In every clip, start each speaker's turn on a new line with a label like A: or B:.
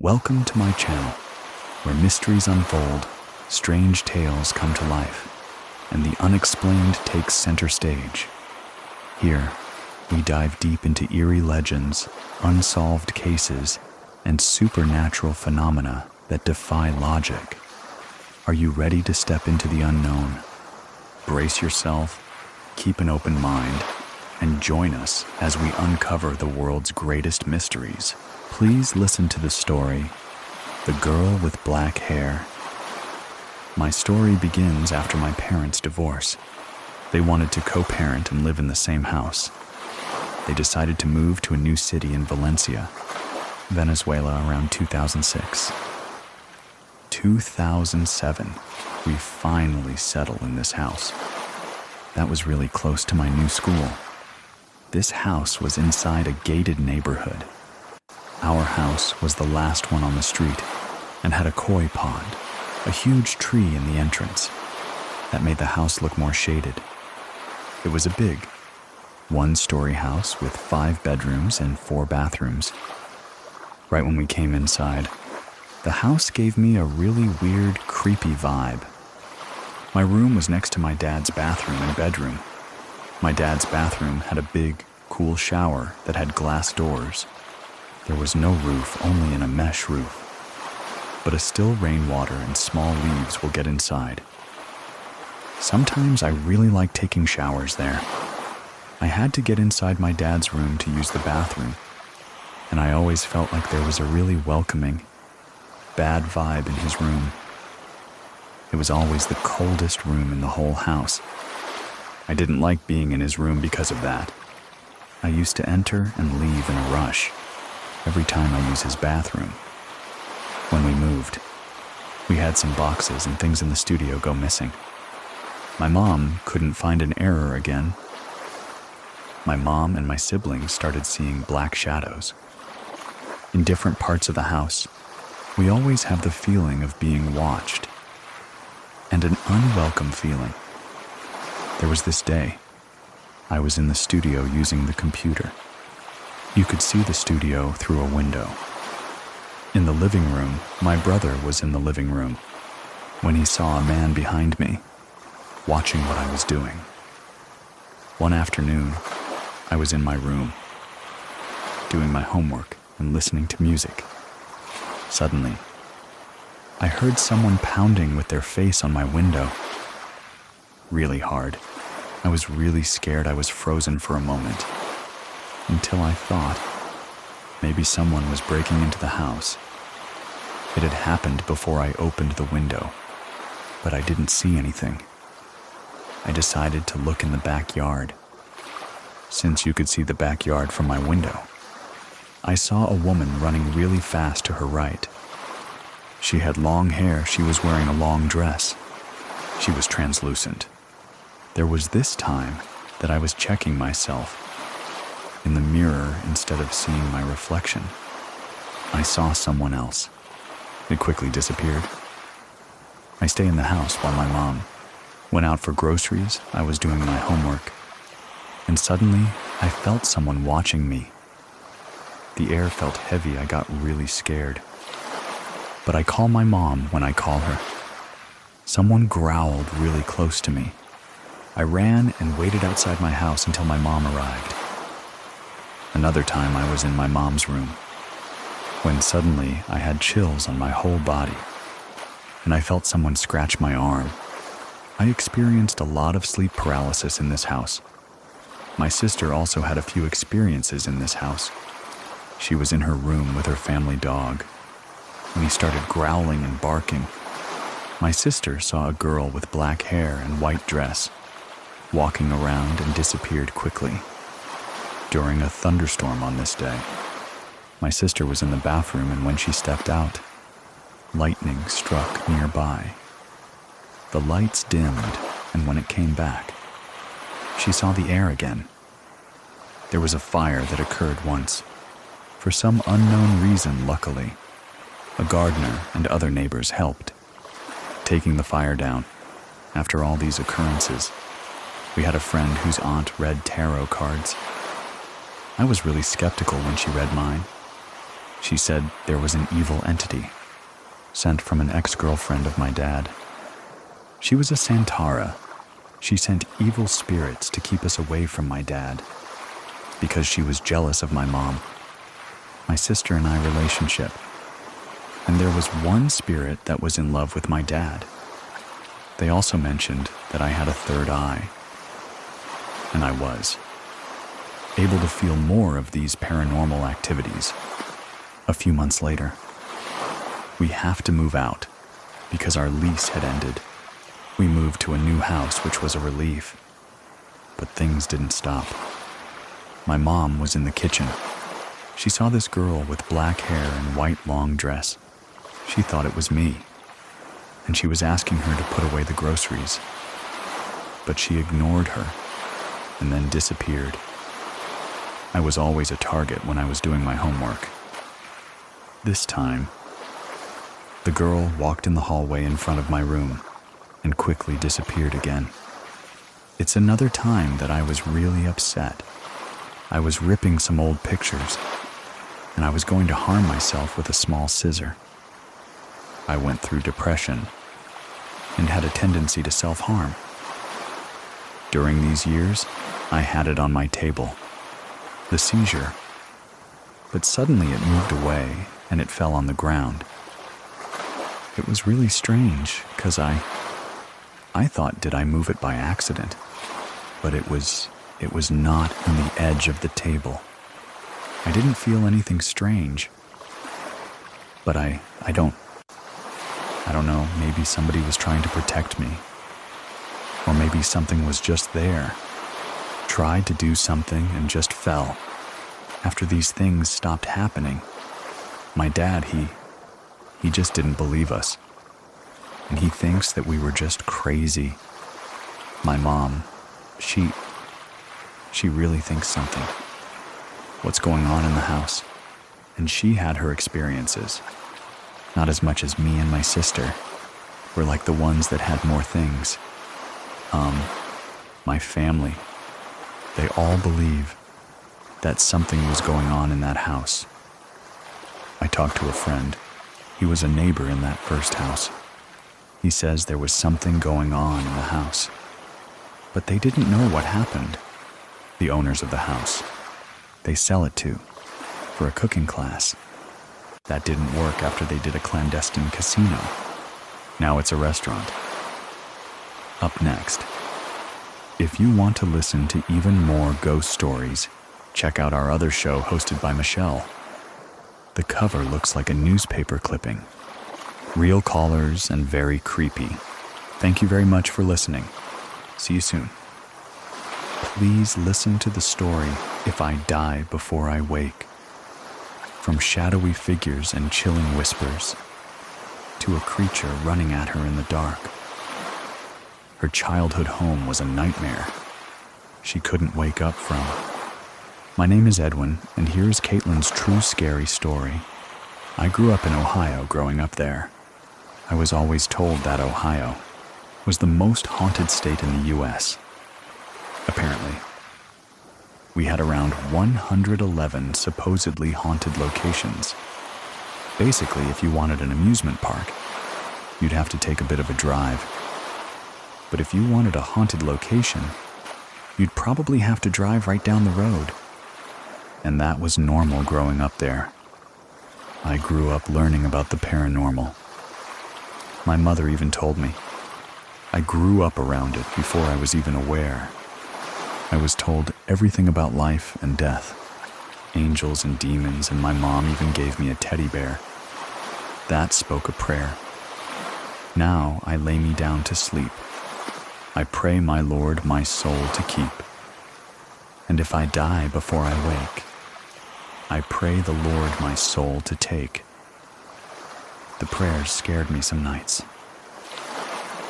A: Welcome to my channel, where mysteries unfold, strange tales come to life, and the unexplained takes center stage. Here, we dive deep into eerie legends, unsolved cases, and supernatural phenomena that defy logic. Are you ready to step into the unknown? Brace yourself, keep an open mind, and join us as we uncover the world's greatest mysteries. Please listen to the story, The Girl with Black Hair. My story begins after my parents' divorce. They wanted to co-parent and live in the same house. They decided to move to a new city in Valencia, Venezuela, around 2006. 2007, we finally settled in this house. That was really close to my new school. This house was inside a gated neighborhood. Our house was the last one on the street and had a koi pond, a huge tree in the entrance that made the house look more shaded. It was a big, one-story house with 5 bedrooms and 4 bathrooms. Right when we came inside, the house gave me a really weird, creepy vibe. My room was next to my dad's bathroom and bedroom. My dad's bathroom had a big, cool shower that had glass doors. There was no roof, only an mesh roof. But a still rainwater and small leaves will get inside. Sometimes I really like taking showers there. I had to get inside my dad's room to use the bathroom, and I always felt like there was a really welcoming, bad vibe in his room. It was always the coldest room in the whole house. I didn't like being in his room because of that. I used to enter and leave in a rush every time I use his bathroom. When we moved, we had some boxes and things in the studio go missing. My mom couldn't find an error again. My mom and my siblings started seeing black shadows. In different parts of the house, we always have the feeling of being watched, and an unwelcome feeling. There was this day, I was in the studio using the computer. You could see the studio through a window. In the living room, my brother was in the living room when he saw a man behind me, watching what I was doing. One afternoon, I was in my room, doing my homework and listening to music. Suddenly, I heard someone pounding with their face on my window. Really hard. I was really scared. I was frozen for a moment, until I thought maybe someone was breaking into the house. It had happened before I opened the window, but I didn't see anything. I decided to look in the backyard. Since you could see the backyard from my window, I saw a woman running really fast to her right. She had long hair. She was wearing a long dress. She was translucent. There was this time that I was checking myself in the mirror instead of seeing my reflection. I saw someone else. It quickly disappeared. I stay in the house while my mom went out for groceries. I was doing my homework, and suddenly I felt someone watching me. The air felt heavy. I got really scared. But I call my mom when I call her. Someone growled really close to me. I ran and waited outside my house until my mom arrived. Another time I was in my mom's room, when suddenly I had chills on my whole body, and I felt someone scratch my arm. I experienced a lot of sleep paralysis in this house. My sister also had a few experiences in this house. She was in her room with her family dog when he started growling and barking. My sister saw a girl with black hair and white dress walking around and disappeared quickly. During a thunderstorm on this day, my sister was in the bathroom, and when she stepped out, lightning struck nearby. The lights dimmed, and when it came back, she saw the air again. There was a fire that occurred once. For some unknown reason, luckily, a gardener and other neighbors helped, taking the fire down. After all these occurrences, we had a friend whose aunt read tarot cards. I was really skeptical when she read mine. She said there was an evil entity sent from an ex-girlfriend of my dad. She was a Santara. She sent evil spirits to keep us away from my dad because she was jealous of my mom, my sister and I relationship. And there was one spirit that was in love with my dad. They also mentioned that I had a third eye. And I was able to feel more of these paranormal activities. A few months later, we have to move out because our lease had ended. We moved to a new house, which was a relief. But things didn't stop. My mom was in the kitchen. She saw this girl with black hair and white long dress. She thought it was me, and she was asking her to put away the groceries. But she ignored her and then disappeared. I was always a target when I was doing my homework. This time, the girl walked in the hallway in front of my room and quickly disappeared again. It's another time that I was really upset. I was ripping some old pictures, and I was going to harm myself with a small scissor. I went through depression and had a tendency to self-harm. During these years, I had it on my table, the seizure. But suddenly it moved away and it fell on the ground. It was really strange because I thought, did I move it by accident? But it was not on the edge of the table. I didn't feel anything strange. But I don't know, maybe somebody was trying to protect me. Or maybe something was just there. Tried to do something and just fell. After these things stopped happening, my dad, he just didn't believe us. And he thinks that we were just crazy. My mom, she really thinks something. What's going on in the house? And she had her experiences. Not as much as me and my sister. We're like the ones that had more things. My family, they all believe that something was going on in that house. I talked to a friend. He was a neighbor in that first house. He says there was something going on in the house. But they didn't know what happened. The owners of the house. They sell it to for a cooking class. That didn't work after they did a clandestine casino. Now it's a restaurant. Up next, if you want to listen to even more ghost stories, check out our other show hosted by Michelle. The cover looks like a newspaper clipping. Real callers and very creepy. Thank you very much for listening. See you soon. Please listen to the story If I Die Before I Wake. From shadowy figures and chilling whispers to a creature running at her in the dark. Her childhood home was a nightmare she couldn't wake up from. My name is Edwin, and here is Caitlin's true scary story. I grew up in Ohio growing up there. I was always told that Ohio was the most haunted state in the U.S. Apparently, we had around 111 supposedly haunted locations. Basically, if you wanted an amusement park, you'd have to take a bit of a drive. But if you wanted a haunted location, you'd probably have to drive right down the road. And that was normal growing up there. I grew up learning about the paranormal. My mother even told me. I grew up around it before I was even aware. I was told everything about life and death, angels and demons, and my mom even gave me a teddy bear. That spoke a prayer. Now I lay me down to sleep. I pray my Lord my soul to keep. And if I die before I wake, I pray the Lord my soul to take. The prayers scared me some nights,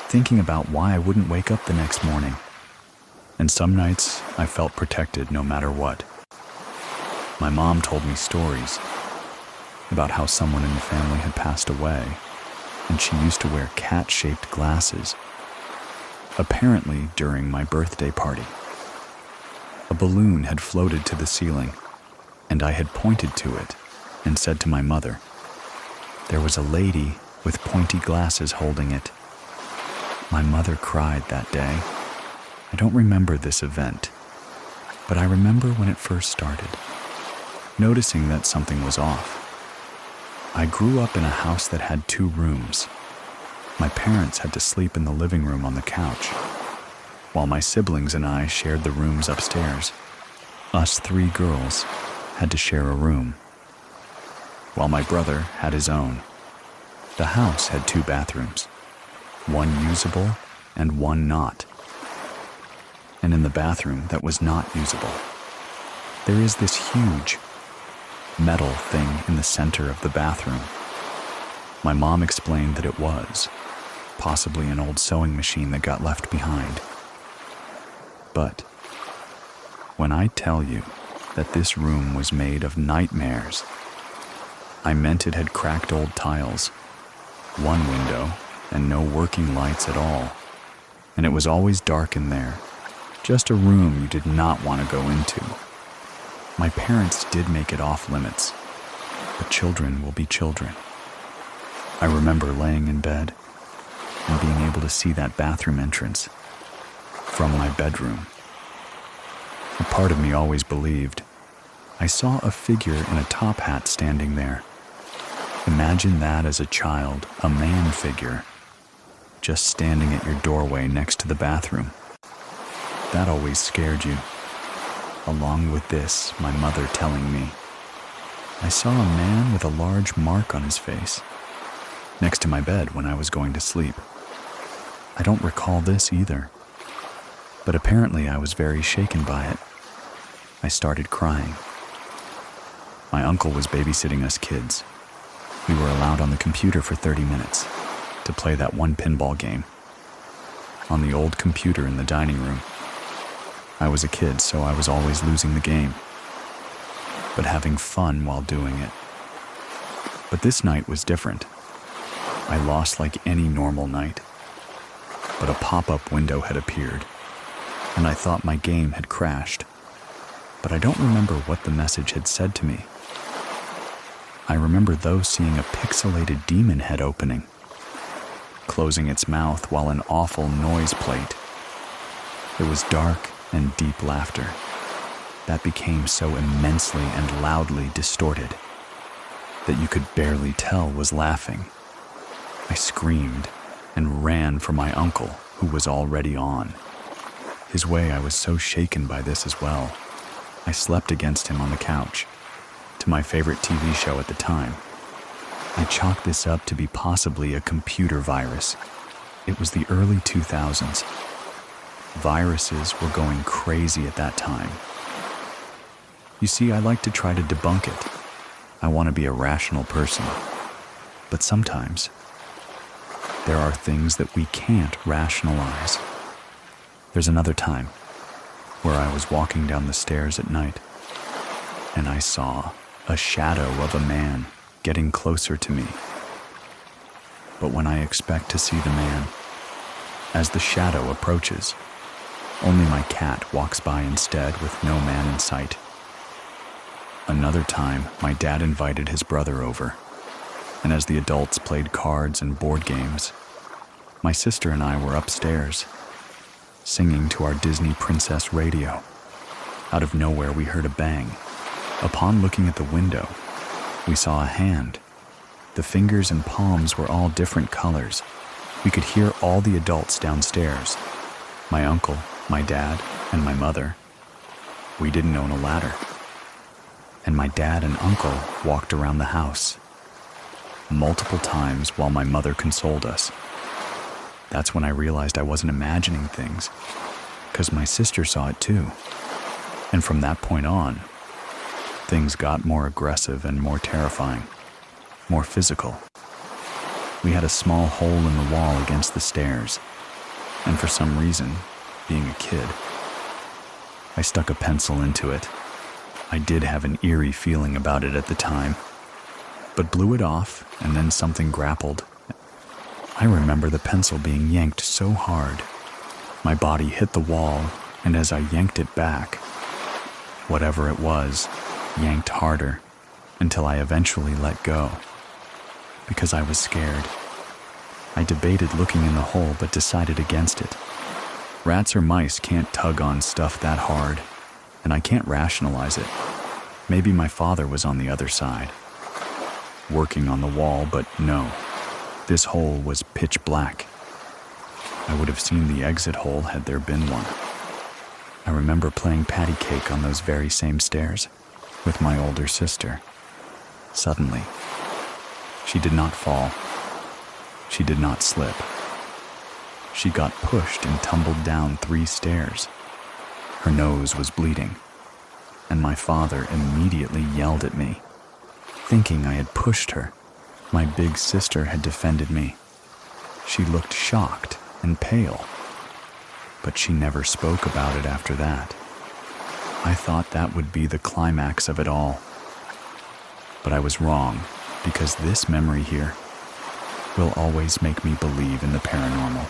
A: thinking about why I wouldn't wake up the next morning. And some nights I felt protected no matter what. My mom told me stories about how someone in the family had passed away, and she used to wear cat-shaped glasses. Apparently during my birthday party, a balloon had floated to the ceiling, and I had pointed to it and said to my mother, "There was a lady with pointy glasses holding it." My mother cried that day. I don't remember this event, but I remember when it first started, noticing that something was off. I grew up in a house that had 2 rooms. My parents had to sleep in the living room on the couch, while my siblings and I shared the rooms upstairs. Us 3 girls had to share a room, while my brother had his own. The house had 2 bathrooms, one usable and one not. And in the bathroom that was not usable, there is this huge metal thing in the center of the bathroom. My mom explained that it was possibly an old sewing machine that got left behind. But when I tell you that this room was made of nightmares, I meant it had cracked old tiles, 1 window, and no working lights at all. And it was always dark in there, just a room you did not want to go into. My parents did make it off limits, but children will be children. I remember laying in bed and being able to see that bathroom entrance from my bedroom. A part of me always believed I saw a figure in a top hat standing there. Imagine that as a child, a man figure, just standing at your doorway next to the bathroom. That always scared you. Along with this, my mother telling me, I saw a man with a large mark on his face next to my bed when I was going to sleep. I don't recall this either, but apparently I was very shaken by it. I started crying. My uncle was babysitting us kids. We were allowed on the computer for 30 minutes to play that one pinball game on the old computer in the dining room. I was a kid, so I was always losing the game, but having fun while doing it. But this night was different. I lost like any normal night, but a pop-up window had appeared, and I thought my game had crashed, but I don't remember what the message had said to me. I remember though seeing a pixelated demon head opening, closing its mouth while an awful noise played. It was dark and deep laughter that became so immensely and loudly distorted that you could barely tell was laughing. I screamed and ran for my uncle, who was already on his way. I was so shaken by this as well. I slept against him on the couch, to my favorite TV show at the time. I chalked this up to be possibly a computer virus. It was the early 2000s. Viruses were going crazy at that time. You see, I like to try to debunk it. I want to be a rational person. But sometimes, there are things that we can't rationalize. There's another time where I was walking down the stairs at night, and I saw a shadow of a man getting closer to me. But when I expect to see the man, as the shadow approaches, only my cat walks by instead with no man in sight. Another time, my dad invited his brother over, and as the adults played cards and board games, my sister and I were upstairs, singing to our Disney Princess radio. Out of nowhere, we heard a bang. Upon looking at the window, we saw a hand. The fingers and palms were all different colors. We could hear all the adults downstairs. My uncle, my dad, and my mother. We didn't own a ladder. And my dad and uncle walked around the house multiple times while my mother consoled us. That's when I realized I wasn't imagining things, because my sister saw it too. And from that point on, things got more aggressive and more terrifying, more physical. We had a small hole in the wall against the stairs, and for some reason, being a kid, I stuck a pencil into it. I did have an eerie feeling about it at the time, but blew it off, and then something grappled. I remember the pencil being yanked so hard, my body hit the wall, and as I yanked it back, whatever it was, yanked harder, until I eventually let go, because I was scared. I debated looking in the hole but decided against it. Rats or mice can't tug on stuff that hard, and I can't rationalize it. Maybe my father was on the other side, working on the wall, but no. This hole was pitch black. I would have seen the exit hole had there been one. I remember playing patty cake on those very same stairs with my older sister. Suddenly, she did not fall. She did not slip. She got pushed and tumbled down 3 stairs. Her nose was bleeding, and my father immediately yelled at me, thinking I had pushed her. My big sister had defended me. She looked shocked and pale, but she never spoke about it after that. I thought that would be the climax of it all. But I was wrong, because this memory here will always make me believe in the paranormal,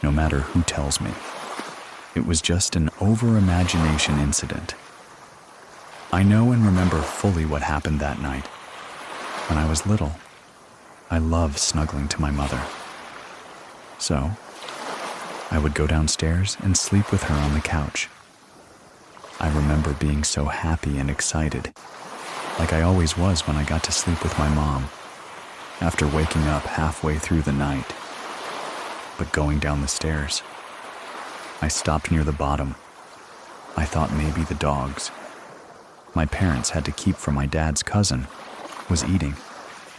A: no matter who tells me. It was just an over-imagination incident. I know and remember fully what happened that night. When I was little, I loved snuggling to my mother. So, I would go downstairs and sleep with her on the couch. I remember being so happy and excited, like I always was when I got to sleep with my mom, after waking up halfway through the night. But going down the stairs, I stopped near the bottom. I thought maybe the dogs my parents had to keep for my dad's cousin was eating,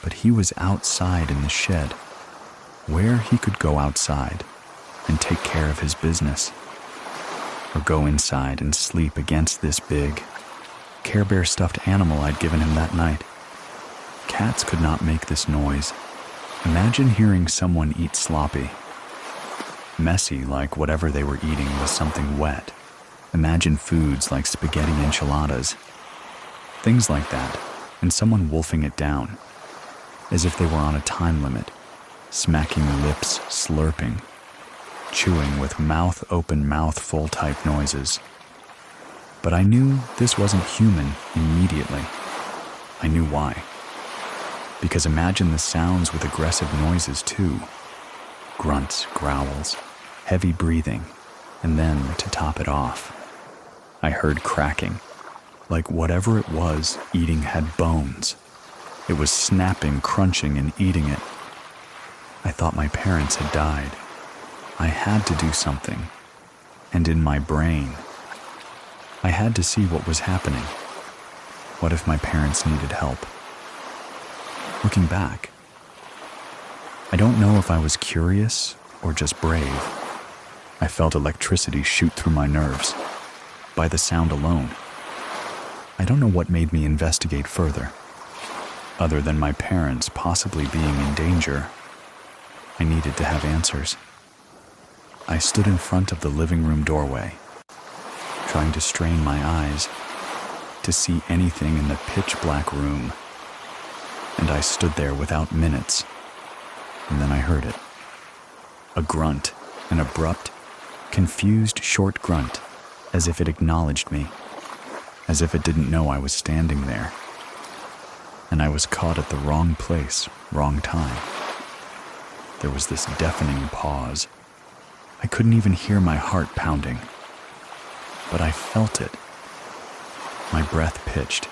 A: but he was outside in the shed, where he could go outside and take care of his business, or go inside and sleep against this big Care Bear stuffed animal I'd given him that night. Cats could not make this noise. Imagine hearing someone eat sloppy. Messy, like whatever they were eating was something wet. Imagine foods like spaghetti enchiladas. Things like that, and someone wolfing it down, as if they were on a time limit, smacking lips, slurping, chewing with mouth open, mouthful type noises. But I knew this wasn't human immediately. I knew why. Because imagine the sounds with aggressive noises too. Grunts, growls, heavy breathing, and then to top it off, I heard cracking, like whatever it was eating had bones. It was snapping, crunching, and eating it. I thought my parents had died. I had to do something. And in my brain, I had to see what was happening. What if my parents needed help? Looking back, I don't know if I was curious or just brave. I felt electricity shoot through my nerves by the sound alone. I don't know what made me investigate further. Other than my parents possibly being in danger, I needed to have answers. I stood in front of the living room doorway, trying to strain my eyes to see anything in the pitch black room. And I stood there without minutes, and then I heard it. A grunt, an abrupt, confused short grunt, as if it acknowledged me, as if it didn't know I was standing there. And I was caught at the wrong place, wrong time. There was this deafening pause. I couldn't even hear my heart pounding, but I felt it. My breath pitched.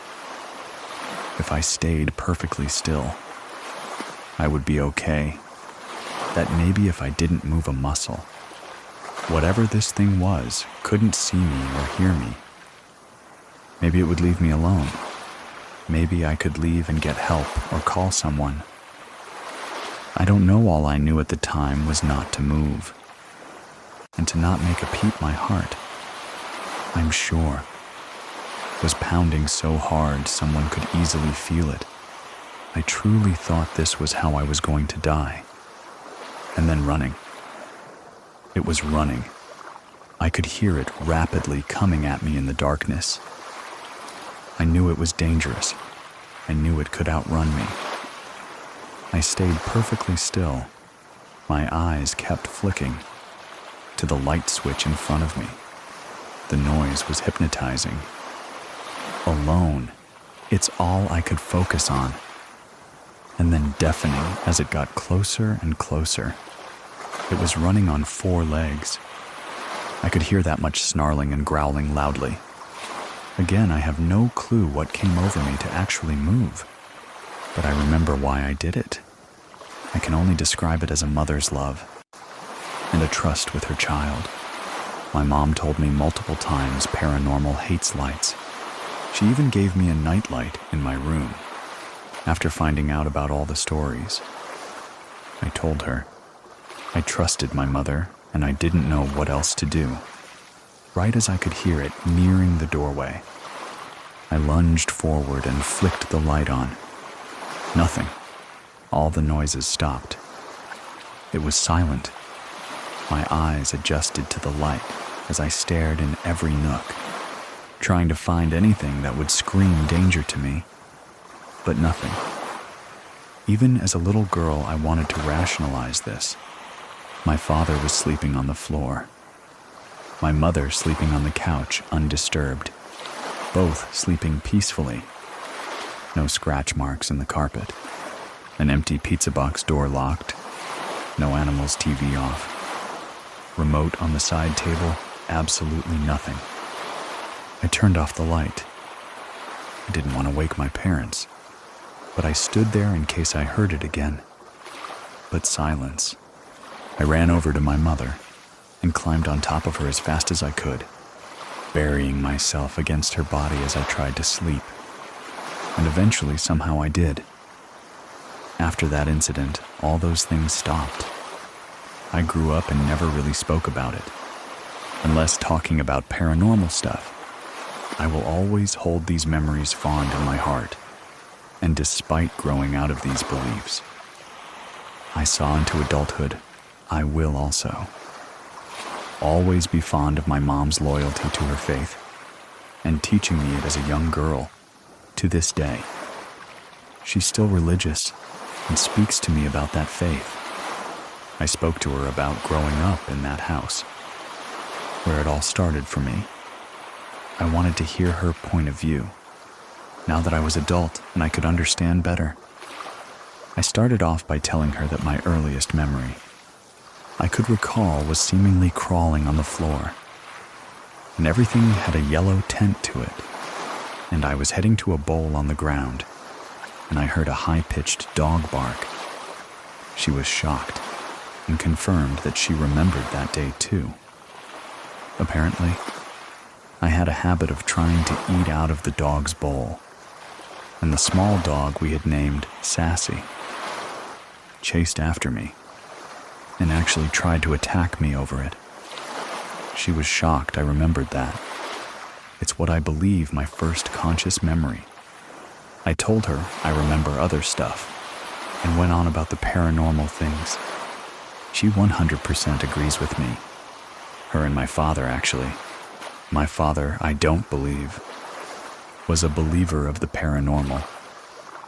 A: If I stayed perfectly still, I would be okay. That maybe if I didn't move a muscle, whatever this thing was couldn't see me or hear me. Maybe it would leave me alone. Maybe I could leave and get help or call someone. I don't know. All I knew at the time was not to move, and to not make a peep. My heart, I'm sure, was pounding so hard someone could easily feel it. I truly thought this was how I was going to die. And then running. It was running. I could hear it rapidly coming at me in the darkness. I knew it was dangerous. I knew it could outrun me. I stayed perfectly still. My eyes kept flicking to the light switch in front of me. The noise was hypnotizing. Alone, It's all I could focus on. And then deafening as it got closer and closer. It was running on 4 legs. I could hear that much snarling and growling loudly. Again, I have no clue what came over me to actually move, but I remember why I did it. I can only describe it as a mother's love and a trust with her child. My mom told me multiple times paranormal hates lights. She even gave me a nightlight in my room. After finding out about all the stories, I told her I trusted my mother and I didn't know what else to do. Right as I could hear it nearing the doorway, I lunged forward and flicked the light on. Nothing. All the noises stopped. It was silent. My eyes adjusted to the light as I stared in every nook, trying to find anything that would scream danger to me, but nothing. Even as a little girl, I wanted to rationalize this. My father was sleeping on the floor. My mother sleeping on the couch, undisturbed. Both sleeping peacefully. No scratch marks in the carpet. An empty pizza box door locked. No animal's TV off. Remote on the side table, absolutely nothing. I turned off the light. I didn't want to wake my parents, but I stood there in case I heard it again. But silence. I ran over to my mother and climbed on top of her as fast as I could, burying myself against her body as I tried to sleep. And eventually, somehow I did. After that incident, all those things stopped. I grew up and never really spoke about it. Unless talking about paranormal stuff, I will always hold these memories fond in my heart. And despite growing out of these beliefs, I saw into adulthood, I will also. Always be fond of my mom's loyalty to her faith, and teaching me it as a young girl, to this day. She's still religious, and speaks to me about that faith. I spoke to her about growing up in that house, where it all started for me. I wanted to hear her point of view, now that I was adult and I could understand better. I started off by telling her that my earliest memory I could recall was seemingly crawling on the floor, and everything had a yellow tint to it, and I was heading to a bowl on the ground, and I heard a high-pitched dog bark. She was shocked and confirmed that she remembered that day too. Apparently, I had a habit of trying to eat out of the dog's bowl, and the small dog we had named Sassy chased after me and actually tried to attack me over it. She was shocked I remembered that. It's what I believe my first conscious memory. I told her I remember other stuff and went on about the paranormal things. She 100% agrees with me. Her and my father, actually. My father, I don't believe, was a believer of the paranormal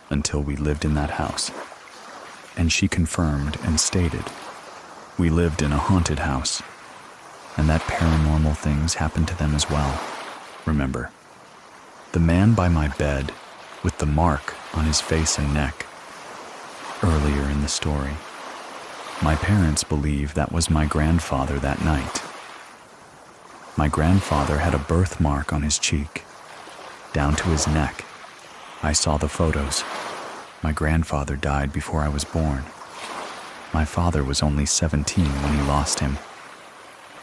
A: until we lived in that house. And she confirmed and stated we lived in a haunted house, and that paranormal things happened to them as well. Remember, the man by my bed with the mark on his face and neck. Earlier in the story, my parents believe that was my grandfather that night. My grandfather had a birthmark on his cheek, down to his neck. I saw the photos. My grandfather died before I was born. My father was only 17 when he lost him.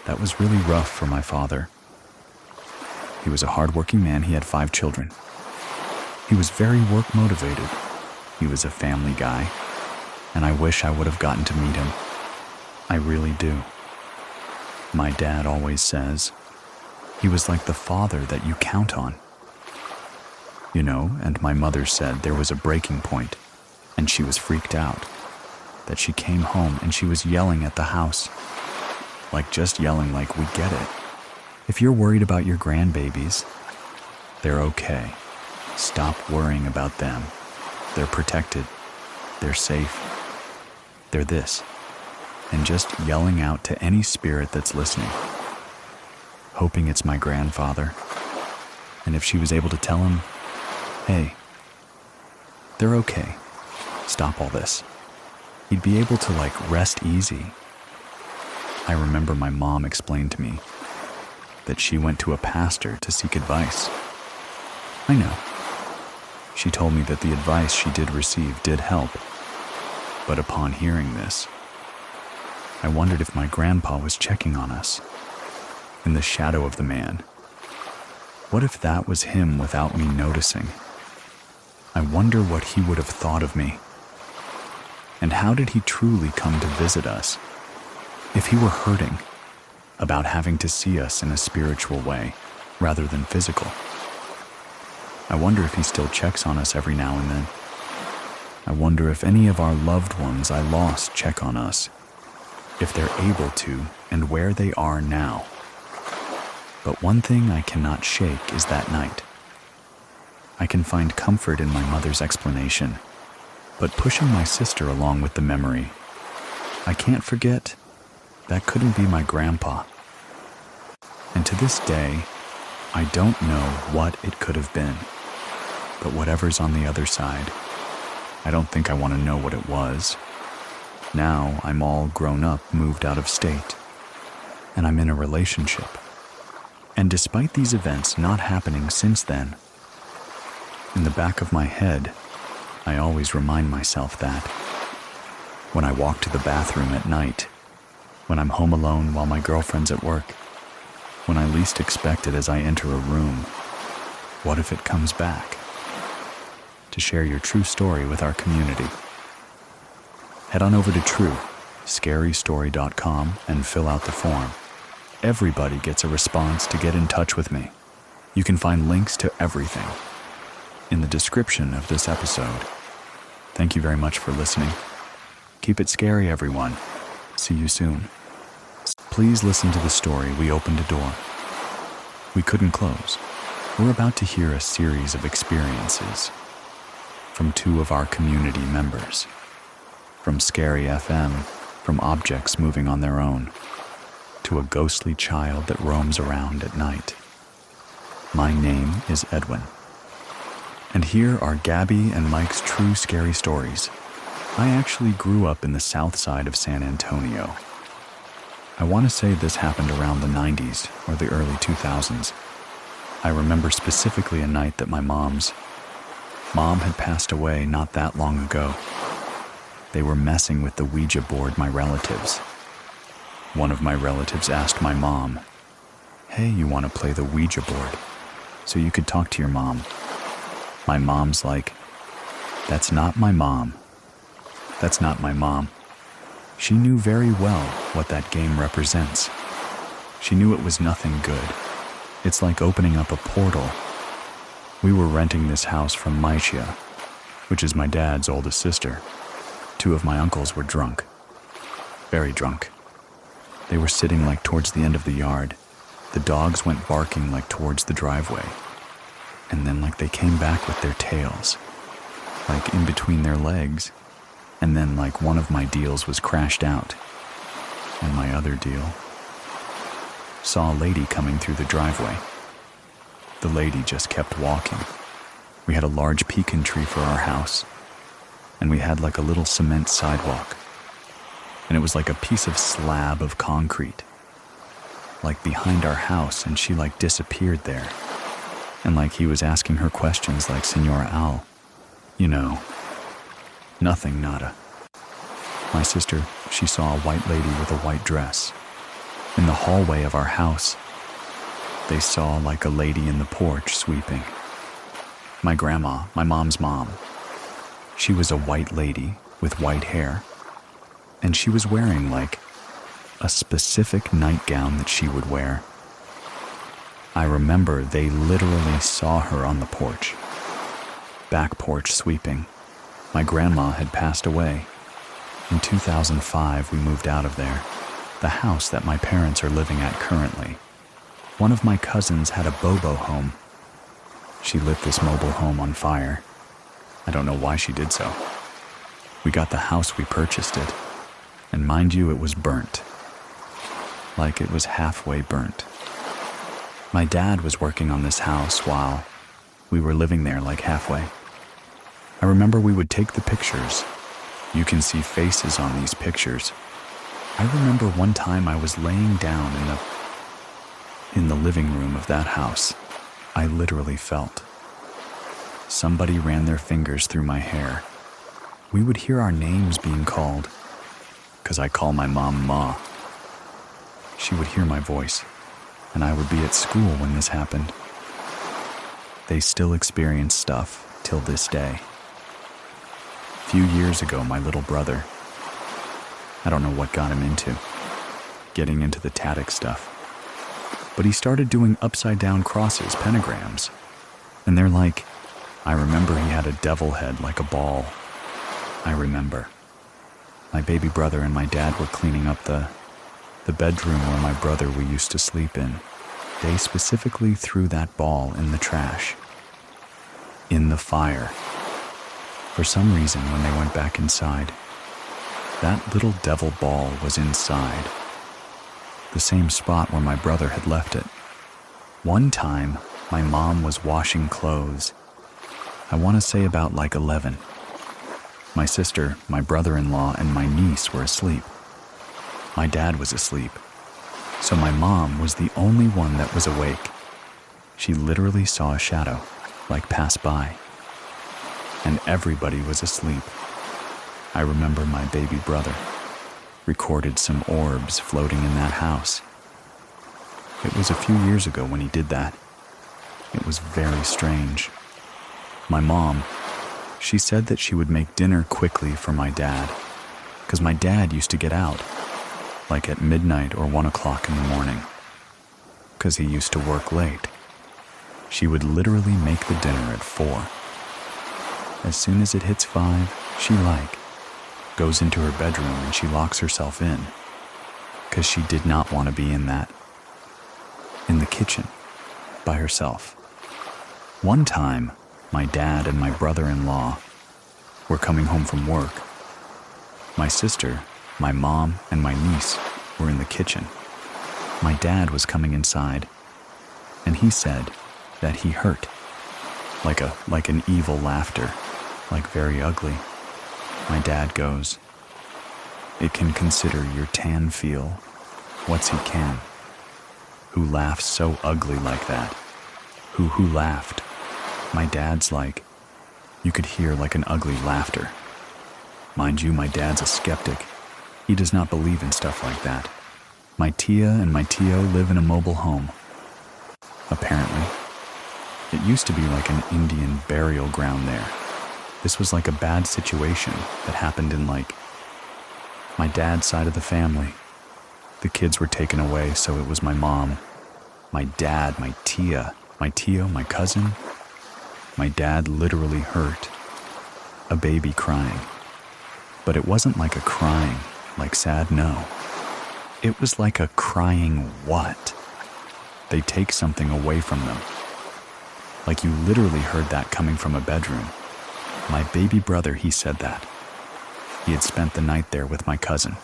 A: That was really rough for my father. He was a hardworking man. He had 5 children. He was very work motivated. He was a family guy, and I wish I would have gotten to meet him. I really do. My dad always says he was like the father that you count on. You know, and my mother said there was a breaking point, and she was freaked out. That she came home and she was yelling at the house. Like just yelling like, we get it. If you're worried about your grandbabies, they're okay. Stop worrying about them. They're protected. They're safe. They're this. And just yelling out to any spirit that's listening. Hoping it's my grandfather. And if she was able to tell him, hey, They're okay. Stop all this. He'd be able to, rest easy. I remember my mom explained to me that she went to a pastor to seek advice. I know. She told me that the advice she did receive did help. But upon hearing this, I wondered if my grandpa was checking on us. In the shadow of the man. What if that was him without me noticing? I wonder what he would have thought of me. And how did he truly come to visit us? If he were hurting about having to see us in a spiritual way rather than physical. I wonder if he still checks on us every now and then. I wonder if any of our loved ones I lost check on us, if they're able to, and where they are now. But one thing I cannot shake is that night. I can find comfort in my mother's explanation, but pushing my sister along with the memory, I can't forget that couldn't be my grandpa. And to this day, I don't know what it could have been. But whatever's on the other side, I don't think I want to know what it was. Now I'm all grown up, moved out of state, and I'm in a relationship. And despite these events not happening since then, in the back of my head, I always remind myself that when I walk to the bathroom at night, when I'm home alone while my girlfriend's at work, when I least expect it as I enter a room, what if it comes back? To share your true story with our community, head on over to truescarystory.com and fill out the form. Everybody gets a response to get in touch with me. You can find links to everything in the description of this episode. Thank you very much for listening. Keep it scary, everyone. See you soon. Please listen to the story We Opened a Door. We Couldn't Close. We're about to hear a series of experiences from two of our community members. From Scary FM, from objects moving on their own, to a ghostly child that roams around at night. My name is Edwin. And here are Gabby and Mike's true scary stories. I actually grew up in the south side of San Antonio. I want to say this happened around the 90s or the early 2000s. I remember specifically a night that my mom had passed away not that long ago. They were messing with the Ouija board, my relatives. One of my relatives asked my mom, "Hey, you want to play the Ouija board so you could talk to your mom?" My mom's like, "That's not my mom. That's not my mom." She knew very well what that game represents. She knew it was nothing good. It's like opening up a portal. We were renting this house from Mycia, which is my dad's oldest sister. Two of my uncles were drunk. Very drunk. They were sitting towards the end of the yard. The dogs went barking towards the driveway. And then they came back with their tails, in between their legs. And then one of my deals was crashed out. And my other deal saw a lady coming through the driveway. The lady just kept walking. We had a large pecan tree for our house. And we had a little cement sidewalk. And it was a piece of slab of concrete, behind our house, and she disappeared there. And he was asking her questions Senora Al. You know, nothing, nada. My sister, she saw a white lady with a white dress. In the hallway of our house, they saw a lady in the porch sweeping. My grandma, my mom's mom, she was a white lady with white hair, and she was wearing a specific nightgown that she would wear. I remember they literally saw her on the porch. Back porch sweeping. My grandma had passed away. In 2005, we moved out of there, the house that my parents are living at currently. One of my cousins had a Bobo home. She lit this mobile home on fire. I don't know why she did so. We got the house, we purchased it. And mind you, it was burnt. It was halfway burnt. My dad was working on this house while we were living there halfway. I remember we would take the pictures. You can see faces on these pictures. I remember one time I was laying down in the living room of that house. I literally felt somebody ran their fingers through my hair. We would hear our names being called, because I call my mom Ma. She would hear my voice, and I would be at school when this happened. They still experience stuff till this day. A few years ago, my little brother, I don't know what got him into getting into the Tadic stuff, but he started doing upside down crosses, pentagrams, and they're like, I remember he had a devil head like a ball. I remember. My baby brother and my dad were cleaning up the bedroom where my brother we used to sleep in. They specifically threw that ball in the trash, in the fire. For some reason, when they went back inside, that little devil ball was inside, the same spot where my brother had left it. One time, my mom was washing clothes. I want to say about like 11. My sister, my brother-in-law, and my niece were asleep. My dad was asleep, so my mom was the only one that was awake. She literally saw a shadow, like pass by, and everybody was asleep. I remember my baby brother recorded some orbs floating in that house. It was a few years ago when he did that. It was very strange. My mom, she said that she would make dinner quickly for my dad, because my dad used to get out, like at midnight or 1 o'clock in the morning, because he used to work late. She would literally make the dinner at 4. As soon as it hits 5, she goes into her bedroom and she locks herself in, because she did not want to be in the kitchen, by herself. One time, my dad and my brother-in-law were coming home from work. My sister, my mom, and my niece were in the kitchen. My dad was coming inside, and he said that he hurt, like an evil laughter, like very ugly. My dad goes, "It can consider your tan feel. What's he can? Who laughs so ugly like that? Who laughed?" My dad's like, you could hear like an ugly laughter. Mind you, my dad's a skeptic. He does not believe in stuff like that. My tia and my tio live in a mobile home. Apparently, it used to be like an Indian burial ground there. This was like a bad situation that happened in my dad's side of the family. The kids were taken away, so it was my mom, my dad, my tia, my tio, my cousin. My dad literally hurt a baby crying. But it wasn't like a crying, like sad, no. It was like a crying what? They take something away from them. Like you literally heard that coming from a bedroom. My baby brother, he said that. He had spent the night there with my cousin,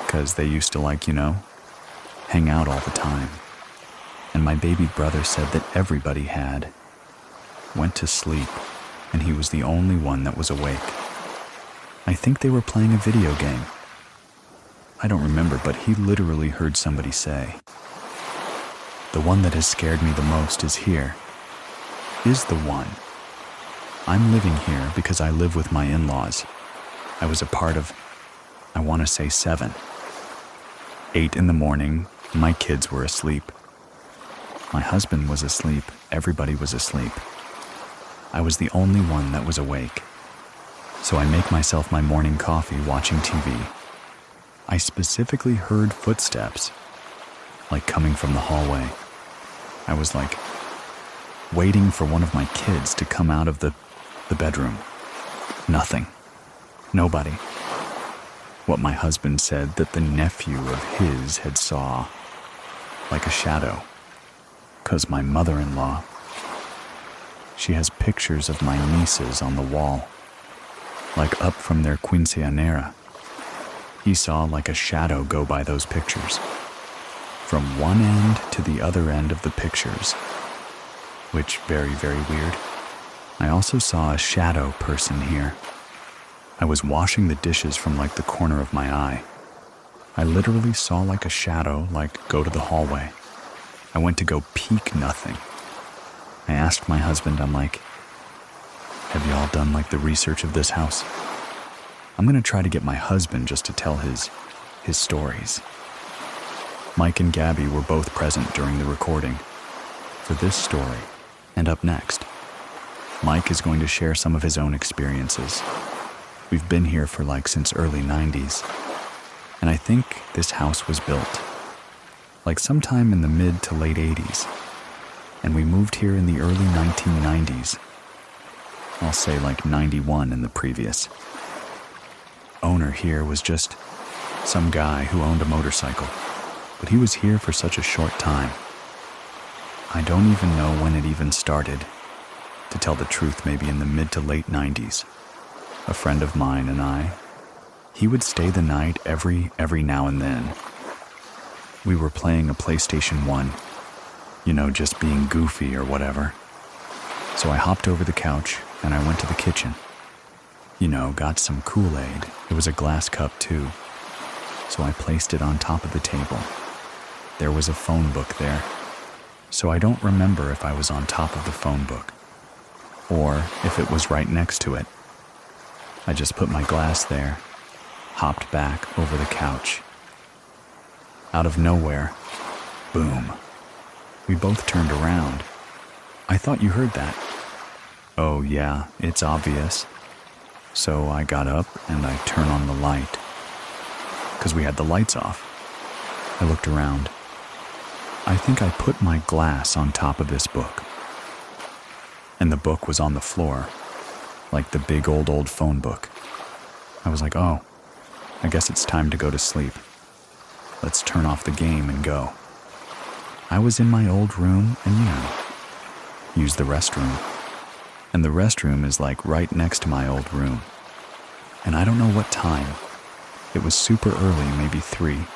A: because they used to hang out all the time. And my baby brother said that everybody went to sleep, and he was the only one that was awake. I think they were playing a video game. I don't remember, but he literally heard somebody say, "The one that has scared me the most is here, is the one. I'm living here because I live with my in-laws. I was a part of, I want to say 7. 8 in the morning, my kids were asleep. My husband was asleep, everybody was asleep. I was the only one that was awake. So I make myself my morning coffee watching TV. I specifically heard footsteps, coming from the hallway. I was waiting for one of my kids to come out of the bedroom. Nothing. Nobody. What my husband said that the nephew of his had saw, like a shadow. 'Cause my mother-in-law, she has pictures of my nieces on the wall, up from their quinceañera. He saw a shadow go by those pictures, from one end to the other end of the pictures, which very, very weird. I also saw a shadow person here. I was washing the dishes from like the corner of my eye. I literally saw like a shadow go to the hallway. I went to go peek, nothing. I asked my husband, I'm like, have y'all done like the research of this house? I'm gonna try to get my husband just to tell his stories. Mike and Gabby were both present during the recording for this story. And up next, Mike is going to share some of his own experiences. We've been here for since early 90s. And I think this house was built sometime in the mid to late 80s. And we moved here in the early 1990s. I'll say 91 in the previous. Owner here was just some guy who owned a motorcycle, but he was here for such a short time. I don't even know when it even started. To tell the truth, maybe in the mid to late 90s. A friend of mine and he would stay the night every now and then. We were playing a PlayStation 1, just being goofy or whatever. So I hopped over the couch and I went to the kitchen. Got some Kool-Aid. It was a glass cup too. So I placed it on top of the table. There was a phone book there. So I don't remember if I was on top of the phone book or if it was right next to it. I just put my glass there, hopped back over the couch. Out of nowhere, boom. We both turned around. I thought you heard that. Oh yeah, it's obvious. So I got up and I turned on the light. 'Cause we had the lights off. I looked around. I think I put my glass on top of this book. And the book was on the floor, like the big old phone book. I was like, oh, I guess it's time to go to sleep. Let's turn off the game and go. I was in my old room and use the restroom. And the restroom is right next to my old room. And I don't know what time. It was super early, maybe 3,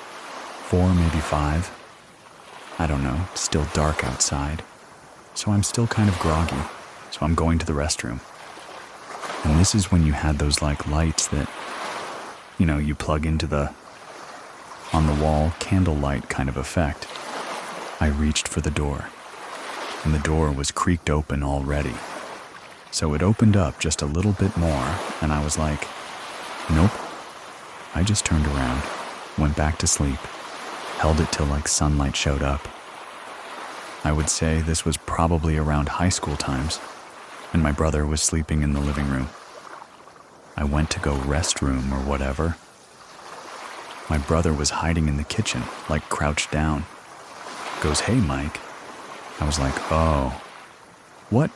A: 4, maybe 5. I don't know, it's still dark outside. So I'm still kind of groggy. So I'm going to the restroom. And this is when you had those lights that, you plug into the on the wall candle light kind of effect. I reached for the door, and the door was creaked open already. So it opened up just a little bit more, and I was like, nope. I just turned around, went back to sleep, held it till sunlight showed up. I would say this was probably around high school times, and my brother was sleeping in the living room. I went to go restroom or whatever. My brother was hiding in the kitchen, crouched down. Goes, hey, Mike. I was like, oh, what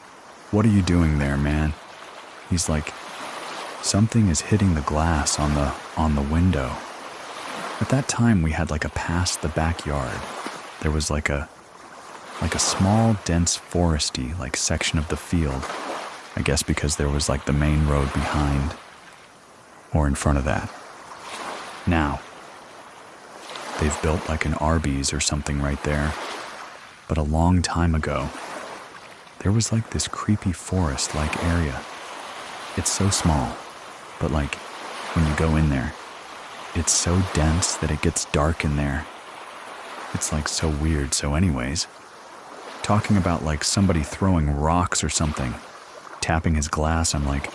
A: are you doing there, man? He's like, something is hitting the glass on the window. At that time, we had a past the backyard. There was a small, dense foresty, section of the field. I guess because there was the main road behind or in front of that. Now, they've built an Arby's or something right there. But a long time ago, there was this creepy forest-like area. It's so small, but when you go in there, it's so dense that it gets dark in there. It's so weird. So anyways, talking about somebody throwing rocks or something, tapping his glass, I'm like,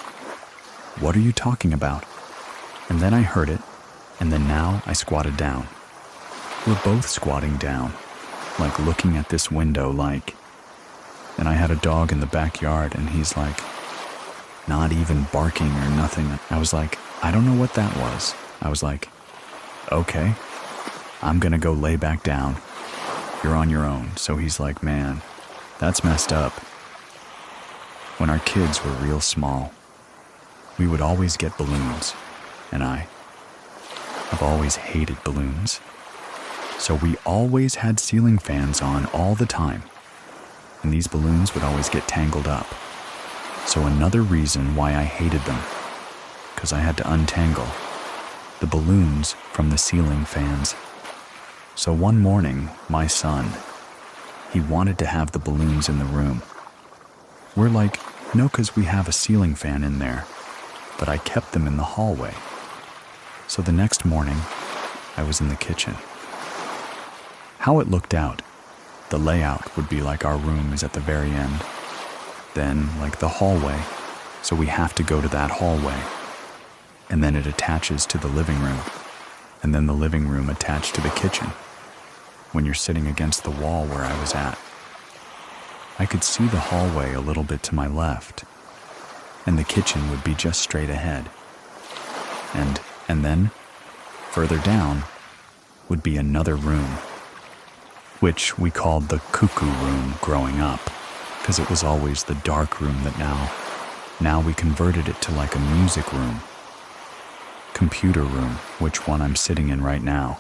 A: what are you talking about? And then I heard it, and then now I squatted down. We're both squatting down, looking at this window, and I had a dog in the backyard, and he's not even barking or nothing. I was like, I don't know what that was. I was like, okay, I'm gonna go lay back down. You're on your own. So he's like, man, that's messed up. When our kids were real small, we would always get balloons, and I've always hated balloons. So we always had ceiling fans on all the time, and these balloons would always get tangled up. So another reason why I hated them, because I had to untangle the balloons from the ceiling fans. So one morning, my son, he wanted to have the balloons in the room. We're No, 'cause we have a ceiling fan in there, but I kept them in the hallway. So the next morning, I was in the kitchen. How it looked out, the layout would be like our room is at the very end. Then, like the hallway, so we have to go to that hallway. And then it attaches to the living room. And then the living room attached to the kitchen. When you're sitting against the wall where I was at, I could see the hallway a little bit to my left, and the kitchen would be just straight ahead. And then, further down, would be another room, which we called the cuckoo room growing up, because it was always the dark room that now we converted it to like a music room, computer room, which one I'm sitting in right now.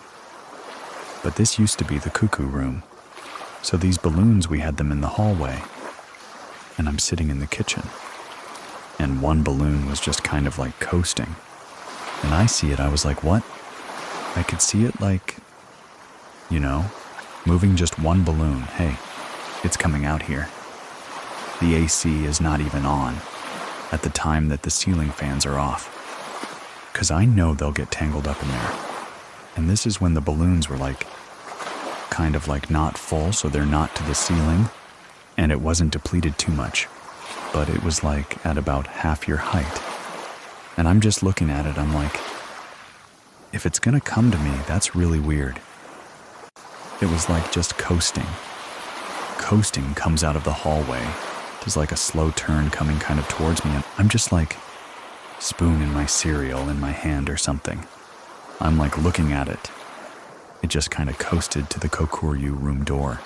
A: But this used to be the cuckoo room. So these balloons, we had them in the hallway, and I'm sitting in the kitchen. And one balloon was just kind of like coasting. And I see it, I was like, what? I could see it like, moving just one balloon. Hey, it's coming out here. The AC is not even on at the time that the ceiling fans are off. 'Cause I know they'll get tangled up in there. And this is when the balloons were like, kind of like not full, so they're not to the ceiling, and it wasn't depleted too much, but it was like at about half your height. And I'm just looking at it, I'm like, if it's gonna come to me, that's really weird. It was like just coasting. Coasting comes out of the hallway. There's like a slow turn coming kind of towards me, and I'm just like, spoon in my cereal in my hand or something. I'm like looking at it. It just kind of coasted to the Kokuryu room door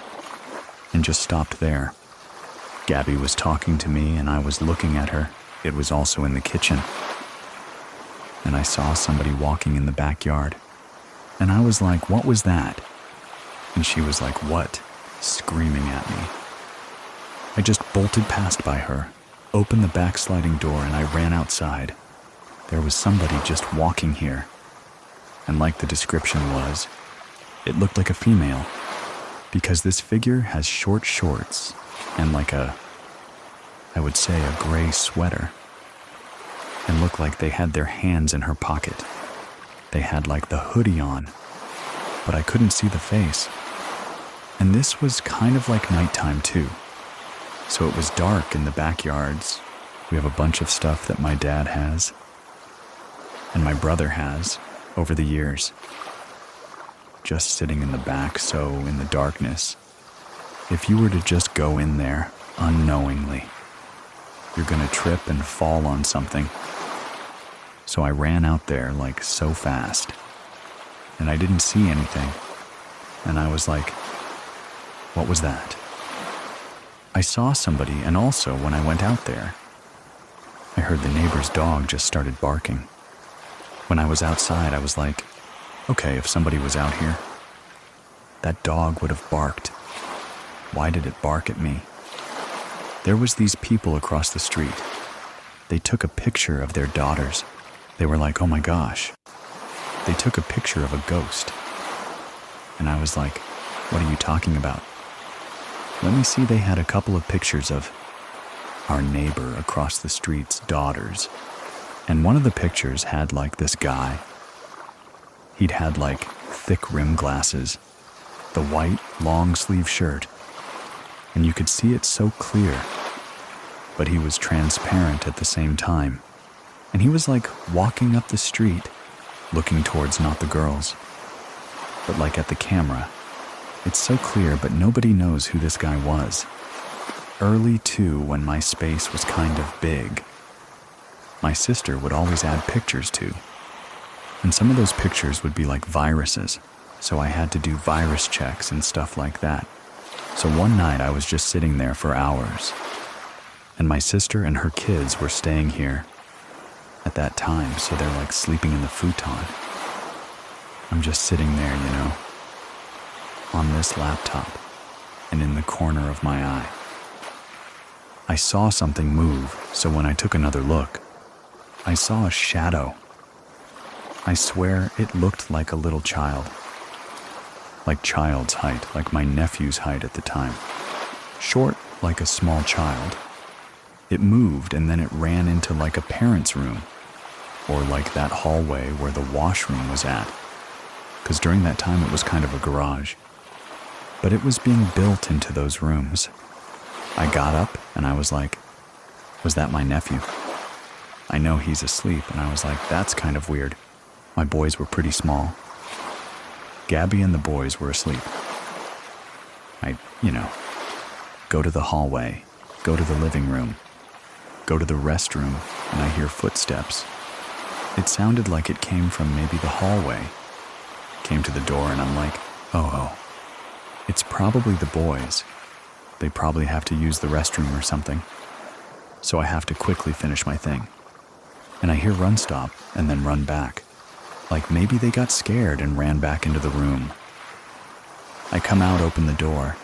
A: and just stopped there. Gabby was talking to me and I was looking at her. It was also in the kitchen. And I saw somebody walking in the backyard. And I was like, what was that? And she was like, what? Screaming at me. I just bolted past by her, opened the back sliding door, and I ran outside. There was somebody just walking here. And like the description was, it looked like a female, because this figure has short shorts and like I would say a gray sweater, and looked like they had their hands in her pocket. They had like the hoodie on, but I couldn't see the face. And this was kind of like nighttime too. So it was dark in the backyards. We have a bunch of stuff that my dad has and my brother has over the years. Just sitting in the back, so in the darkness, if you were to just go in there unknowingly, you're gonna trip and fall on something. So I ran out there like so fast, and I didn't see anything. And I was like, what was that? I saw somebody, and also when I went out there, I heard the neighbor's dog just started barking. When I was outside, I was like, okay, if somebody was out here, that dog would have barked. Why did it bark at me? There was these people across the street. They took a picture of their daughters. They were like, oh my gosh. They took a picture of a ghost. And I was like, what are you talking about? Let me see, they had a couple of pictures of our neighbor across the street's daughters. And one of the pictures had like this guy. He'd had like thick rim glasses, the white long sleeve shirt, and you could see it so clear, but he was transparent at the same time. And he was like walking up the street, looking towards not the girls, but like at the camera. It's so clear, but nobody knows who this guy was. Early too, when my space was kind of big, my sister would always add pictures to. And some of those pictures would be like viruses, so I had to do virus checks and stuff like that. So one night I was just sitting there for hours, and my sister and her kids were staying here at that time, so they're like sleeping in the futon. I'm just sitting there, on this laptop, and in the corner of my eye. I saw something move, so when I took another look, I saw a shadow. I swear it looked like a little child. Like child's height, like my nephew's height at the time. Short like a small child. It moved and then it ran into like a parent's room, or like that hallway where the washroom was at, because during that time it was kind of a garage. But it was being built into those rooms. I got up and I was like, was that my nephew? I know he's asleep, and I was like, that's kind of weird. My boys were pretty small. Gabby and the boys were asleep. I, go to the hallway, go to the living room, go to the restroom, and I hear footsteps. It sounded like it came from maybe the hallway. Came to the door and I'm like, oh, it's probably the boys. They probably have to use the restroom or something. So I have to quickly finish my thing. And I hear run stop and then run back. Like maybe they got scared and ran back into the room. I come out, open the door.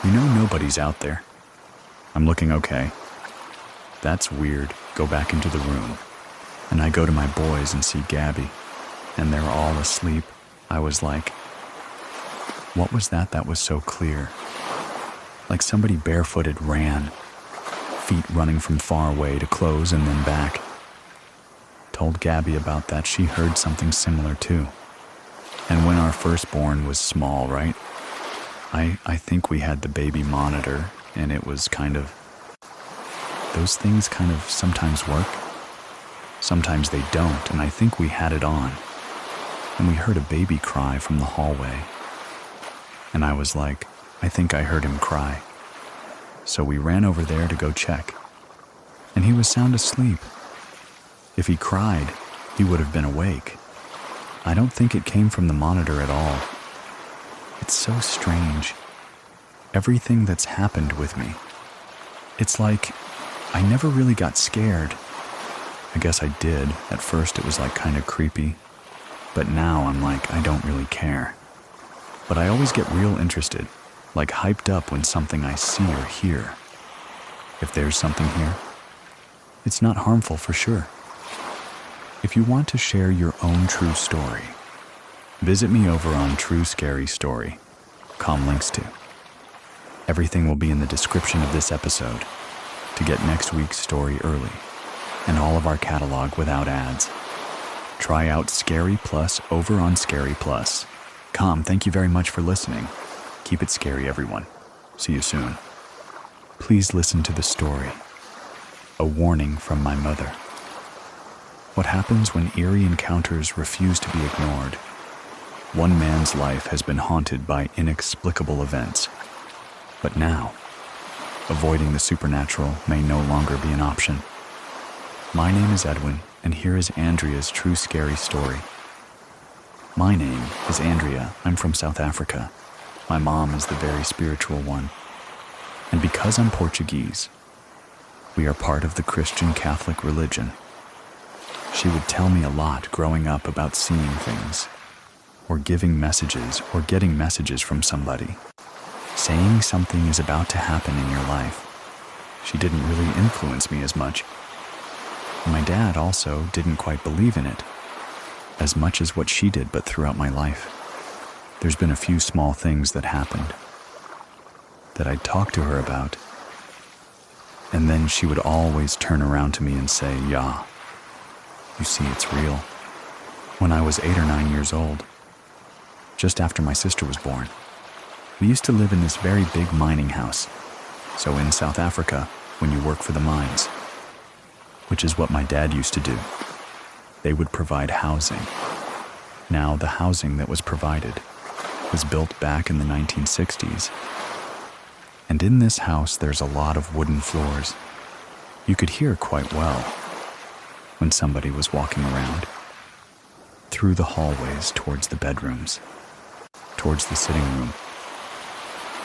A: Nobody's out there. I'm looking okay. That's weird. Go back into the room. And I go to my boys and see Gabby. And they're all asleep. I was like, what was that was so clear? Like somebody barefooted ran. Feet running from far away to close and then back. Told Gabby about that. She heard something similar too. And when our firstborn was small, right? I think we had the baby monitor, and it was kind of... Those things kind of sometimes work. Sometimes they don't, and I think we had it on. And we heard a baby cry from the hallway. And I was like, I think I heard him cry. So we ran over there to go check. And he was sound asleep. If he cried, he would have been awake. I don't think it came from the monitor at all. It's so strange. Everything that's happened with me. It's like I never really got scared. I guess I did. At first it was like kind of creepy. But now I'm like, I don't really care. But I always get real interested, like hyped up when something I see or hear. If there's something here, it's not harmful for sure. If you want to share your own true story, visit me over on True Scary Story. Links to. Everything will be in the description of this episode to get next week's story early and all of our catalog without ads. Try out Scary Plus over on Scary Plus. Thank you very much for listening. Keep it scary, everyone. See you soon. Please listen to the story. A warning from my mother. What happens when eerie encounters refuse to be ignored? One man's life has been haunted by inexplicable events. But now, avoiding the supernatural may no longer be an option. My name is Edwin, and here is Andrea's true scary story. My name is Andrea. I'm from South Africa. My mom is the very spiritual one. And because I'm Portuguese, we are part of the Christian Catholic religion. She would tell me a lot growing up about seeing things, or giving messages, or getting messages from somebody, saying something is about to happen in your life. She didn't really influence me as much. My dad also didn't quite believe in it as much as what she did, but throughout my life, there's been a few small things that happened that I'd talk to her about, and then she would always turn around to me and say, "Yeah, you see, it's real." When I was 8 or 9 years old, just after my sister was born, we used to live in this very big mining house. So in South Africa, when you work for the mines, which is what my dad used to do, they would provide housing. Now, the housing that was provided was built back in the 1960s. And in this house, there's a lot of wooden floors. You could hear quite well when somebody was walking around through the hallways towards the bedrooms, towards the sitting room.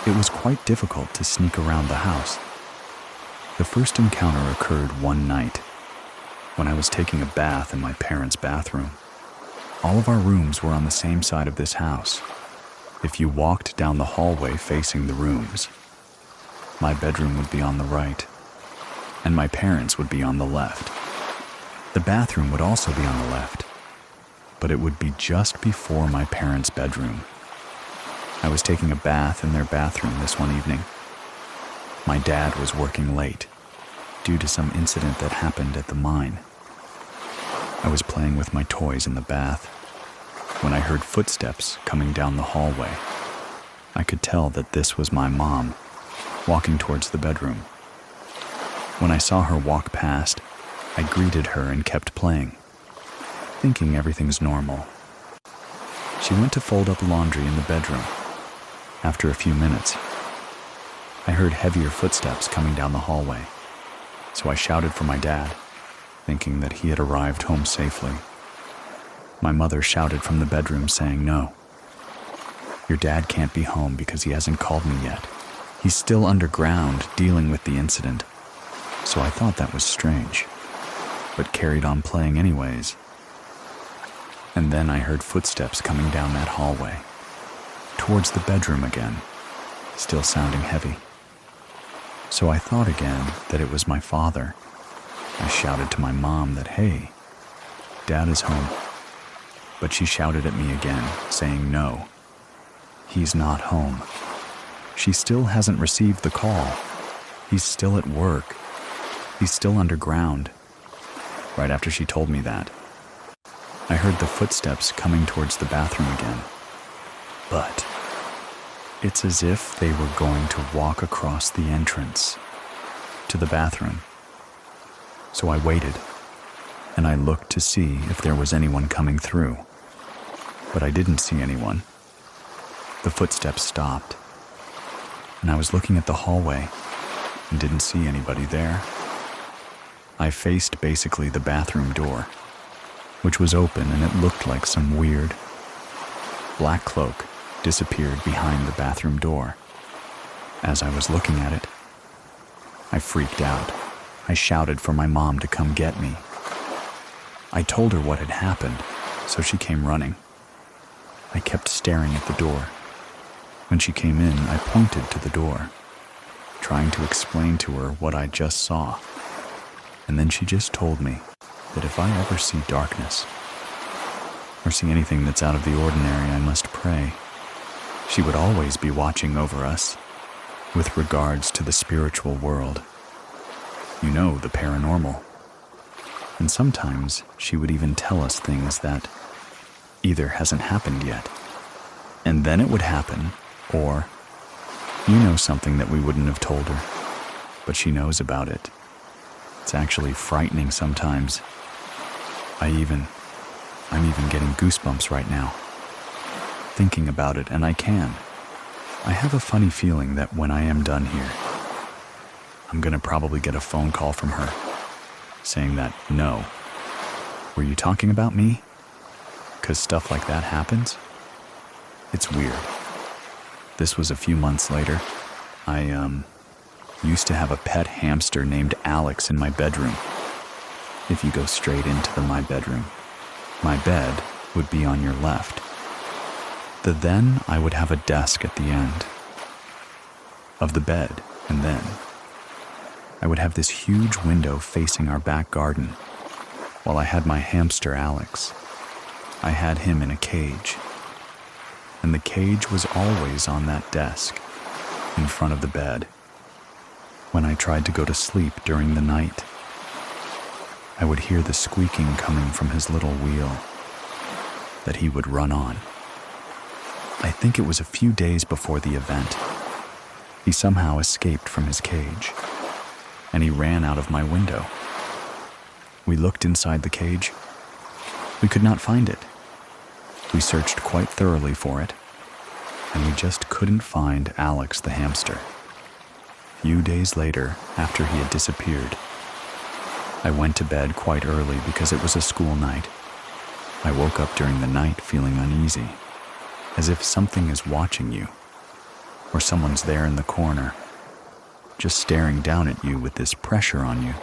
A: It was quite difficult to sneak around the house. The first encounter occurred one night when I was taking a bath in my parents' bathroom. All of our rooms were on the same side of this house. If you walked down the hallway facing the rooms, my bedroom would be on the right, and my parents' would be on the left. The bathroom would also be on the left, but it would be just before my parents' bedroom. I was taking a bath in their bathroom this one evening. My dad was working late, due to some incident that happened at the mine. I was playing with my toys in the bath when I heard footsteps coming down the hallway. I could tell that this was my mom, walking towards the bedroom. When I saw her walk past, I greeted her and kept playing, thinking everything's normal. She went to fold up laundry in the bedroom. After a few minutes, I heard heavier footsteps coming down the hallway, so I shouted for my dad, thinking that he had arrived home safely. My mother shouted from the bedroom saying, "No, your dad can't be home because he hasn't called me yet. He's still underground dealing with the incident." So I thought that was strange, but carried on playing anyways. And then I heard footsteps coming down that hallway, towards the bedroom again, still sounding heavy. So I thought again that it was my father. I shouted to my mom that, "Hey, Dad is home." But she shouted at me again, saying, "No, he's not home. She still hasn't received the call. He's still at work. He's still underground." Right after she told me that, I heard the footsteps coming towards the bathroom again. But it's as if they were going to walk across the entrance to the bathroom. So I waited, and I looked to see if there was anyone coming through. But I didn't see anyone. The footsteps stopped, and I was looking at the hallway and didn't see anybody there. I faced basically the bathroom door, which was open, and it looked like some weird black cloak disappeared behind the bathroom door. As I was looking at it, I freaked out. I shouted for my mom to come get me. I told her what had happened, so she came running. I kept staring at the door. When she came in, I pointed to the door, trying to explain to her what I just saw. And then she just told me that if I ever see darkness, or see anything that's out of the ordinary, I must pray. She would always be watching over us with regards to the spiritual world. You know, the paranormal. And sometimes she would even tell us things that either hasn't happened yet, and then it would happen, or you know something that we wouldn't have told her, but she knows about it. It's actually frightening sometimes. I'm even getting goosebumps right now, thinking about it, and I have a funny feeling that when I am done here, I'm gonna probably get a phone call from her saying that, "No, were you talking about me?" 'Cause stuff like that happens. It's weird. This was a few months later. I used to have a pet hamster named Alex in my bedroom. If you go straight into my bedroom, my bed would be on your left. Then I would have a desk at the end of the bed, and then I would have this huge window facing our back garden. While I had my hamster Alex, I had him in a cage, and the cage was always on that desk in front of the bed. When I tried to go to sleep during the night, I would hear the squeaking coming from his little wheel that he would run on. I think it was a few days before the event. He somehow escaped from his cage, and he ran out of my window. We looked inside the cage. We could not find it. We searched quite thoroughly for it, and we just couldn't find Alex the hamster. Few days later, after he had disappeared, I went to bed quite early because it was a school night. I woke up during the night feeling uneasy, as if something is watching you, or someone's there in the corner, just staring down at you with this pressure on you.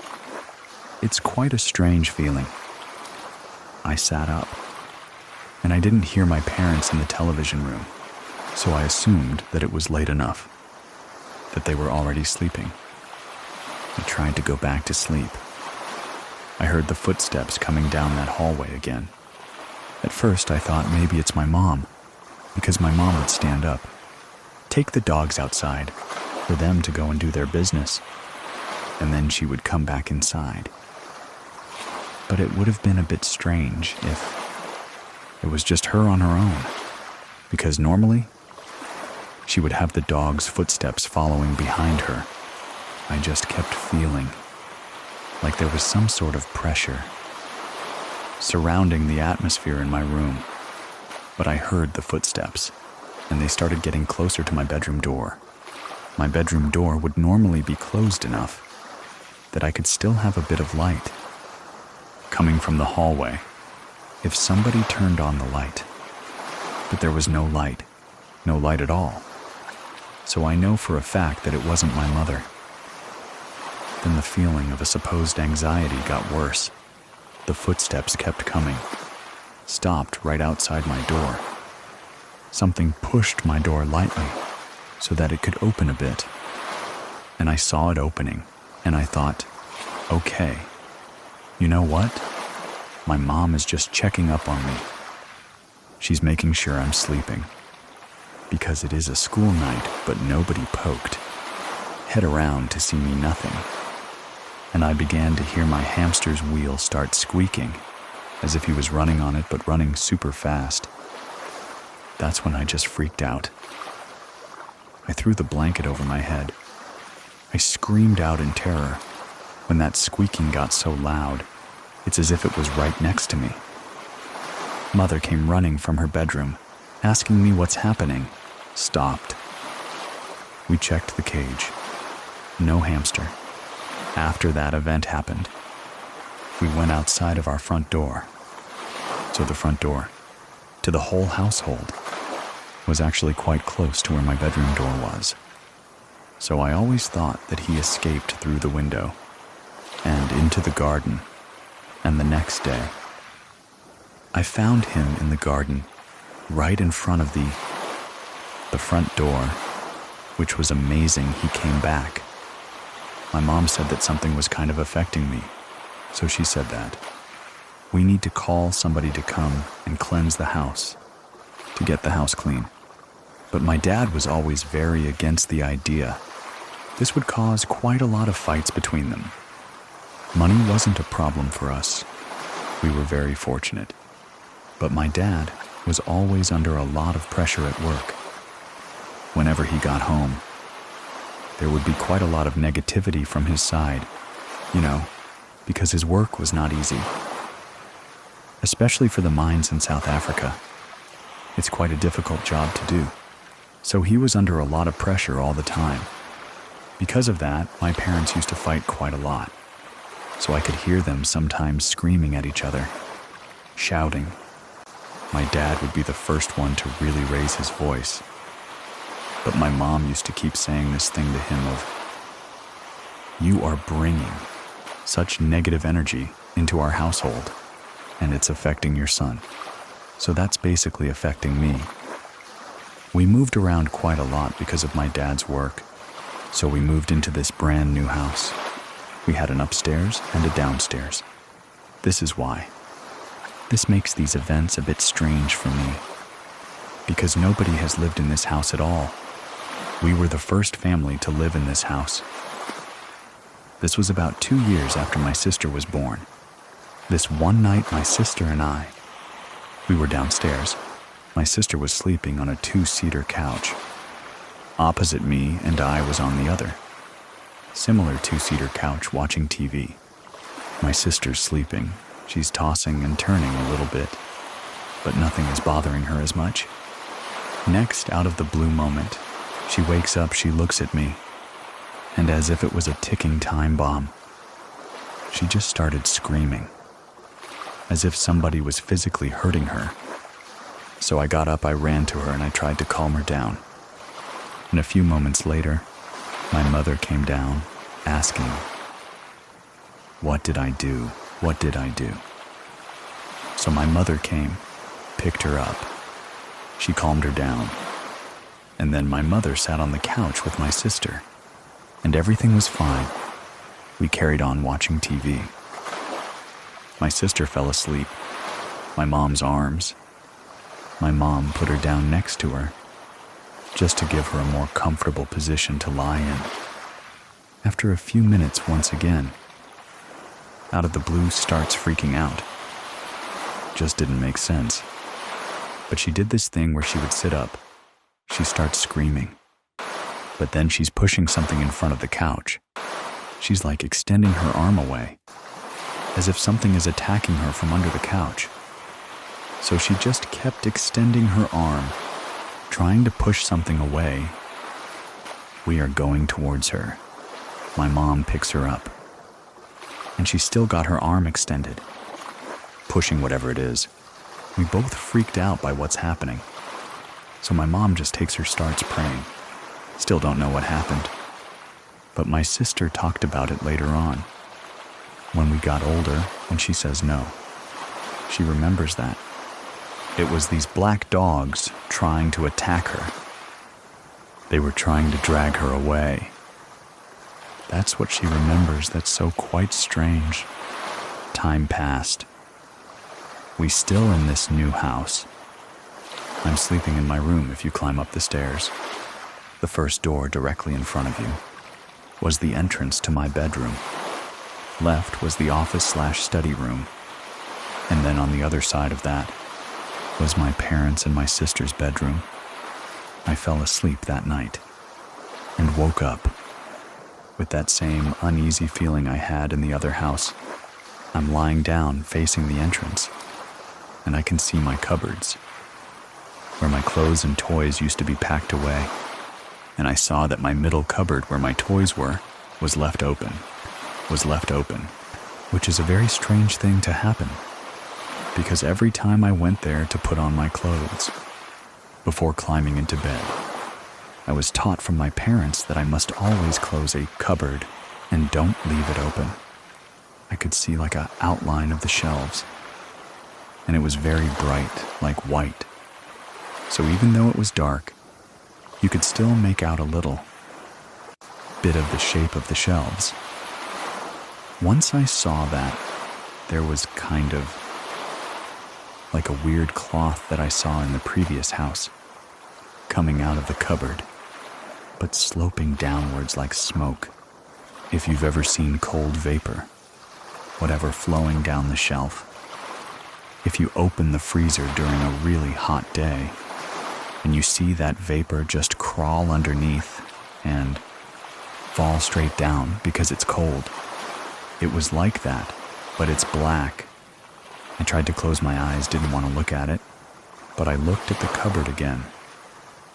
A: It's quite a strange feeling. I sat up, and I didn't hear my parents in the television room, so I assumed that it was late enough, that they were already sleeping. I tried to go back to sleep. I heard the footsteps coming down that hallway again. At first I thought maybe it's my mom, because my mom would stand up, take the dogs outside for them to go and do their business. and then she would come back inside. But it would have been a bit strange if it was just her on her own, because normally she would have the dog's footsteps following behind her. I just kept feeling like there was some sort of pressure surrounding the atmosphere in my room. But I heard the footsteps, and they started getting closer to my bedroom door. My bedroom door would normally be closed enough that I could still have a bit of light coming from the hallway if somebody turned on the light. But there was no light at all. So I know for a fact that it wasn't my mother. Then the feeling of a supposed anxiety got worse. The footsteps kept coming, stopped right outside my door. Something pushed my door lightly so that it could open a bit. And I saw it opening, and I thought, okay, you know what? My mom is just checking up on me. She's making sure I'm sleeping. Because it is a school night, but nobody poked head around to see me nothing. And I began to hear my hamster's wheel start squeaking, as if he was running on it, but running super fast. That's when I just freaked out. I threw the blanket over my head. I screamed out in terror. When that squeaking got so loud, it's as if it was right next to me. Mother came running from her bedroom, asking me what's happening. Stopped. We checked the cage. No hamster. After that event happened, we went outside of our front door. So the front door to the whole household was actually quite close to where my bedroom door was. So I always thought that he escaped through the window and into the garden. And the next day, I found him in the garden right in front of the front door, which was amazing. He came back. My mom said that something was kind of affecting me, so she said that we need to call somebody to come and cleanse the house, to get the house clean. But my dad was always very against the idea. This would cause quite a lot of fights between them. Money wasn't a problem for us. We were very fortunate. But my dad was always under a lot of pressure at work. Whenever he got home, there would be quite a lot of negativity from his side, because his work was not easy. Especially for the mines in South Africa. It's quite a difficult job to do. So he was under a lot of pressure all the time. Because of that, my parents used to fight quite a lot. So I could hear them sometimes screaming at each other, shouting. My dad would be the first one to really raise his voice. But my mom used to keep saying this thing to him of, you are bringing such negative energy into our household, and it's affecting your son. So that's basically affecting me. We moved around quite a lot because of my dad's work. So we moved into this brand new house. We had an upstairs and a downstairs. This is why. This makes these events a bit strange for me, because nobody has lived in this house at all. We were the first family to live in this house. This was about 2 years after my sister was born. This one night, my sister and I, we were downstairs. My sister was sleeping on a 2-seater couch. Opposite me and I was on the other. Similar 2-seater couch watching TV. My sister's sleeping. She's tossing and turning a little bit, but nothing is bothering her as much. Next, out of the blue moment, she wakes up, she looks at me, and as if it was a ticking time bomb, she just started screaming, as if somebody was physically hurting her. So I got up, I ran to her, and I tried to calm her down. And a few moments later, my mother came down, asking, what did I do? What did I do? So my mother came, picked her up. She calmed her down. And then my mother sat on the couch with my sister, and everything was fine. We carried on watching TV. My sister fell asleep, my mom's arms. My mom put her down next to her, just to give her a more comfortable position to lie in. After a few minutes, once again, out of the blue, starts freaking out. Just didn't make sense. But she did this thing where she would sit up. She starts screaming. But then she's pushing something in front of the couch. She's like extending her arm away, as if something is attacking her from under the couch. So she just kept extending her arm, trying to push something away. We are going towards her. My mom picks her up, and she's still got her arm extended, pushing whatever it is. We both freaked out by what's happening. So my mom just takes her starts praying. Still don't know what happened. But my sister talked about it later on, when we got older, and she says no. She remembers that. It was these black dogs trying to attack her. They were trying to drag her away. That's what she remembers. That's so quite strange. Time passed. We still in this new house. I'm sleeping in my room if you climb up the stairs. The first door directly in front of you was the entrance to my bedroom. Left was the office/study room. And then on the other side of that was my parents' and my sister's bedroom. I fell asleep that night and woke up with that same uneasy feeling I had in the other house. I'm lying down facing the entrance, and I can see my cupboards, where my clothes and toys used to be packed away. And I saw that my middle cupboard where my toys were was left open, which is a very strange thing to happen, because every time I went there to put on my clothes before climbing into bed, I was taught from my parents that I must always close a cupboard and don't leave it open. I could see like an outline of the shelves, and it was very bright, like white. So even though it was dark, you could still make out a little bit of the shape of the shelves. Once I saw that, there was kind of like a weird cloth that I saw in the previous house, coming out of the cupboard, but sloping downwards like smoke. If you've ever seen cold vapor, whatever flowing down the shelf. If you open the freezer during a really hot day, and you see that vapor just crawl underneath and fall straight down because it's cold. It was like that, but it's black. I tried to close my eyes, didn't want to look at it, but I looked at the cupboard again,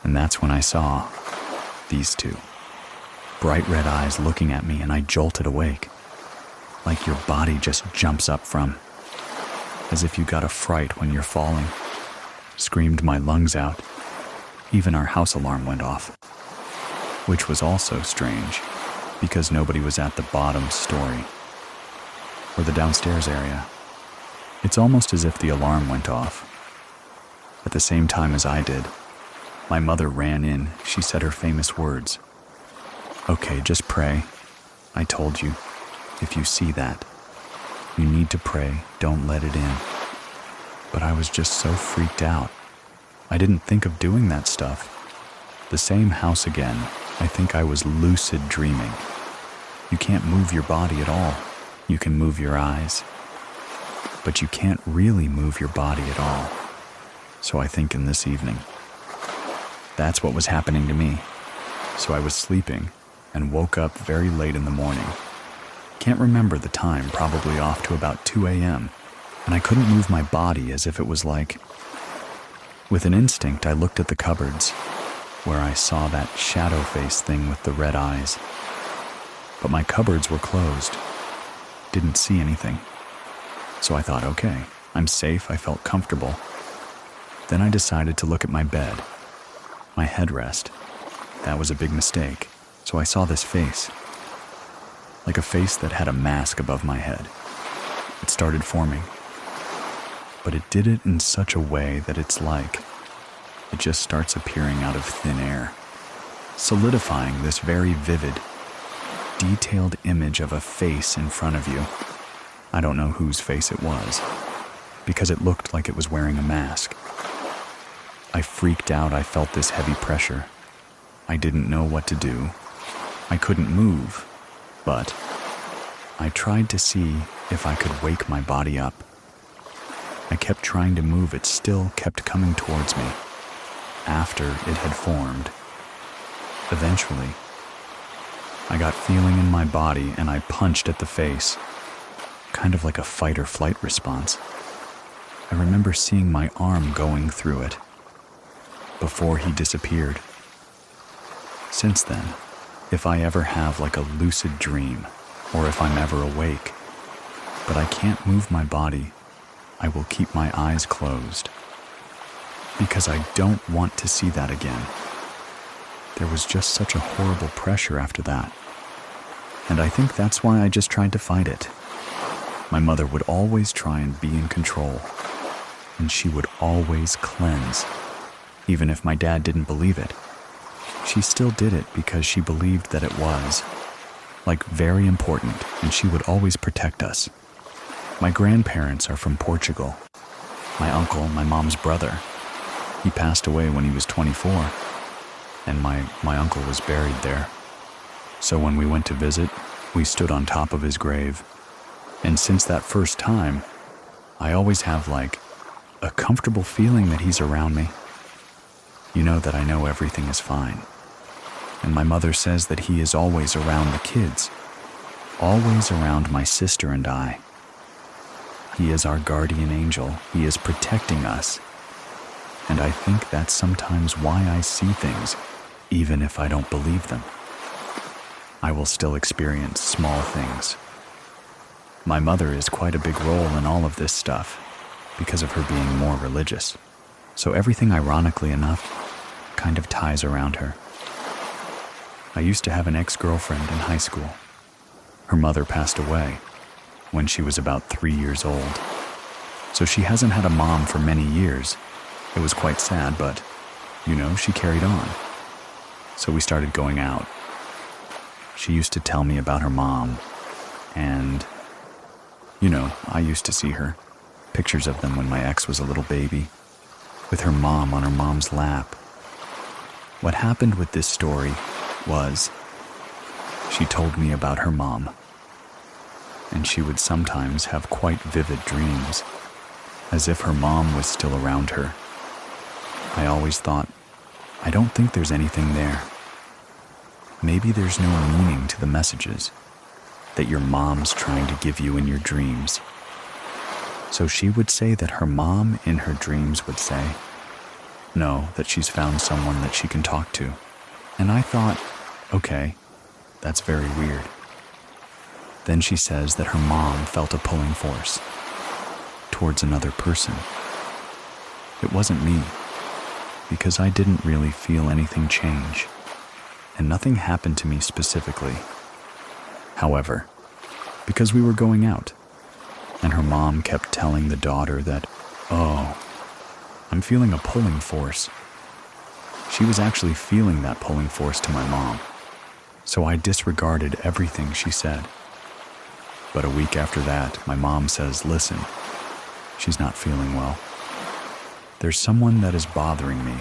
A: and that's when I saw these two. Bright red eyes looking at me, and I jolted awake, like your body just jumps up from, as if you got a fright when you're falling. Screamed my lungs out. Even our house alarm went off, which was also strange, because nobody was at the bottom story, or the downstairs area. It's almost as if the alarm went off at the same time as I did. My mother ran in. She said her famous words. "Okay, just pray. I told you, if you see that, you need to pray, don't let it in." But I was just so freaked out. I didn't think of doing that stuff. The same house again. I think I was lucid dreaming. You can't move your body at all. You can move your eyes, but you can't really move your body at all. So I think in this evening, that's what was happening to me. So I was sleeping and woke up very late in the morning. Can't remember the time, probably off to about 2 a.m., and I couldn't move my body, as if it was like... With an instinct, I looked at the cupboards, where I saw that shadow face thing with the red eyes. But my cupboards were closed. Didn't see anything. So I thought, okay, I'm safe, I felt comfortable. Then I decided to look at my bed, my headrest. That was a big mistake. So I saw this face, like a face that had a mask above my head. It started forming. But it did it in such a way that it's like it just starts appearing out of thin air, solidifying this very vivid, detailed image of a face in front of you. I don't know whose face it was, because it looked like it was wearing a mask. I freaked out. I felt this heavy pressure. I didn't know what to do. I couldn't move. But I tried to see if I could wake my body up. I kept trying to move, it still kept coming towards me after it had formed. Eventually, I got feeling in my body and I punched at the face, kind of like a fight or flight response. I remember seeing my arm going through it before he disappeared. Since then, if I ever have like a lucid dream, or if I'm ever awake, but I can't move my body, I will keep my eyes closed because I don't want to see that again. There was just such a horrible pressure after that. And I think that's why I just tried to fight it. My mother would always try and be in control, and she would always cleanse. Even if my dad didn't believe it, she still did it because she believed that it was, like, very important, and she would always protect us. My grandparents are from Portugal. My uncle, my mom's brother, he passed away when he was 24, and my uncle was buried there. So when we went to visit, we stood on top of his grave. And since that first time, I always have like a comfortable feeling that he's around me. You know that I know everything is fine. And my mother says that he is always around the kids, always around my sister and I. He is our guardian angel. He is protecting us. And I think that's sometimes why I see things, even if I don't believe them. I will still experience small things. My mother is quite a big role in all of this stuff because of her being more religious. So everything, ironically enough, kind of ties around her. I used to have an ex-girlfriend in high school. Her mother passed away when she was about 3 years old. So she hasn't had a mom for many years. It was quite sad, but, she carried on. So we started going out. She used to tell me about her mom, and, I used to see her, pictures of them when my ex was a little baby, with her mom on her mom's lap. What happened with this story was, she told me about her mom, and she would sometimes have quite vivid dreams, as if her mom was still around her. I always thought, I don't think there's anything there. Maybe there's no meaning to the messages that your mom's trying to give you in your dreams. So she would say that her mom in her dreams would say, no, that she's found someone that she can talk to. And I thought, okay, that's very weird. Then she says that her mom felt a pulling force towards another person. It wasn't me, because I didn't really feel anything change, and nothing happened to me specifically. However, because we were going out, and her mom kept telling the daughter that, oh, I'm feeling a pulling force. She was actually feeling that pulling force to my mom, so I disregarded everything she said. But a week after that, my mom says, listen, she's not feeling well. There's someone that is bothering me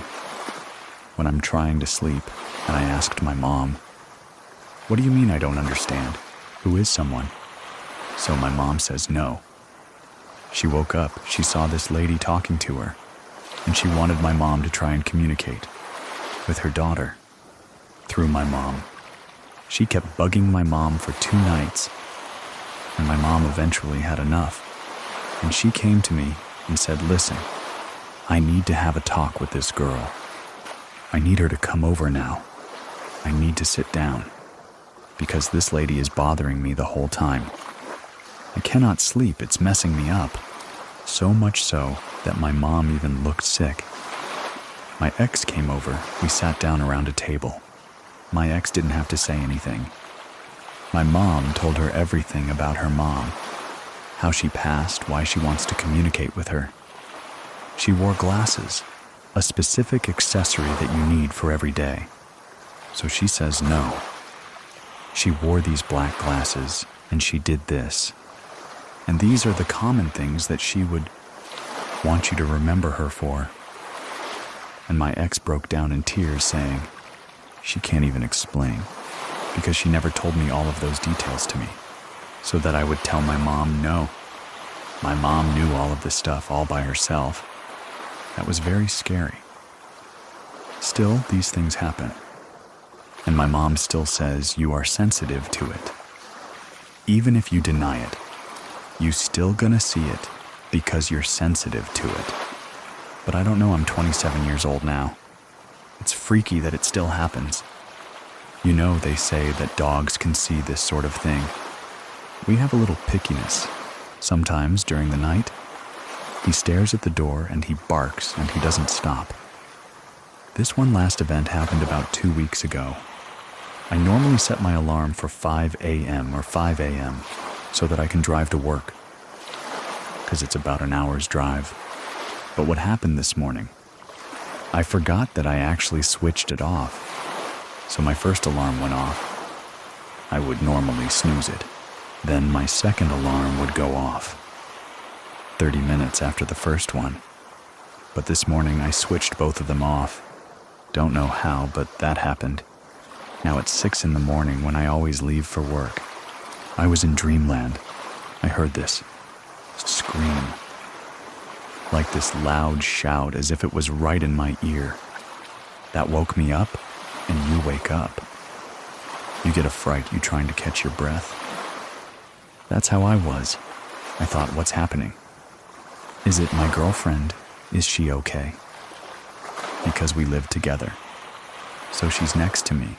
A: when I'm trying to sleep, and I asked my mom, what do you mean I don't understand? Who is someone? So my mom says no. She woke up, she saw this lady talking to her, and she wanted my mom to try and communicate with her daughter through my mom. She kept bugging my mom for 2 nights, and my mom eventually had enough, and she came to me and said, listen, I need to have a talk with this girl. I need her to come over now. I need to sit down, because this lady is bothering me the whole time. I cannot sleep, it's messing me up. So much so that my mom even looked sick. My ex came over, we sat down around a table. My ex didn't have to say anything. My mom told her everything about her mom, how she passed, why she wants to communicate with her. She wore glasses, a specific accessory that you need for every day. So she says no. She wore these black glasses, and she did this. And these are the common things that she would want you to remember her for. And my ex broke down in tears saying, she can't even explain. because she never told me all of those details to me, so that I would tell my mom no. My mom knew all of this stuff all by herself. That was very scary. Still, these things happen. And my mom still says you are sensitive to it. Even if you deny it, you still gonna see it because you're sensitive to it. But I don't know, I'm 27 years old now. It's freaky that it still happens. You know, they say that dogs can see this sort of thing. We have a little pickiness. Sometimes during the night, he stares at the door and he barks and he doesn't stop. This one last event happened about 2 weeks ago. I normally set my alarm for 5 a.m. or 5 a.m. so that I can drive to work, because it's about an hour's drive. But what happened this morning? I forgot that I actually switched it off. So my first alarm went off. I would normally snooze it. Then my second alarm would go off 30 minutes after the first one. But this morning I switched both of them off. Don't know how, but that happened. Now it's 6 in the morning when I always leave for work. I was in dreamland. I heard this scream. Like this loud shout as if it was right in my ear. That woke me up, and you wake up. You get a fright, you trying to catch your breath. That's how I was. I thought, what's happening? Is it my girlfriend? Is she okay? Because we live together. So she's next to me.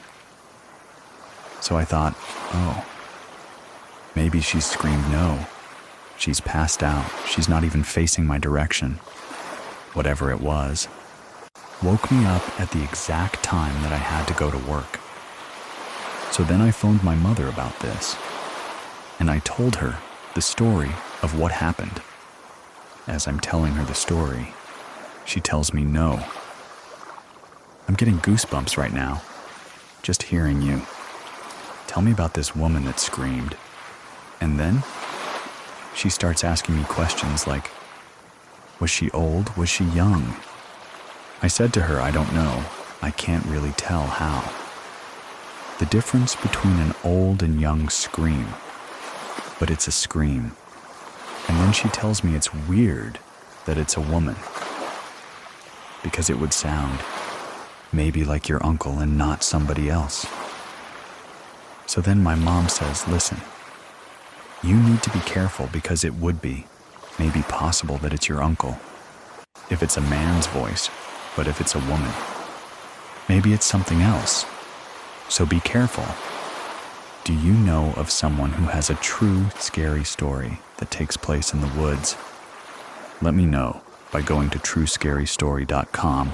A: So I thought, oh, maybe she's screamed no. She's passed out. She's not even facing my direction. Whatever it was, woke me up at the exact time that I had to go to work. So then I phoned my mother about this, and I told her the story of what happened. As I'm telling her the story, she tells me no. I'm getting goosebumps right now, just hearing you. Tell me about this woman that screamed. And then she starts asking me questions like, was she old? Was she young? I said to her, I don't know. I can't really tell how. The difference between an old and young scream, but it's a scream. And then she tells me it's weird that it's a woman, because it would sound maybe like your uncle and not somebody else. So then my mom says, listen, you need to be careful because it would be maybe possible that it's your uncle. If it's a man's voice, but if it's a woman, maybe it's something else. So be careful. Do you know of someone who has a true scary story that takes place in the woods? Let me know by going to truescarystory.com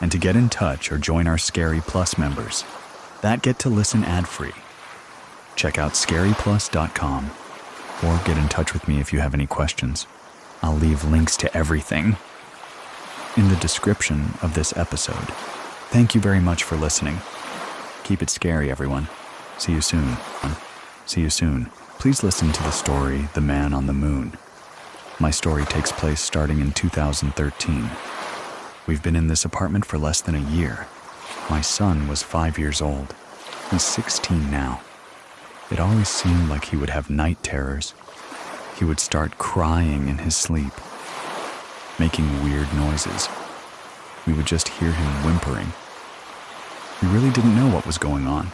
A: and to get in touch or join our Scary Plus members that get to listen ad-free. Check out scaryplus.com or get in touch with me if you have any questions. I'll leave links to everything in the description of this episode. Thank you very much for listening. Keep it scary, everyone. See you soon. See you soon. Please listen to the story, The Man on the Moon. My story takes place starting in 2013. We've been in this apartment for less than a year. My son was 5 years old. He's 16 now. It always seemed like he would have night terrors. He would start crying in his sleep, making weird noises. We would just hear him whimpering. We really didn't know what was going on.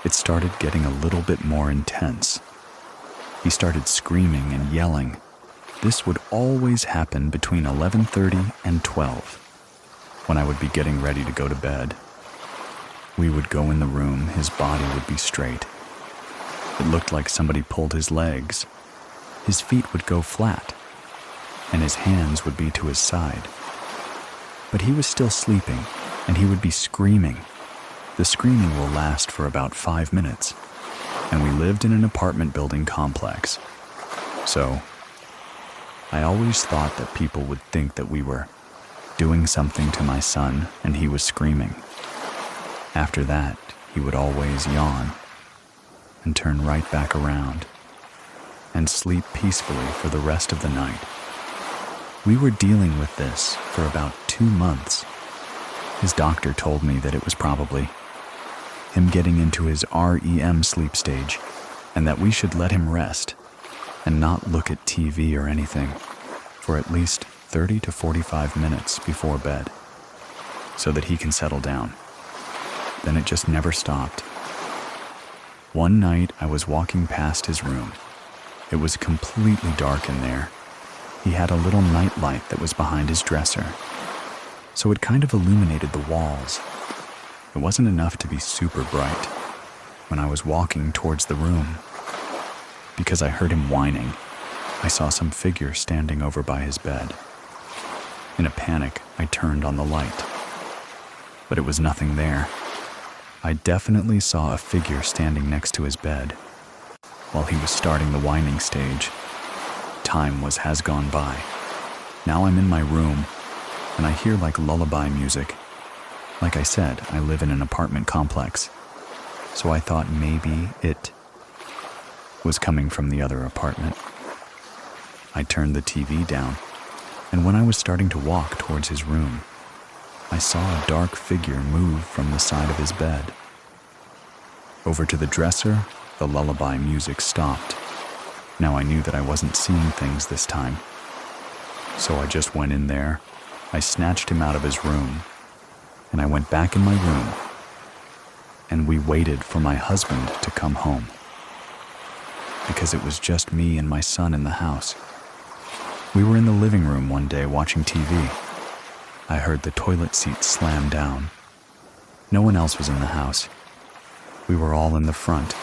A: It started getting a little bit more intense. He started screaming and yelling. This would always happen between 11:30 and 12, when I would be getting ready to go to bed. We would go in the room, his body would be straight. It looked like somebody pulled his legs. His feet would go flat, and his hands would be to his side. But he was still sleeping, and he would be screaming. The screaming will last for about 5 minutes, and we lived in an apartment building complex. So, I always thought that people would think that we were doing something to my son, and he was screaming. After that, he would always yawn and turn right back around and sleep peacefully for the rest of the night. We were dealing with this for about 2 months. His doctor told me that it was probably him getting into his REM sleep stage, and that we should let him rest and not look at TV or anything for at least 30 to 45 minutes before bed so that he can settle down. Then it just never stopped. One night I was walking past his room. It was completely dark in there. He had a little night light that was behind his dresser, so it kind of illuminated the walls. It wasn't enough to be super bright. When I was walking towards the room, because I heard him whining, I saw some figure standing over by his bed. In a panic, I turned on the light, but it was nothing there. I definitely saw a figure standing next to his bed while he was starting the whining stage. Time has gone by. Now I'm in my room, and I hear like lullaby music. Like I said, I live in an apartment complex, so I thought maybe it was coming from the other apartment. I turned the TV down, and when I was starting to walk towards his room, I saw a dark figure move from the side of his bed. Over to the dresser, the lullaby music stopped. Now I knew that I wasn't seeing things this time. So I just went in there, I snatched him out of his room, and I went back in my room, and we waited for my husband to come home. Because it was just me and my son in the house. We were in the living room one day watching TV. I heard the toilet seat slam down. No one else was in the house. We were all in the front.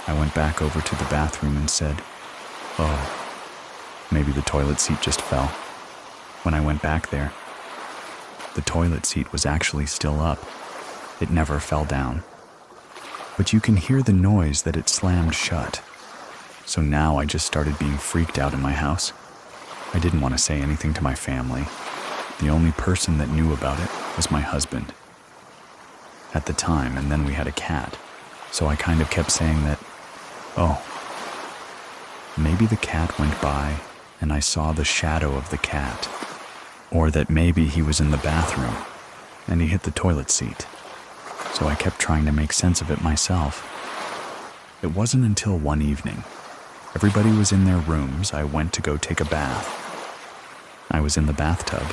A: I went back over to the bathroom and said, "Oh, maybe the toilet seat just fell." When I went back there, the toilet seat was actually still up. It never fell down. But you can hear the noise that it slammed shut. So now I just started being freaked out in my house. I didn't want to say anything to my family. The only person that knew about it was my husband at the time, and then we had a cat. So I kind of kept saying that, oh, maybe the cat went by and I saw the shadow of the cat. Or that maybe he was in the bathroom and he hit the toilet seat. So I kept trying to make sense of it myself. It wasn't until one evening, everybody was in their rooms, I went to go take a bath. I was in the bathtub.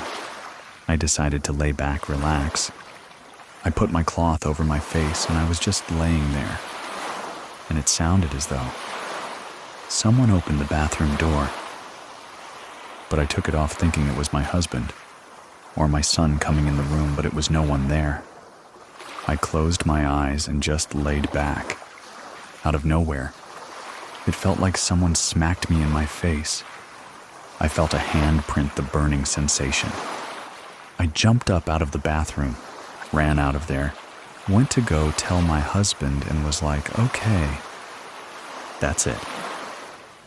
A: I decided to lay back, relax. I put my cloth over my face and I was just laying there. And it sounded as though someone opened the bathroom door. But I took it off thinking it was my husband or my son coming in the room, but it was no one there. I closed my eyes and just laid back. Out of nowhere, it felt like someone smacked me in my face. I felt a hand print the burning sensation. I jumped up out of the bathroom, ran out of there, went to go tell my husband and was like, okay, that's it.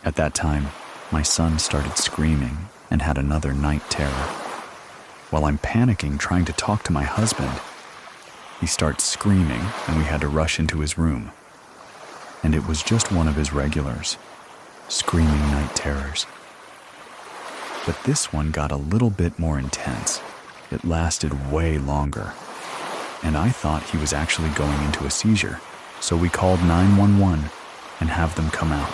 A: At that time, my son started screaming and had another night terror. While I'm panicking trying to talk to my husband, he starts screaming and we had to rush into his room. And it was just one of his regulars, screaming night terrors. But this one got a little bit more intense. It lasted way longer. And I thought he was actually going into a seizure, so we called 911 and have them come out.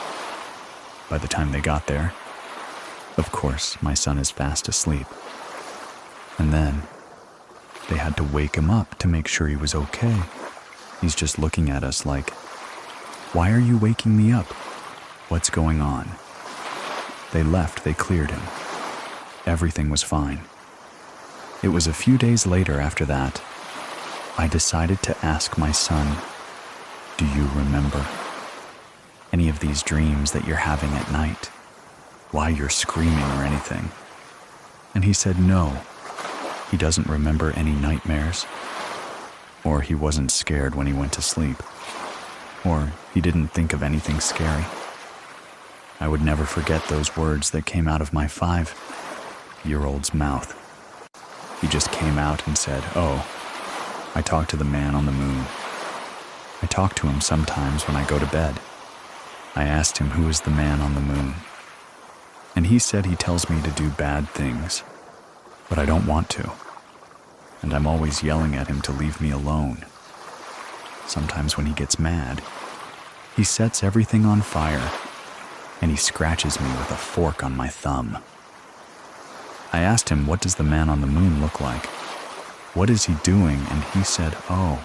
A: By the time they got there, of course, my son is fast asleep. And then they had to wake him up to make sure he was okay. He's just looking at us like, "Why are you waking me up? What's going on?" They left, they cleared him. Everything was fine. It was a few days later after that, I decided to ask my son, "Do you remember any of these dreams that you're having at night? Why you're screaming or anything?" And he said no. He doesn't remember any nightmares, or he wasn't scared when he went to sleep, or he didn't think of anything scary. I would never forget those words that came out of my 5-year-old's mouth. He just came out and said, "Oh, I talked to the man on the moon. I talk to him sometimes when I go to bed." I asked him who is the man on the moon. And he said he tells me to do bad things, but I don't want to. And I'm always yelling at him to leave me alone. sometimes when he gets mad. He sets everything on fire, and he scratches me with a fork on my thumb. I asked him, what does the man on the moon look like? What is he doing? And he said, oh,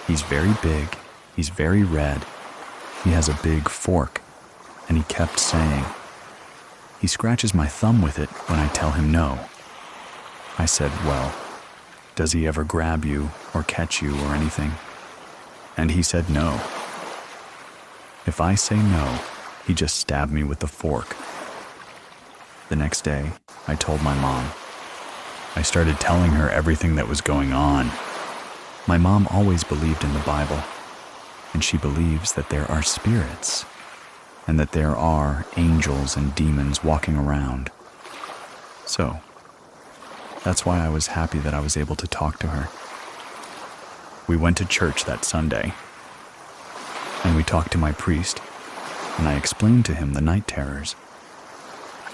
A: he's very big, he's very red, he has a big fork. And he kept saying, he scratches my thumb with it when I tell him no. I said, well, does he ever grab you or catch you or anything? And he said no. If I say no, he just stabbed me with the fork. The next day, I told my mom. I started telling her everything that was going on. My mom always believed in the Bible, and she believes that there are spirits and that there are angels and demons walking around. So, that's why I was happy that I was able to talk to her. We went to church that Sunday, and we talked to my priest, and I explained to him the night terrors.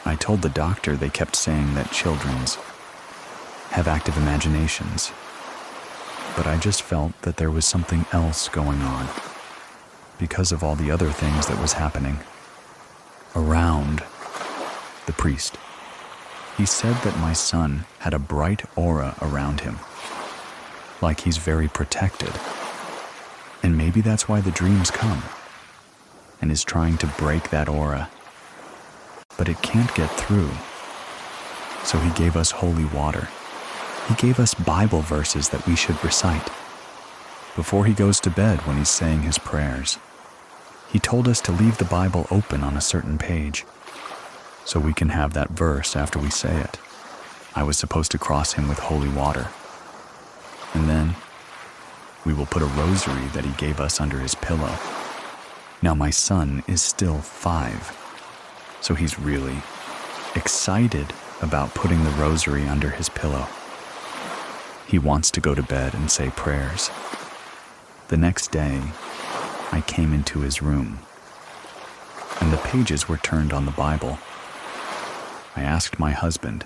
A: I told the doctor they kept saying that children's have active imaginations, but I just felt that there was something else going on because of all the other things that was happening around the priest. He said that my son had a bright aura around him, like he's very protected, and maybe that's why the dreams come, and is trying to break that aura, but it can't get through. So he gave us holy water. He gave us Bible verses that we should recite before he goes to bed when he's saying his prayers. He told us to leave the Bible open on a certain page so we can have that verse after we say it. I was supposed to cross him with holy water. And then we will put a rosary that he gave us under his pillow. Now my son is still 5, so he's really excited about putting the rosary under his pillow. He wants to go to bed and say prayers. The next day, I came into his room, and the pages were turned on the Bible. I asked my husband,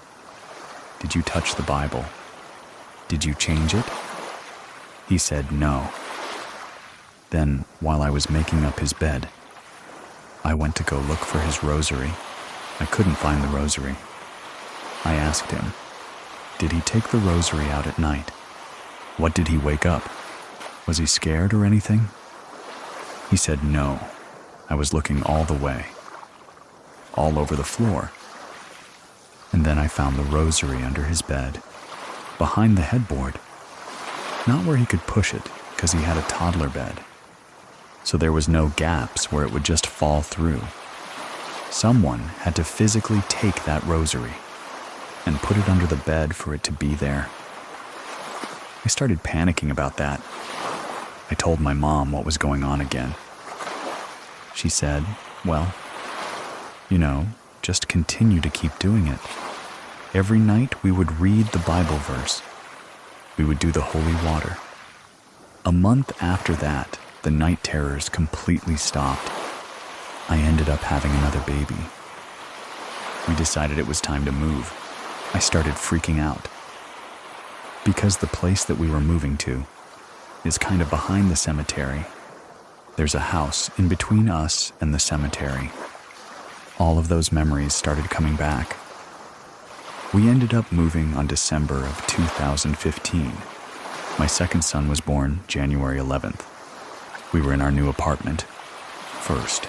A: "Did you touch the Bible? Did you change it?" He said no. Then, while I was making up his bed, I went to go look for his rosary. I couldn't find the rosary. I asked him, did he take the rosary out at night? What did he wake up? Was he scared or anything? He said no. I was looking all the way, all over the floor. And then I found the rosary under his bed, behind the headboard. Not where he could push it, because he had a toddler bed. So there was no gaps where it would just fall through. Someone had to physically take that rosary and put it under the bed for it to be there. I started panicking about that. I told my mom what was going on again. She said, well, just continue to keep doing it. Every night we would read the Bible verse. We would do the holy water. A month after that, the night terrors completely stopped. I ended up having another baby. We decided it was time to move. I started freaking out because the place that we were moving to is kind of behind the cemetery. There's a house in between us and the cemetery. All of those memories started coming back. We ended up moving on December of 2015. My second son was born January 11th. We were in our new apartment. First,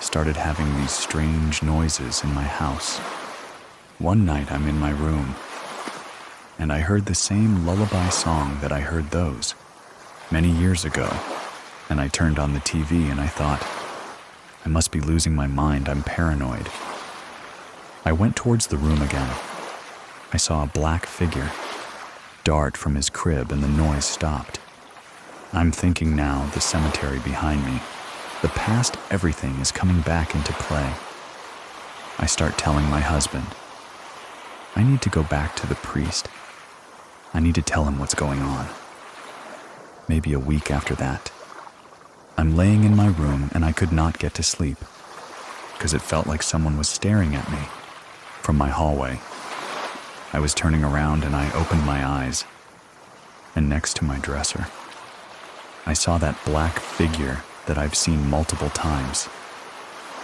A: started having these strange noises in my house. One night I'm in my room, and I heard the same lullaby song that I heard those many years ago, and I turned on the TV and I thought, I must be losing my mind, I'm paranoid. I went towards the room again. I saw a black figure dart from his crib and the noise stopped. I'm thinking now the cemetery behind me. The past everything is coming back into play. I start telling my husband, I need to go back to the priest. I need to tell him what's going on. Maybe a week after that, I'm laying in my room and I could not get to sleep because it felt like someone was staring at me from my hallway. I was turning around and I opened my eyes, and next to my dresser I saw that black figure that I've seen multiple times.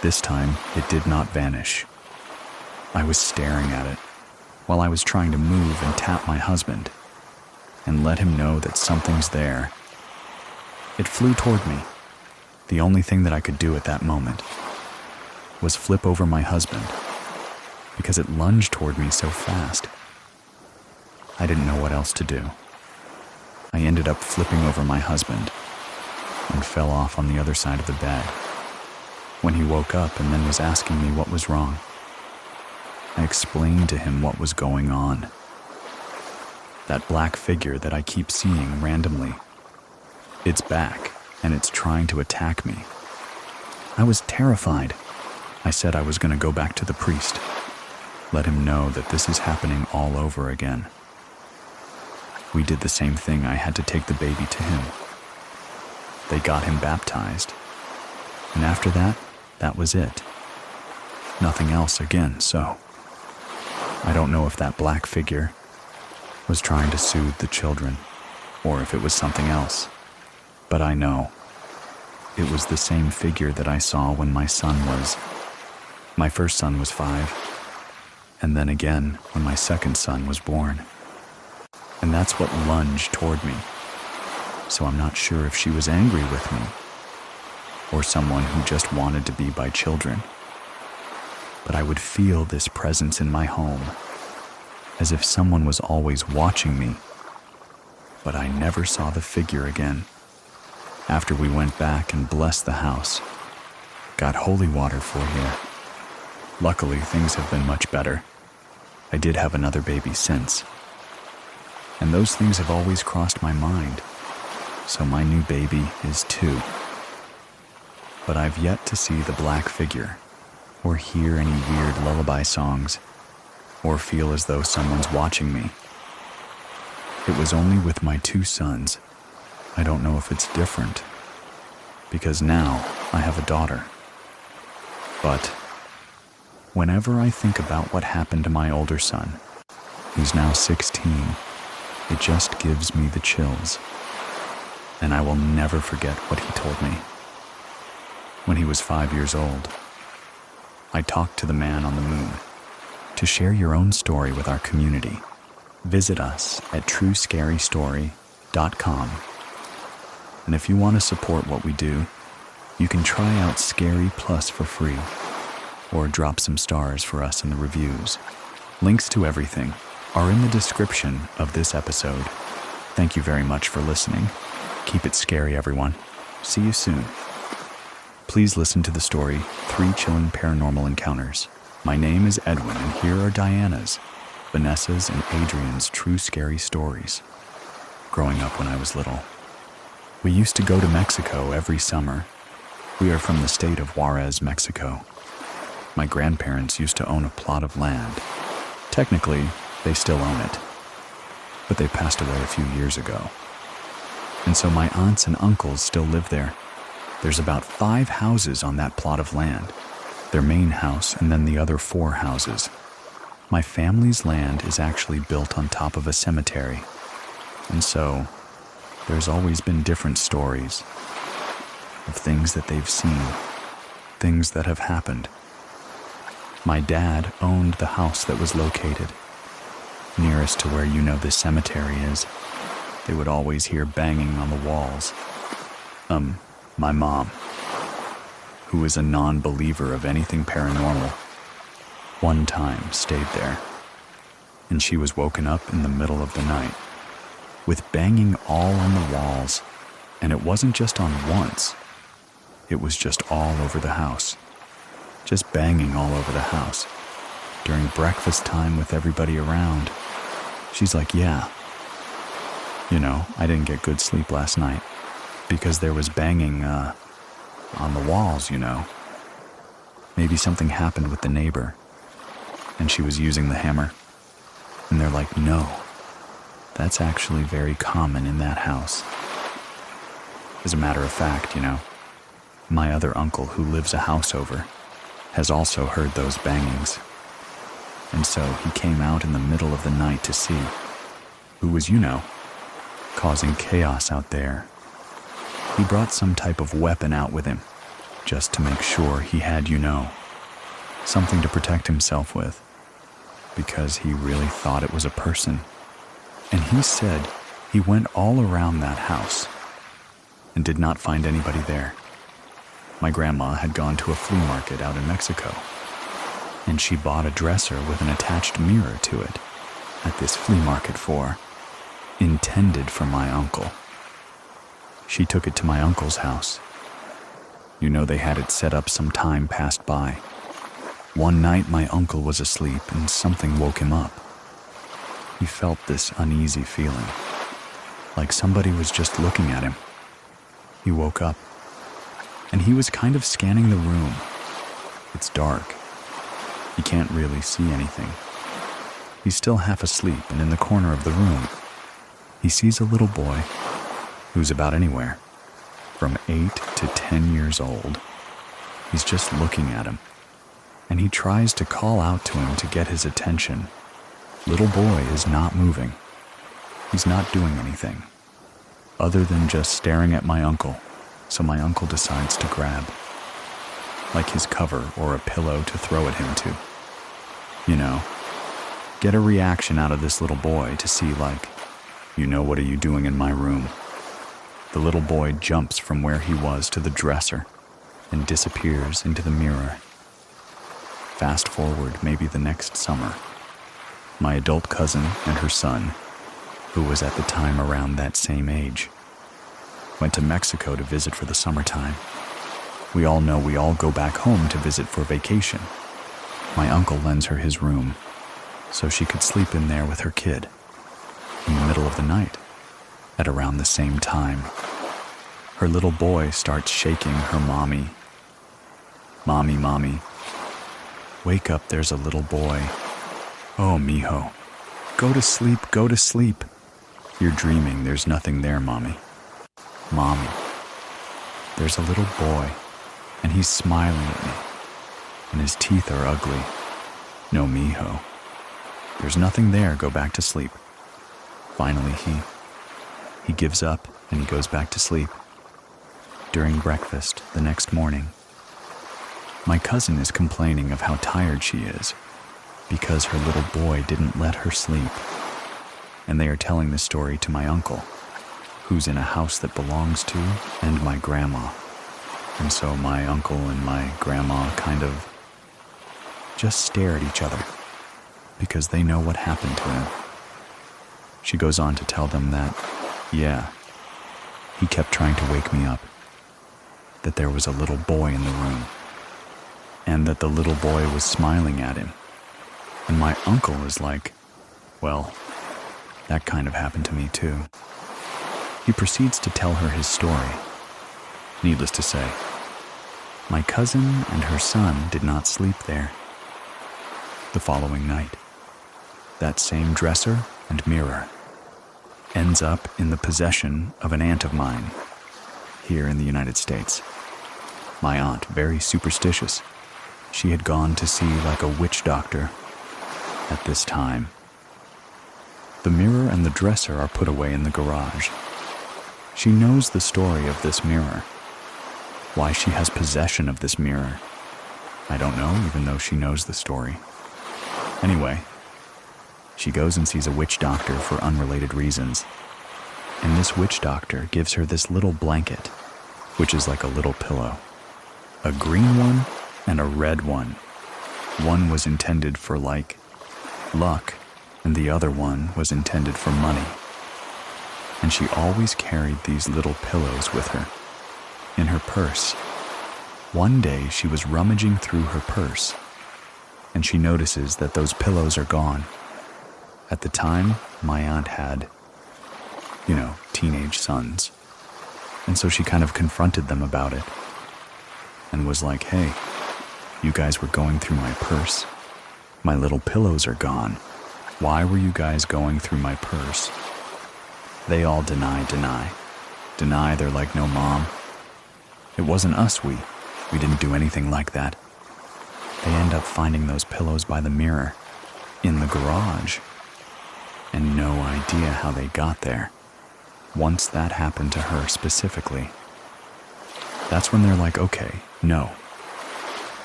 A: This time, it did not vanish. I was staring at it while I was trying to move and tap my husband and let him know that something's there. It flew toward me. The only thing that I could do at that moment was flip over my husband because it lunged toward me so fast. I didn't know what else to do. I ended up flipping over my husband and fell off on the other side of the bed. When he woke up and then was asking me what was wrong, I explained to him what was going on. That black figure that I keep seeing randomly, it's back and it's trying to attack me. I was terrified. I said I was going to go back to the priest, let him know that this is happening all over again. We did the same thing. I had to take the baby to him. They got him baptized. And after that, that was it. Nothing else again, so I don't know if that black figure was trying to soothe the children or if it was something else. But I know it was the same figure that I saw when my first son was 5, and then again when my second son was born. And that's what lunged toward me. So I'm not sure if she was angry with me or someone who just wanted to be by children. But I would feel this presence in my home, as if someone was always watching me. But I never saw the figure again. After we went back and blessed the house, got holy water for here. Luckily, things have been much better. I did have another baby since. And those things have always crossed my mind. So my new baby is 2. But I've yet to see the black figure, or hear any weird lullaby songs, or feel as though someone's watching me. It was only with my 2 sons. I don't know if it's different, because now I have a daughter. But whenever I think about what happened to my older son, who's now 16, it just gives me the chills. And I will never forget what he told me. When he was 5 years old, I talked to the man on the moon. To share your own story with our community, visit us at truescarystory.com. And if you want to support what we do, you can try out Scary Plus for free, or drop some stars for us in the reviews. Links to everything are in the description of this episode. Thank you very much for listening. Keep it scary, everyone. See you soon. Please listen to the story 3 Chilling Paranormal Encounters. My name is Edwin, and here are Diana's, Vanessa's, and Adrian's true scary stories. Growing up when I was little, we used to go to Mexico every summer. We are from the state of Juarez, Mexico. My grandparents used to own a plot of land. Technically, they still own it, but they passed away a few years ago. And so my aunts and uncles still live there. There's about 5 houses on that plot of land. Their main house and then the other 4 houses. My family's land is actually built on top of a cemetery. And so there's always been different stories of things that they've seen, things that have happened. My dad owned the house that was located nearest to where this cemetery is. They would always hear banging on the walls. My mom, who is a non-believer of anything paranormal, one time stayed there, and she was woken up in the middle of the night with banging all on the walls, and it wasn't just on once, it was just all over the house, just banging all over the house. During breakfast time with everybody around, she's like, yeah, I didn't get good sleep last night because there was banging on the walls, Maybe something happened with the neighbor, and she was using the hammer. And they're like, no, that's actually very common in that house. As a matter of fact, my other uncle who lives a house over has also heard those bangings. And so he came out in the middle of the night to see who was, causing chaos out there. He brought some type of weapon out with him, just to make sure he had, something to protect himself with, because he really thought it was a person. And he said he went all around that house and did not find anybody there. My grandma had gone to a flea market out in Mexico, and she bought a dresser with an attached mirror to it at this flea market intended for my uncle. She took it to my uncle's house. They had it set up some time passed by. One night my uncle was asleep and something woke him up. He felt this uneasy feeling, like somebody was just looking at him. He woke up, and he was kind of scanning the room. It's dark. He can't really see anything. He's still half asleep, and in the corner of the room, he sees a little boy who's about anywhere from 8 to 10 years old. He's just looking at him, and he tries to call out to him to get his attention. Little boy is not moving. He's not doing anything other than just staring at my uncle, so my uncle decides to grab, like his cover or a pillow to throw at him to, get a reaction out of this little boy to see what are you doing in my room? The little boy jumps from where he was to the dresser and disappears into the mirror. Fast forward maybe the next summer. My adult cousin and her son, who was at the time around that same age, went to Mexico to visit for the summertime. We all know we all go back home to visit for vacation. My uncle lends her his room so she could sleep in there with her kid in the middle of the night. At around the same time, her little boy starts shaking her mommy. Mommy, mommy. Wake up, there's a little boy. Oh, mijo. Go to sleep, go to sleep. You're dreaming, there's nothing there, mommy. Mommy. There's a little boy, and he's smiling at me, and his teeth are ugly. No, mijo. There's nothing there, go back to sleep. Finally, he gives up and he goes back to sleep. During breakfast the next morning, my cousin is complaining of how tired she is because her little boy didn't let her sleep. And they are telling the story to my uncle, who's in a house that belongs to, and my grandma. And so my uncle and my grandma kind of just stare at each other because they know what happened to him. She goes on to tell them that, he kept trying to wake me up, that there was a little boy in the room, and that the little boy was smiling at him. And my uncle is like, well, that kind of happened to me too. He proceeds to tell her his story. Needless to say, my cousin and her son did not sleep there. The following night, that same dresser and mirror ends up in the possession of an aunt of mine here in the United States. My aunt, very superstitious. She had gone to see like a witch doctor at this time. The mirror and the dresser are put away in the garage. She knows the story of this mirror. Why she has possession of this mirror, I don't know, even though she knows the story. Anyway, she goes and sees a witch doctor for unrelated reasons. And this witch doctor gives her this little blanket, which is like a little pillow. A green one and a red one. One was intended for luck, and the other one was intended for money. And she always carried these little pillows with her, in her purse. One day she was rummaging through her purse, and she notices that those pillows are gone. At the time, my aunt had, teenage sons. And so she kind of confronted them about it and was like, hey, you guys were going through my purse. My little pillows are gone. Why were you guys going through my purse? They all deny. They're like, no, Mom. It wasn't us, we didn't do anything like that. They end up finding those pillows by the mirror, in the garage, and no idea how they got there. Once that happened to her specifically, That's when they're like, okay, no,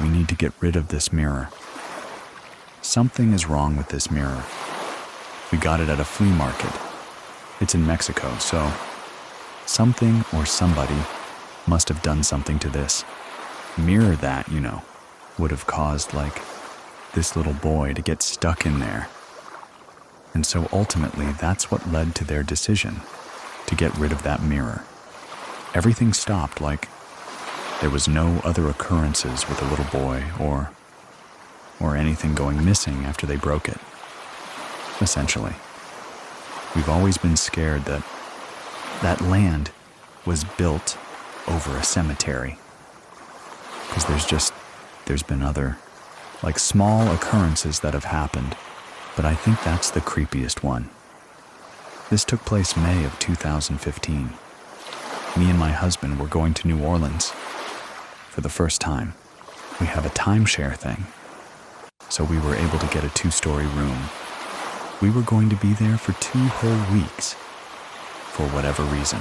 A: we need to get rid of this mirror. Something is wrong with this mirror. We got it at a flea market. It's in Mexico, so something or somebody must have done something to this mirror that, would have caused, this little boy to get stuck in there. And so ultimately, that's what led to their decision to get rid of that mirror. Everything stopped, there was no other occurrences with the little boy or anything going missing after they broke it. Essentially, we've always been scared that that land was built over a cemetery. Because there's been other, small occurrences that have happened, but I think that's the creepiest one. This took place May of 2015. Me and my husband were going to New Orleans for the first time. We have a timeshare thing, so we were able to get a 2-story room. We were going to be there for 2 whole weeks. For whatever reason,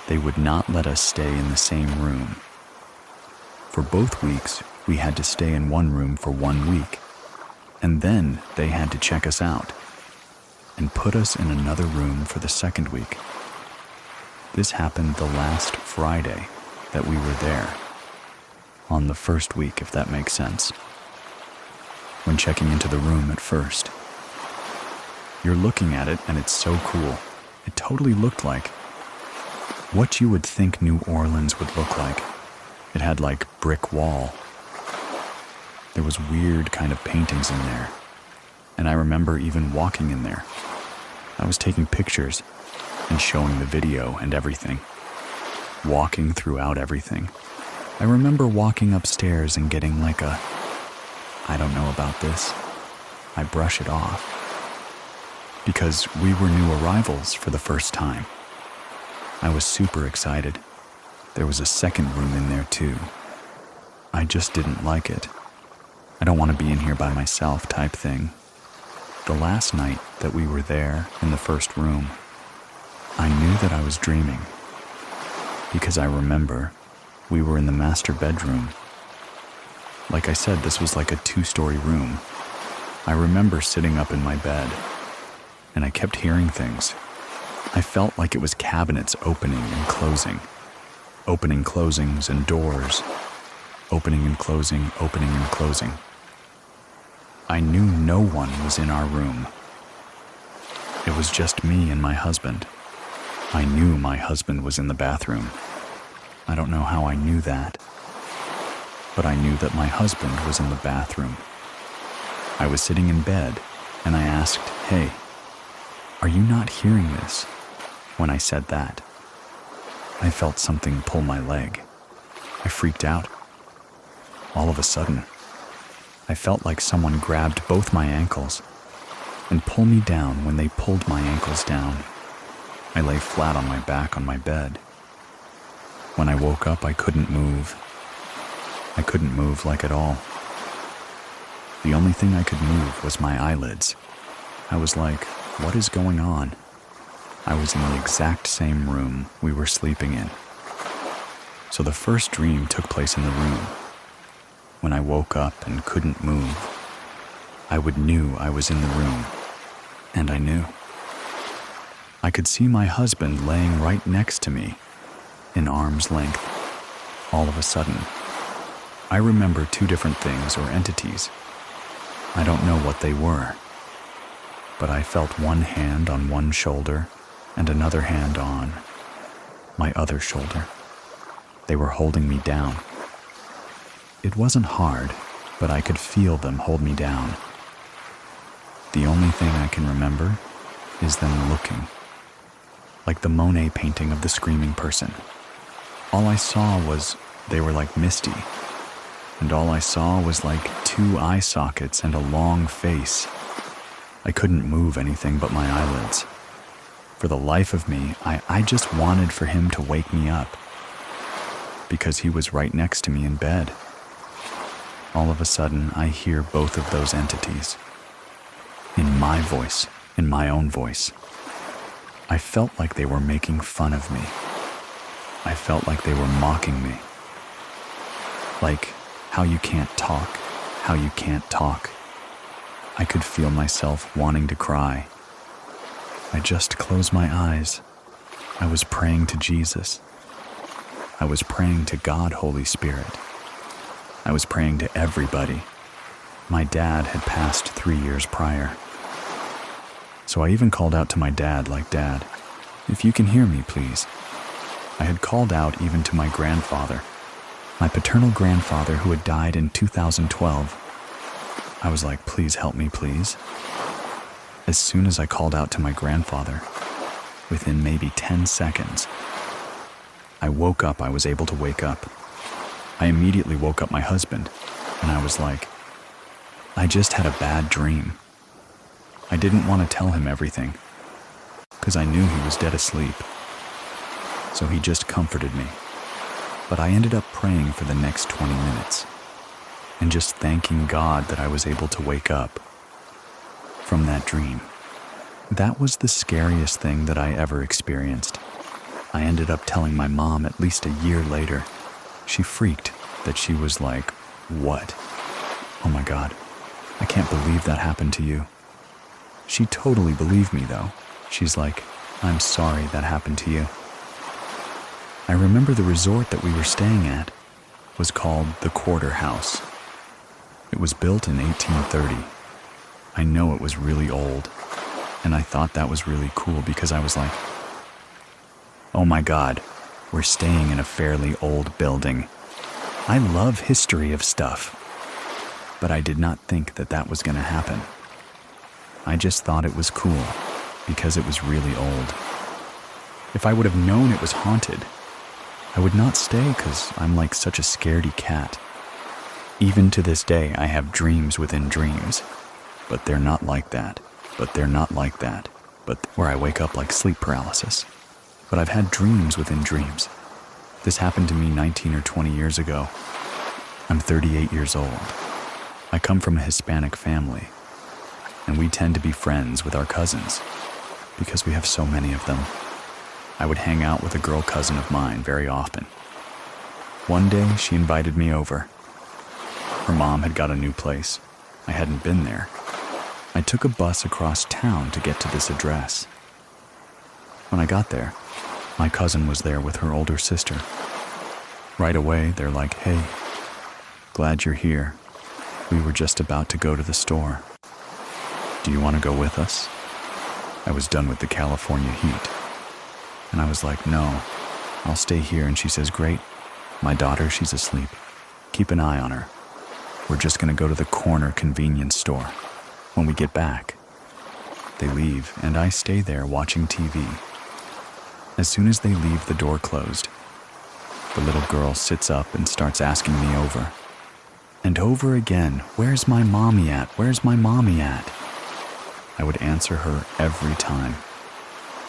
A: they would not let us stay in the same room. For both weeks, we had to stay in one room for 1 week, and then they had to check us out and put us in another room for the second week. This happened the last Friday that we were there, on the first week, if that makes sense. When checking into the room at first, you're looking at it and it's so cool. It totally looked like what you would think New Orleans would look like. It had brick wall. There was weird kind of paintings in there. And I remember even walking in there. I was taking pictures and showing the video and everything. Walking throughout everything. I remember walking upstairs and getting I don't know about this. I brush it off. Because we were new arrivals for the first time. I was super excited. There was a second room in there too. I just didn't like it. I don't want to be in here by myself type thing. The last night that we were there in the first room, I knew that I was dreaming. Because I remember we were in the master bedroom. Like I said, this was like a 2-story room. I remember sitting up in my bed, and I kept hearing things. I felt like it was cabinets opening and closing. Opening closings and doors. Opening and closing, opening and closing. I knew no one was in our room. It was just me and my husband. I knew my husband was in the bathroom. I don't know how I knew that, but I knew that my husband was in the bathroom. I was sitting in bed, and I asked, "Hey, are you not hearing this?" When I said that, I felt something pull my leg. I freaked out. All of a sudden, I felt like someone grabbed both my ankles and pulled me down. When they pulled my ankles down, I lay flat on my back on my bed. When I woke up, I couldn't move. I couldn't move at all. The only thing I could move was my eyelids. I was like, what is going on? I was in the exact same room we were sleeping in. So the first dream took place in the room. When I woke up and couldn't move, I knew I was in the room, and I knew. I could see my husband laying right next to me, in arm's length. All of a sudden, I remember 2 different things or entities. I don't know what they were, but I felt one hand on one shoulder and another hand on my other shoulder. They were holding me down. It wasn't hard, but I could feel them hold me down. The only thing I can remember is them looking, like the Monet painting of the screaming person. All I saw was they were misty, and all I saw was 2 eye sockets and a long face. I couldn't move anything but my eyelids. For the life of me, I just wanted for him to wake me up, because he was right next to me in bed. All of a sudden, I hear both of those entities. In my voice, in my own voice. I felt like they were making fun of me. I felt like they were mocking me. Like, how you can't talk, how you can't talk. I could feel myself wanting to cry. I just closed my eyes. I was praying to Jesus. I was praying to God, Holy Spirit. I was praying to everybody. My dad had passed 3 years prior. So I even called out to my dad like, "Dad, if you can hear me, please." I had called out even to my grandfather, my paternal grandfather who had died in 2012. I was like, "Please help me, please." As soon as I called out to my grandfather, within maybe 10 seconds, I woke up. I was able to wake up. I immediately woke up my husband, and I was like, "I just had a bad dream." I didn't want to tell him everything, because I knew he was dead asleep. So he just comforted me. But I ended up praying for the next 20 minutes, and just thanking God that I was able to wake up from that dream. That was the scariest thing that I ever experienced. I ended up telling my mom at least a year later. She freaked that she was like, "What? Oh my God, I can't believe that happened to you." She totally believed me though. She's like, "I'm sorry that happened to you." I remember the resort that we were staying at was called the Quarter House. It was built in 1830. I know it was really old, and I thought that was really cool because I was like, "Oh my God, we're staying in a fairly old building." I love history of stuff, but I did not think that that was going to happen. I just thought it was cool because it was really old. If I would have known it was haunted, I would not stay because I'm like such a scaredy cat. Even to this day, I have dreams within dreams, but they're not like that, but they're not like that, but where I wake up like sleep paralysis. But I've had dreams within dreams. This happened to me 19 or 20 years ago. I'm 38 years old. I come from a Hispanic family, and we tend to be friends with our cousins because we have so many of them. I would hang out with a girl cousin of mine very often. One day, she invited me over. Her mom had got a new place. I hadn't been there. I took a bus across town to get to this address. When I got there, my cousin was there with her older sister. Right away, they're like, "Hey, glad you're here. We were just about to go to the store. Do you want to go with us?" I was done with the California heat. And I was like, "No, I'll stay here." And she says, "Great. My daughter, she's asleep. Keep an eye on her. We're just going to go to the corner convenience store. When we get back." They leave, and I stay there watching TV. As soon as they leave, the door closed. The little girl sits up and starts asking me over and over again, "Where's my mommy at? Where's my mommy at?" I would answer her every time.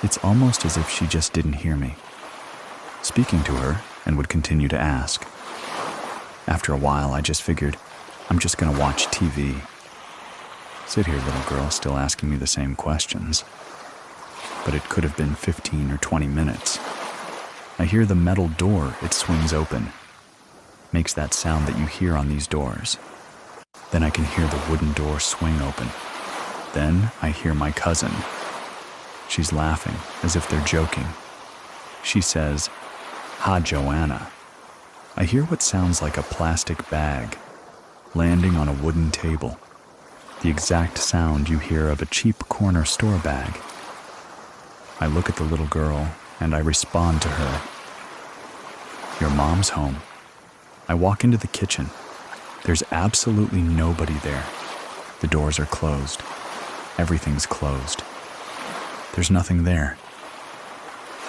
A: It's almost as if she just didn't hear me. Speaking to her, and would continue to ask. After a while, I just figured, I'm just going to watch TV. Sit here, little girl, still asking me the same questions. But it could have been 15 or 20 minutes. I hear the metal door, it swings open. Makes that sound that you hear on these doors. Then I can hear the wooden door swing open. Then I hear my cousin. She's laughing, as if they're joking. She says, "Ha, Joanna." I hear what sounds like a plastic bag landing on a wooden table. The exact sound you hear of a cheap corner store bag. I look at the little girl, and I respond to her. "Your mom's home." I walk into the kitchen. There's absolutely nobody there. The doors are closed. Everything's closed. There's nothing there.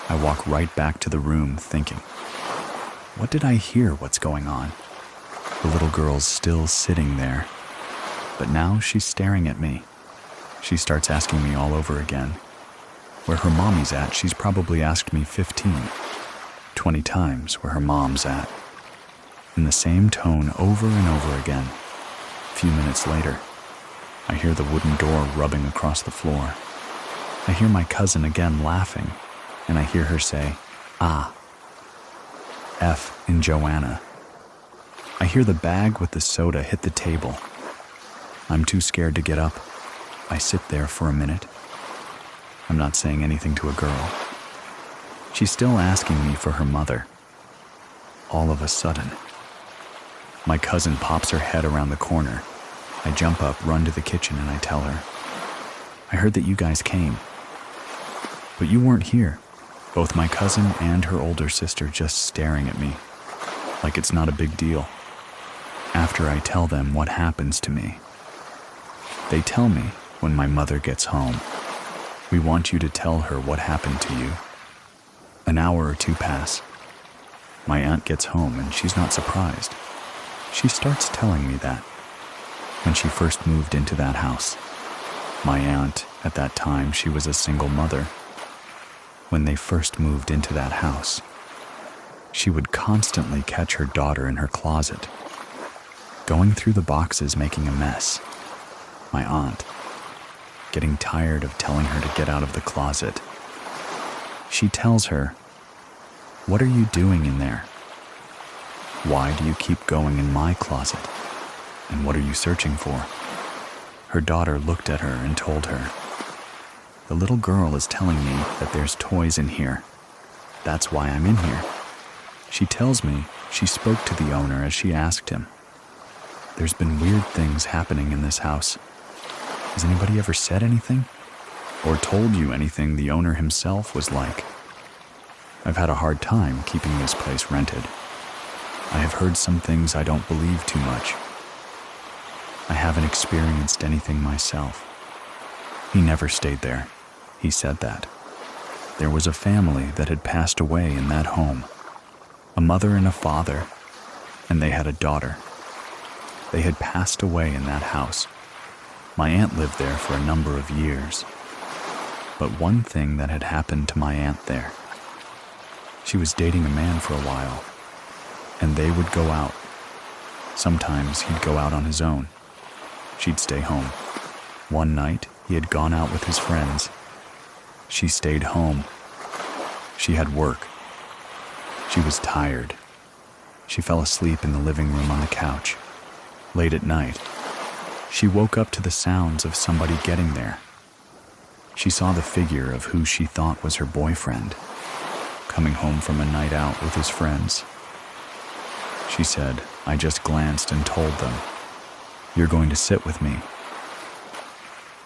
A: I walk right back to the room thinking, what did I hear? What's going on? The little girl's still sitting there, but now she's staring at me. She starts asking me all over again. Where her mommy's at, she's probably asked me 15, 20 times where her mom's at. In the same tone over and over again. A few minutes later, I hear the wooden door rubbing across the floor. I hear my cousin again laughing, and I hear her say, "Ah." F in Joanna. I hear the bag with the soda hit the table. I'm too scared to get up. I sit there for a minute. I'm not saying anything to a girl. She's still asking me for her mother. All of a sudden, my cousin pops her head around the corner. I jump up, run to the kitchen, and I tell her, I heard that you guys came, but you weren't here. Both my cousin and her older sister just staring at me, like it's not a big deal. After I tell them what happens to me, they tell me when my mother gets home, we want you to tell her what happened to you. An hour or two pass. My aunt gets home and she's not surprised. She starts telling me that when she first moved into that house, my aunt, at that time, she was a single mother. When they first moved into that house, she would constantly catch her daughter in her closet, going through the boxes making a mess. My aunt, getting tired of telling her to get out of the closet, she tells her, "What are you doing in there? Why do you keep going in my closet? And what are you searching for?" Her daughter looked at her and told her, "The little girl is telling me that there's toys in here. That's why I'm in here." She tells me she spoke to the owner as she asked him, "There's been weird things happening in this house. Has anybody ever said anything? Or told you anything the owner himself was like? I've had a hard time keeping this place rented. I have heard some things I don't believe too much. I haven't experienced anything myself." He never stayed there. He said that. There was a family that had passed away in that home, a mother and a father, and they had a daughter. They had passed away in that house. My aunt lived there for a number of years. But one thing that had happened to my aunt there, she was dating a man for a while, and they would go out. Sometimes he'd go out on his own. She'd stay home. One night, he had gone out with his friends. She stayed home. She had work. She was tired. She fell asleep in the living room on the couch. Late at night, she woke up to the sounds of somebody getting there. She saw the figure of who she thought was her boyfriend, coming home from a night out with his friends. She said, "I just glanced and told them, 'You're going to sit with me.'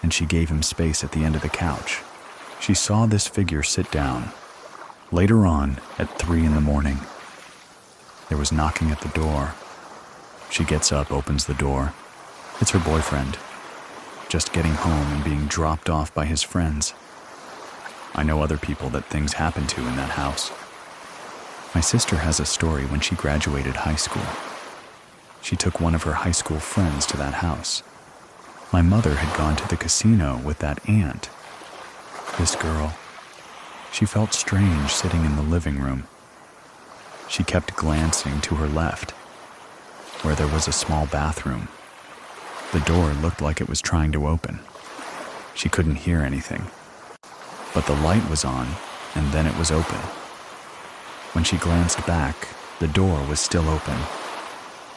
A: And she gave him space at the end of the couch. She saw this figure sit down. Later on, at 3 a.m, there was knocking at the door. She gets up, opens the door. It's her boyfriend, just getting home and being dropped off by his friends. I know other people that things happen to in that house. My sister has a story when she graduated high school. She took one of her high school friends to that house. My mother had gone to the casino with that aunt. This girl, she felt strange sitting in the living room. She kept glancing to her left, where there was a small bathroom. The door looked like it was trying to open. She couldn't hear anything, but the light was on, and then it was open. When she glanced back, the door was still open,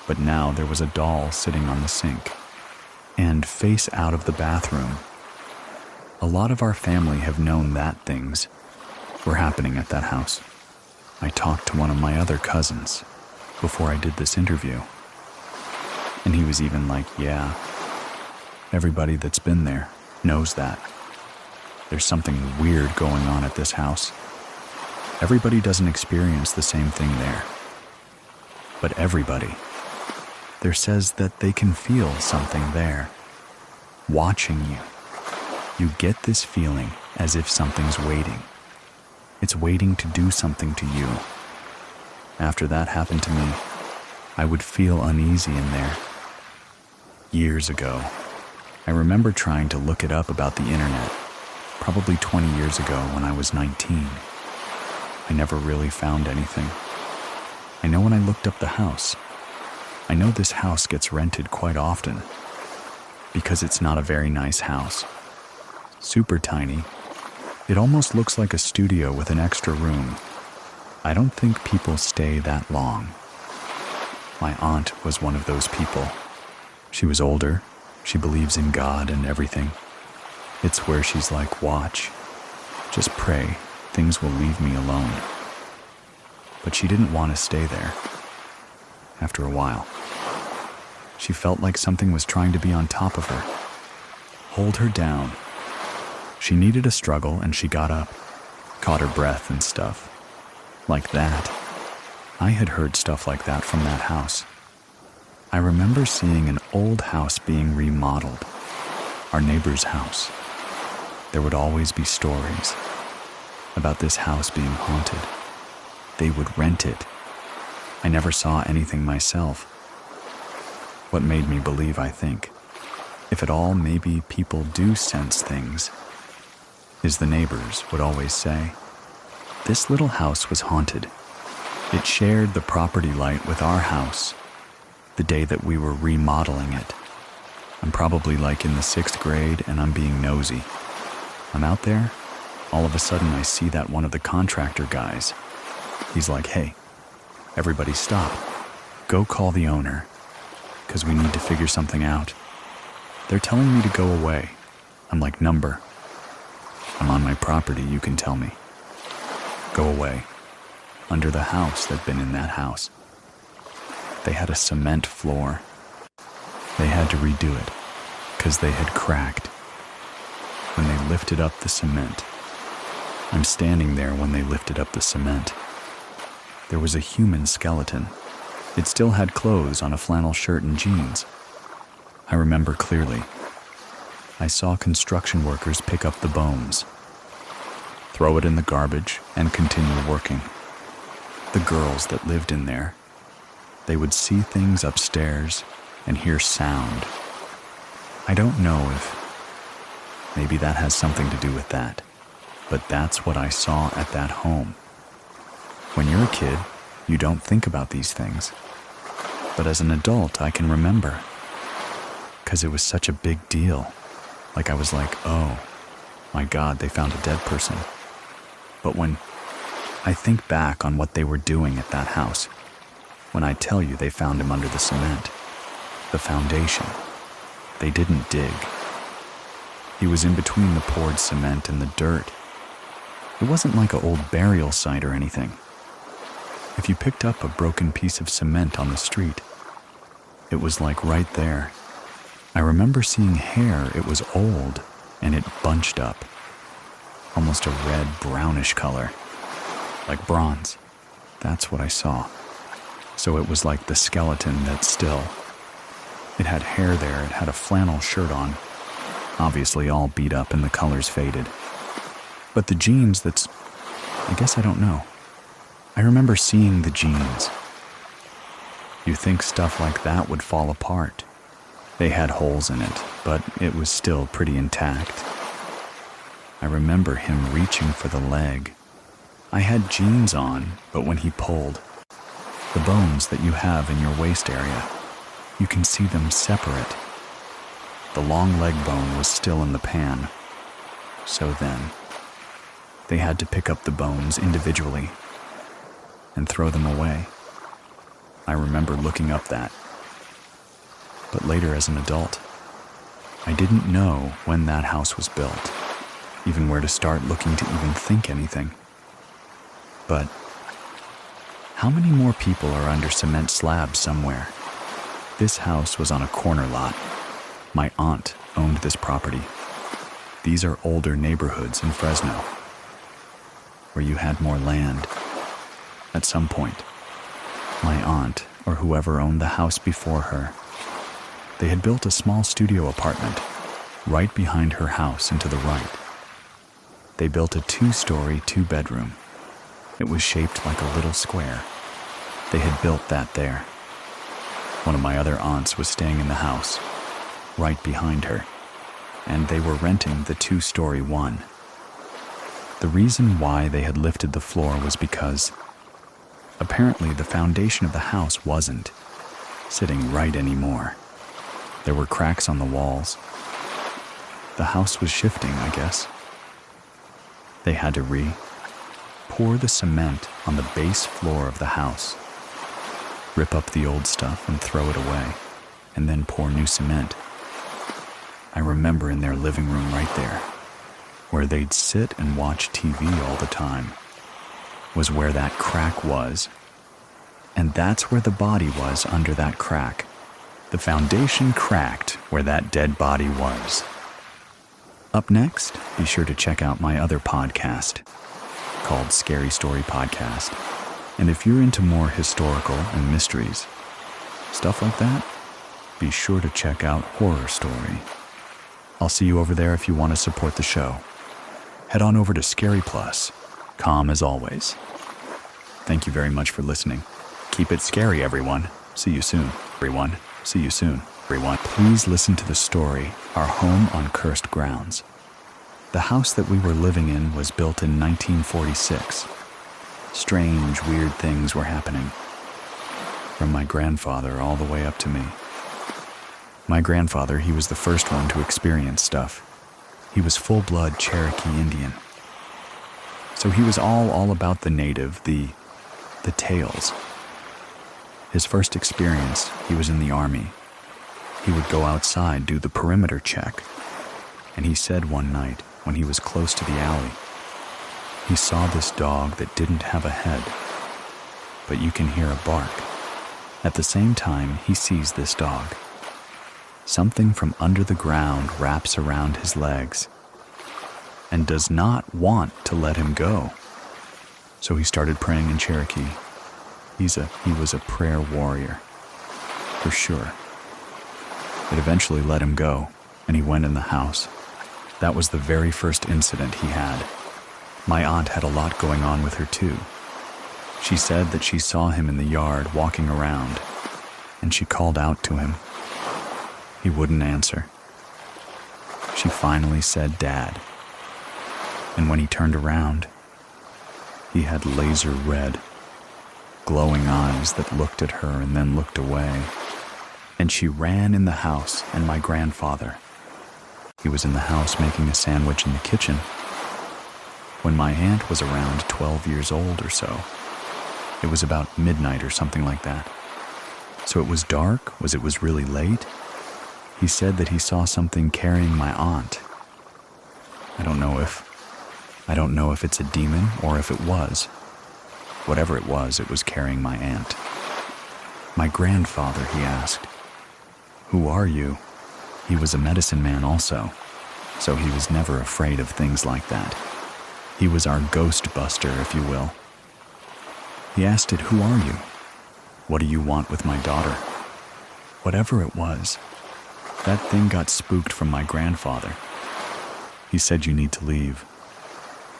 A: but now there was a doll sitting on the sink, and face out of the bathroom. A lot of our family have known that things were happening at that house. I talked to one of my other cousins before I did this interview, and he was even like, "Yeah, everybody that's been there knows that. There's something weird going on at this house. Everybody doesn't experience the same thing there. But everybody there says that they can feel something there, watching you. You get this feeling as if something's waiting. It's waiting to do something to you. After that happened to me, I would feel uneasy in there. Years ago, I remember trying to look it up about the internet, probably 20 years ago when I was 19. I never really found anything. I know when I looked up the house, I know this house gets rented quite often because it's not a very nice house. Super tiny. It almost looks like a studio with an extra room. I don't think people stay that long. My aunt was one of those people. She was older. She believes in God and everything. It's where she's like, watch. Just pray. Things will leave me alone. But she didn't want to stay there. After a while, she felt like something was trying to be on top of her, hold her down. She needed a struggle, and she got up, caught her breath and stuff. Like that. I had heard stuff like that from that house. I remember seeing an old house being remodeled, our neighbor's house. There would always be stories about this house being haunted. They would rent it. I never saw anything myself. What made me believe, I think, if at all maybe people do sense things, is the neighbors would always say, this little house was haunted. It shared the property light with our house the day that we were remodeling it. I'm probably like in the 6th grade and I'm being nosy. I'm out there, all of a sudden I see that one of the contractor guys. He's like, hey, everybody stop. Go call the owner, because we need to figure something out. They're telling me to go away. I'm like, number. I'm on my property, you can tell me. Go away. Under the house that'd been in that house. They had a cement floor. They had to redo it, because they had cracked. When they lifted up the cement, I'm standing there when they lifted up the cement. There was a human skeleton. It still had clothes on, a flannel shirt and jeans. I remember clearly. I saw construction workers pick up the bones, throw it in the garbage, and continue working. The girls that lived in there, they would see things upstairs and hear sound. I don't know if maybe that has something to do with that, but that's what I saw at that home. When you're a kid, you don't think about these things. But as an adult, I can remember. Because it was such a big deal. Like I was like, oh, my God, they found a dead person. But when I think back on what they were doing at that house, when I tell you they found him under the cement, the foundation, they didn't dig. He was in between the poured cement and the dirt. It wasn't like an old burial site or anything. If you picked up a broken piece of cement on the street, it was like right there. I remember seeing hair. It was old and it bunched up, almost a red brownish color, like bronze. That's what I saw. So it was like the skeleton that's still. It had hair there. It had a flannel shirt on, obviously all beat up and the colors faded. But the jeans, I guess I don't know. I remember seeing the jeans. You think stuff like that would fall apart. They had holes in it, but it was still pretty intact. I remember him reaching for the leg. I had jeans on, but when he pulled, the bones that you have in your waist area, you can see them separate. The long leg bone was still in the pan. So then, they had to pick up the bones individually and throw them away. I remember looking up that. But later as an adult, I didn't know when that house was built, even where to start looking to even think anything. But how many more people are under cement slabs somewhere? This house was on a corner lot. My aunt owned this property. These are older neighborhoods in Fresno, where you had more land. At some point, my aunt, or whoever owned the house before her, they had built a small studio apartment right behind her house and to the right. They built a 2-story, 2-bedroom. It was shaped like a little square. They had built that there. One of my other aunts was staying in the house, right behind her, and they were renting the 2-story one. The reason why they had lifted the floor was because apparently the foundation of the house wasn't sitting right anymore. There were cracks on the walls. The house was shifting, I guess. They had to pour pour the cement on the base floor of the house, rip up the old stuff and throw it away, and then pour new cement. I remember in their living room right there, where they'd sit and watch TV all the time, was where that crack was. And that's where the body was under that crack. The foundation cracked where that dead body was. Up next, be sure to check out my other podcast called Scary Story Podcast. And if you're into more historical and mysteries, stuff like that, be sure to check out Horror Story. I'll see you over there if you want to support the show. Head on over to Scary Plus, calm as always. Thank you very much for listening. Keep it scary, everyone. See you soon, everyone. See you soon, everyone. Please listen to the story, Our Home on Cursed Grounds. The house that we were living in was built in 1946. Strange, weird things were happening. From my grandfather all the way up to me. My grandfather, he was the first one to experience stuff. He was full-blood Cherokee Indian. So he was all about the native, the tales. His first experience, he was in the army. He would go outside, do the perimeter check. And he said one night, when he was close to the alley, he saw this dog that didn't have a head, but you can hear a bark. At the same time, he sees this dog. Something from under the ground wraps around his legs and does not want to let him go. So he started praying in Cherokee. He was a prayer warrior, for sure. It eventually let him go, and he went in the house. That was the very first incident he had. My aunt had a lot going on with her too. She said that she saw him in the yard walking around, and she called out to him. He wouldn't answer. She finally said, "Dad." And when he turned around, he had laser red, glowing eyes that looked at her and then looked away. And she ran in the house and my grandfather. He was in the house making a sandwich in the kitchen when my aunt was around 12 years old or so. It was about midnight or something like that. So it was dark, it was really late. He said that he saw something carrying my aunt. I don't know if it's a demon or if it was. Whatever it was carrying my aunt. My grandfather, he asked, "Who are you?" He was a medicine man also, so he was never afraid of things like that. He was our ghost buster, if you will. He asked it, "Who are you? What do you want with my daughter?" Whatever it was, that thing got spooked from my grandfather. He said, "You need to leave.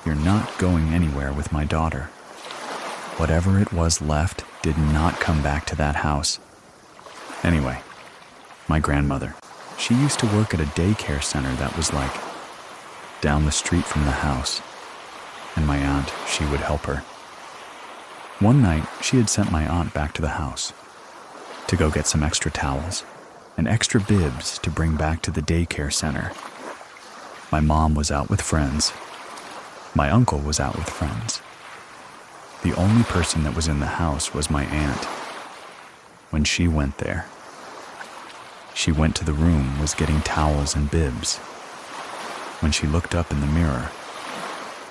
A: You're not going anywhere with my daughter." Whatever it was left did not come back to that house. Anyway, my grandmother, she used to work at a daycare center that was like down the street from the house, and my aunt, she would help her. One night, she had sent my aunt back to the house to go get some extra towels and extra bibs to bring back to the daycare center. My mom was out with friends. My uncle was out with friends. The only person that was in the house was my aunt. When she went there, she went to the room, was getting towels and bibs. When she looked up in the mirror,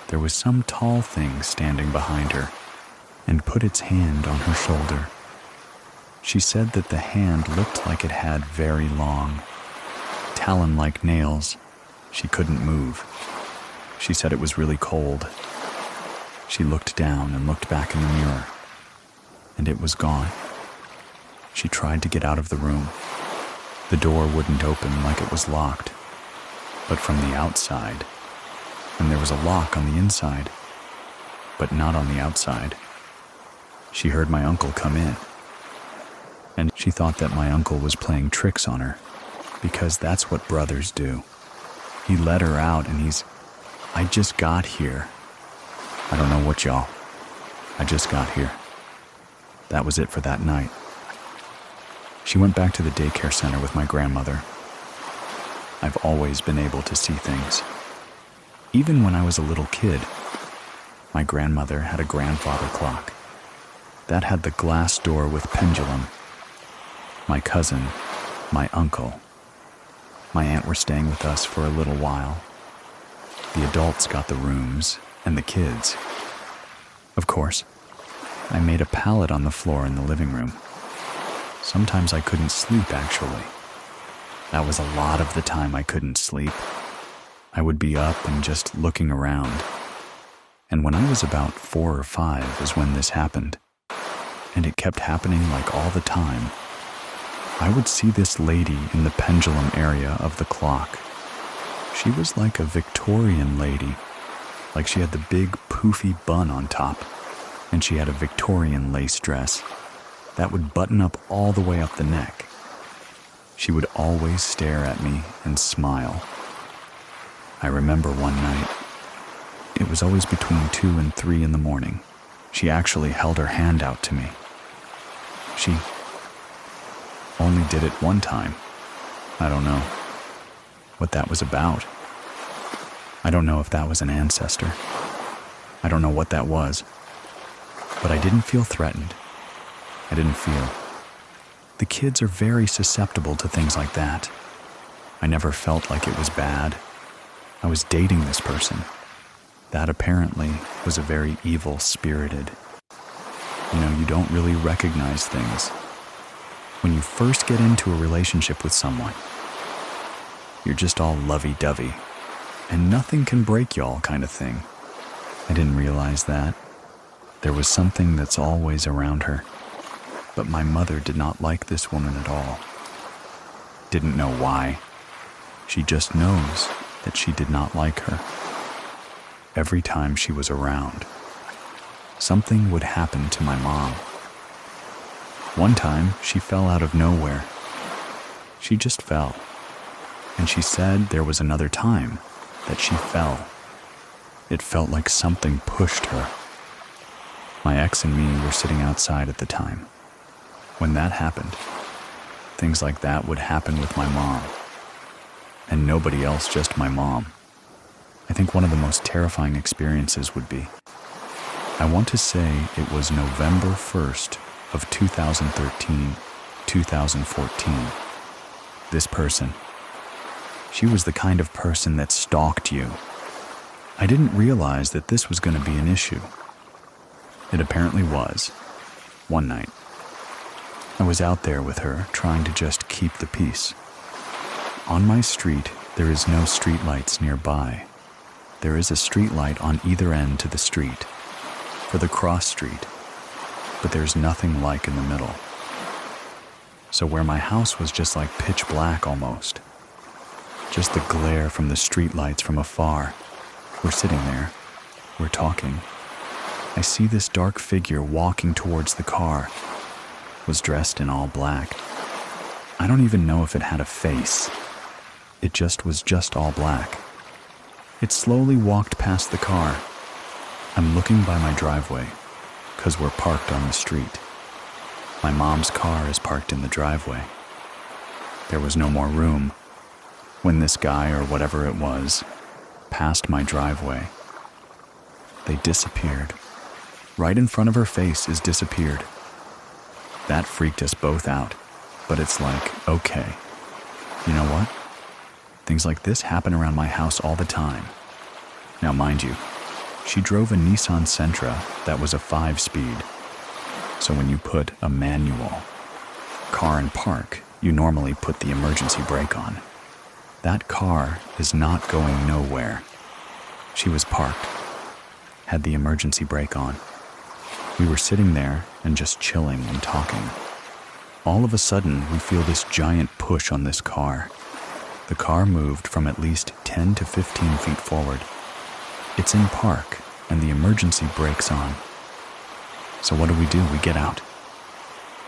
A: there was some tall thing standing behind her and put its hand on her shoulder. She said that the hand looked like it had very long, talon-like nails. She couldn't move. She said it was really cold. She looked down and looked back in the mirror, and it was gone. She tried to get out of the room. The door wouldn't open, like it was locked, but from the outside, and there was a lock on the inside, but not on the outside. She heard my uncle come in, and she thought that my uncle was playing tricks on her, because that's what brothers do. He let her out, and "I just got here. I don't know what y'all. I just got here." That was it for that night. She went back to the daycare center with my grandmother. I've always been able to see things. Even when I was a little kid, My grandmother had a grandfather clock. That had the glass door with pendulum. My cousin, my uncle, my aunt were staying with us for a little while. The adults got the rooms, and the kids. Of course, I made a pallet on the floor in the living room. Sometimes I couldn't sleep, actually. That was a lot of the time I couldn't sleep. I would be up and just looking around. And when I was about 4 or 5 is when this happened. And it kept happening like all the time. I would see this lady in the pendulum area of the clock. She was like a Victorian lady, like she had the big poofy bun on top, and she had a Victorian lace dress that would button up all the way up the neck. She would always stare at me and smile. I remember one night, it was always between 2 and 3 in the morning. She actually held her hand out to me. She only did it one time. I don't know what that was about. I don't know if that was an ancestor. I don't know what that was. But I didn't feel threatened. I didn't feel. The kids are very susceptible to things like that. I never felt like it was bad. I was dating this person. That apparently was a very evil-spirited. You don't really recognize things. When you first get into a relationship with someone, you're just all lovey-dovey, and nothing can break y'all kind of thing. I didn't realize that. There was something that's always around her. But my mother did not like this woman at all. Didn't know why. She just knows that she did not like her. Every time she was around, something would happen to my mom. One time, she fell out of nowhere. She just fell. And she said there was another time that she fell. It felt like something pushed her. My ex and me were sitting outside at the time. When that happened, things like that would happen with my mom. And nobody else, just my mom. I think one of the most terrifying experiences would be, I want to say it was November 1st of 2013, 2014. This person, she was the kind of person that stalked you. I didn't realize that this was going to be an issue. It apparently was. One night, I was out there with her trying to just keep the peace. On my street, there is no street lights nearby. There is a street light on either end to the street, for the cross street, but there's nothing like in the middle. So where my house was just like pitch black almost, just the glare from the street lights from afar. We're sitting there, we're talking. I see this dark figure walking towards the car, was dressed in all black. I don't even know if it had a face. It just was just all black. It slowly walked past the car. I'm looking by my driveway, 'cause we're parked on the street. My mom's car is parked in the driveway. There was no more room when this guy, or whatever it was, passed my driveway. They disappeared. Right in front of her face is disappeared. That freaked us both out, but it's like, okay, you know what? Things like this happen around my house all the time. Now, mind you, she drove a Nissan Sentra that was a 5-speed. So when you put a manual car in park, you normally put the emergency brake on. That car is not going nowhere. She was parked, had the emergency brake on. We were sitting there and just chilling and talking. All of a sudden, we feel this giant push on this car. The car moved from at least 10 to 15 feet forward. It's in park, and the emergency brake's on. So what do? We get out.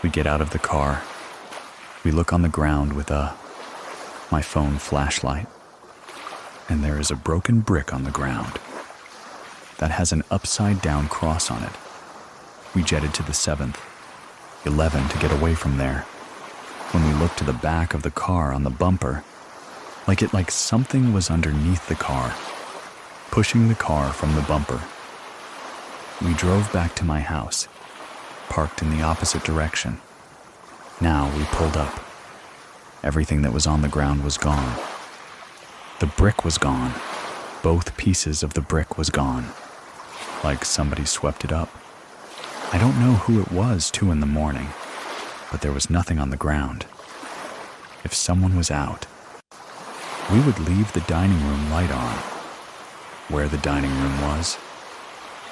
A: We get out of the car. We look on the ground with my phone flashlight. And there is a broken brick on the ground that has an upside-down cross on it. We jetted to the 7th, 11 to get away from there. When we looked to the back of the car on the bumper, like something was underneath the car, pushing the car from the bumper. We drove back to my house, parked in the opposite direction. Now we pulled up. Everything that was on the ground was gone. The brick was gone. Both pieces of the brick was gone, like somebody swept it up. I don't know who it was 2 a.m, but there was nothing on the ground. If someone was out, we would leave the dining room light on. Where the dining room was,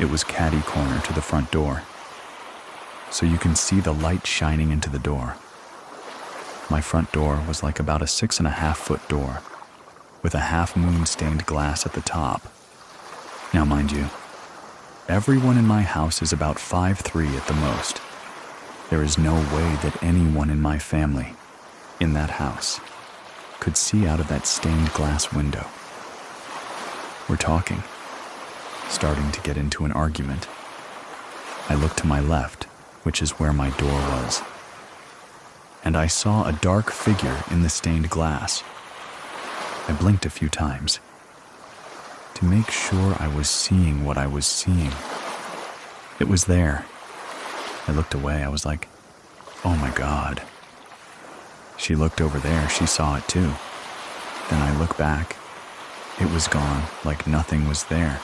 A: it was catty corner to the front door, so you can see the light shining into the door. My front door was like about a 6.5-foot door, with a half-moon stained glass at the top. Now mind you, everyone in my house is about 5'3" at the most. There is no way that anyone in my family, in that house, could see out of that stained glass window. We're talking, starting to get into an argument. I looked to my left, which is where my door was, and I saw a dark figure in the stained glass. I blinked a few times to make sure I was seeing what I was seeing. It was there. I looked away. I was like, oh my God. She looked over there. She saw it too. Then I looked back. It was gone, like nothing was there.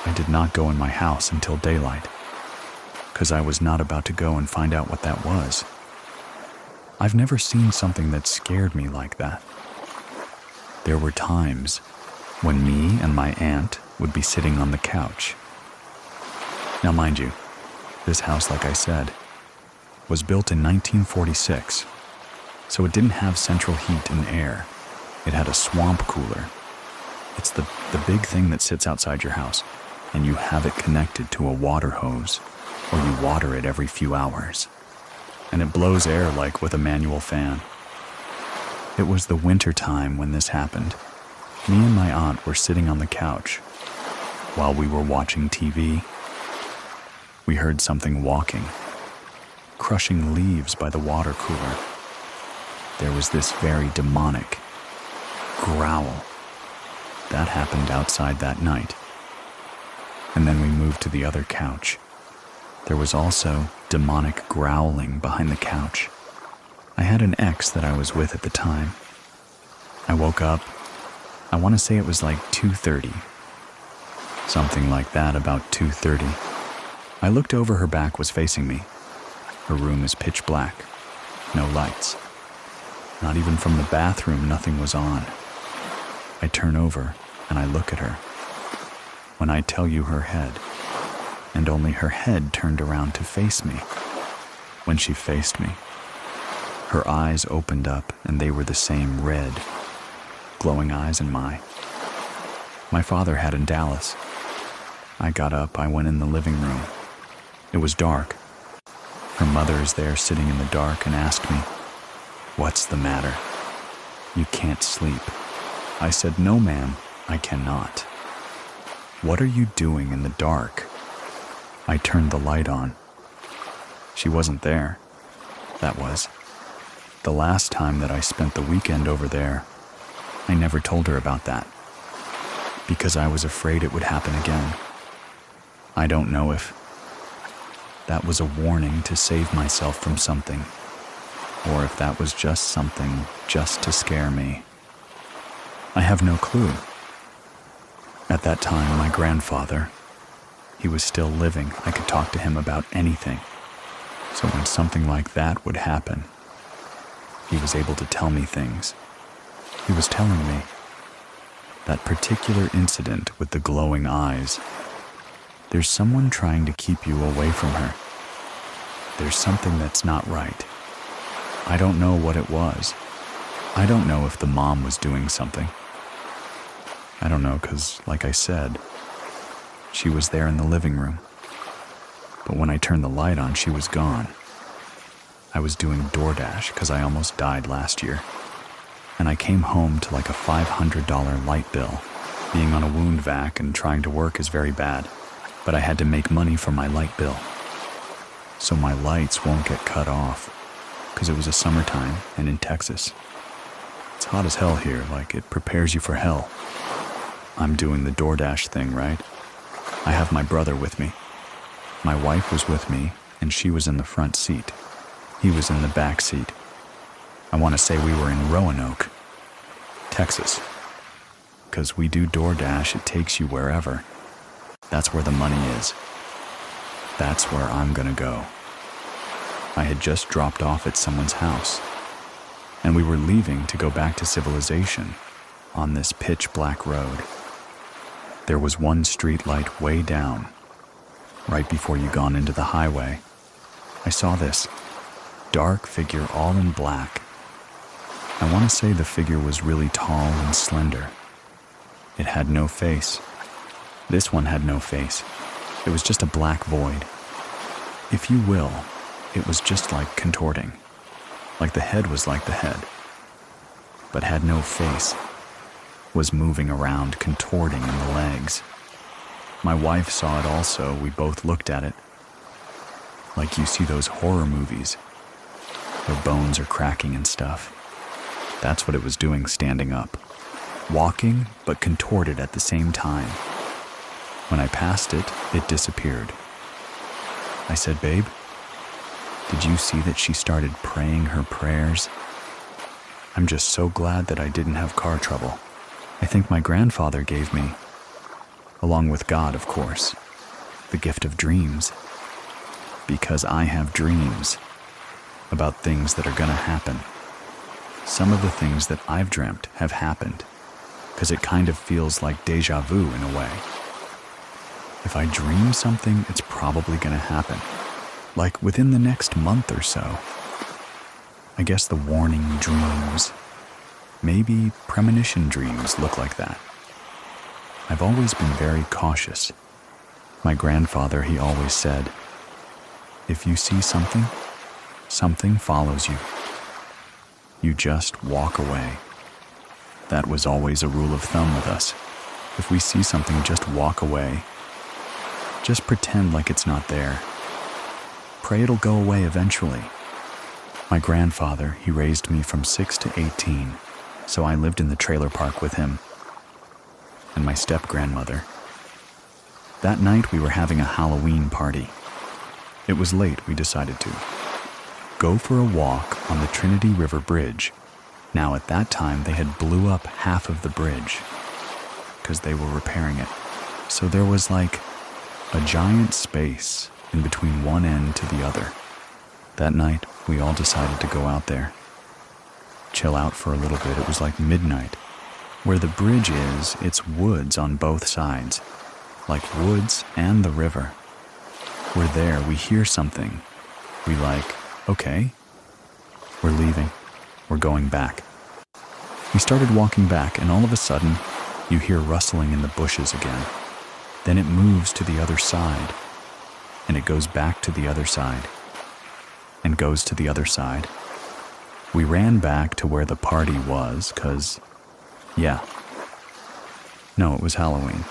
A: I did not go in my house until daylight, because I was not about to go and find out what that was. I've never seen something that scared me like that. There were times when me and my aunt would be sitting on the couch. Now mind you, this house, like I said, was built in 1946, so it didn't have central heat and air. It had a swamp cooler. It's the big thing that sits outside your house, and you have it connected to a water hose, or you water it every few hours. And it blows air like with a manual fan. It was the winter time when this happened. Me and my aunt were sitting on the couch. While we were watching TV, we heard something walking, crushing leaves by the water cooler. There was this very demonic growl. That happened outside that night. And then we moved to the other couch. There was also demonic growling behind the couch. I had an ex that I was with at the time. I woke up, I want to say it was like 2:30. Something like that, about 2:30. I looked over, her back was facing me. Her room is pitch black, no lights. Not even from the bathroom, nothing was on. I turn over and I look at her. When I tell you, her head, and only her head, turned around to face me. When she faced me, her eyes opened up and they were the same red, glowing eyes in my father had in Dallas. I got up, I went in the living room. It was dark. Her mother is there sitting in the dark and asked me, "What's the matter? You can't sleep." I said, "No, ma'am, I cannot." "What are you doing in the dark?" I turned the light on. She wasn't there. That was the last time that I spent the weekend over there. I never told her about that, because I was afraid it would happen again. I don't know if that was a warning to save myself from something, or if that was just something just to scare me. I have no clue. At that time, my grandfather, he was still living. I could talk to him about anything. So when something like that would happen, he was able to tell me things. He was telling me that particular incident with the glowing eyes, there's someone trying to keep you away from her. There's something that's not right. I don't know what it was. I don't know if the mom was doing something. I don't know, because, like I said, she was there in the living room. But when I turned the light on, she was gone. I was doing DoorDash because I almost died last year. And I came home to like a $500 light bill. Being on a wound vac and trying to work is very bad, but I had to make money for my light bill. So my lights won't get cut off, because it was a summertime and in Texas. It's hot as hell here, like it prepares you for hell. I'm doing the DoorDash thing, right? I have my brother with me. My wife was with me, and she was in the front seat. He was in the back seat. I want to say we were in Roanoke, Texas. 'Cause we do DoorDash, it takes you wherever. That's where the money is. That's where I'm gonna go. I had just dropped off at someone's house, and we were leaving to go back to civilization on this pitch black road. There was one street light way down, right before you gone into the highway. I saw this dark figure all in black. I want to say the figure was really tall and slender. It had no face. This one had no face. It was just a black void. If you will, it was just like contorting. Like the head was like the head, but had no face. Was moving around, contorting in the legs. My wife saw it also. We both looked at it. Like you see those horror movies, where bones are cracking and stuff. That's what it was doing, standing up. Walking, but contorted at the same time. When I passed it, it disappeared. I said, "Babe, did you see that she started praying her prayers?" I'm just so glad that I didn't have car trouble. I think my grandfather gave me, along with God, of course, the gift of dreams. Because I have dreams about things that are gonna happen. Some of the things that I've dreamt have happened, because it kind of feels like deja vu in a way. If I dream something, it's probably gonna happen, like within the next month or so. I guess the warning dreams, maybe premonition dreams, look like that. I've always been very cautious. My grandfather, he always said, if you see something, something follows you. You just walk away. That was always a rule of thumb with us. If we see something, just walk away. Just pretend like it's not there. Pray it'll go away eventually. My grandfather, he raised me from 6 to 18, so I lived in the trailer park with him. And my step-grandmother. That night we were having a Halloween party. It was late, we decided to go for a walk on the Trinity River Bridge. Now at that time they had blew up half of the bridge because they were repairing it. So there was like a giant space in between one end to the other. That night we all decided to go out there, chill out for a little bit. It was like midnight. Where the bridge is, it's woods on both sides, like woods and the river. We're there, we hear something. We like, okay, we're leaving. We're going back. We started walking back, and all of a sudden, you hear rustling in the bushes again. Then it moves to the other side, and it goes back to the other side, and goes to the other side. We ran back to where the party was, 'cause, yeah. No, it was Halloween.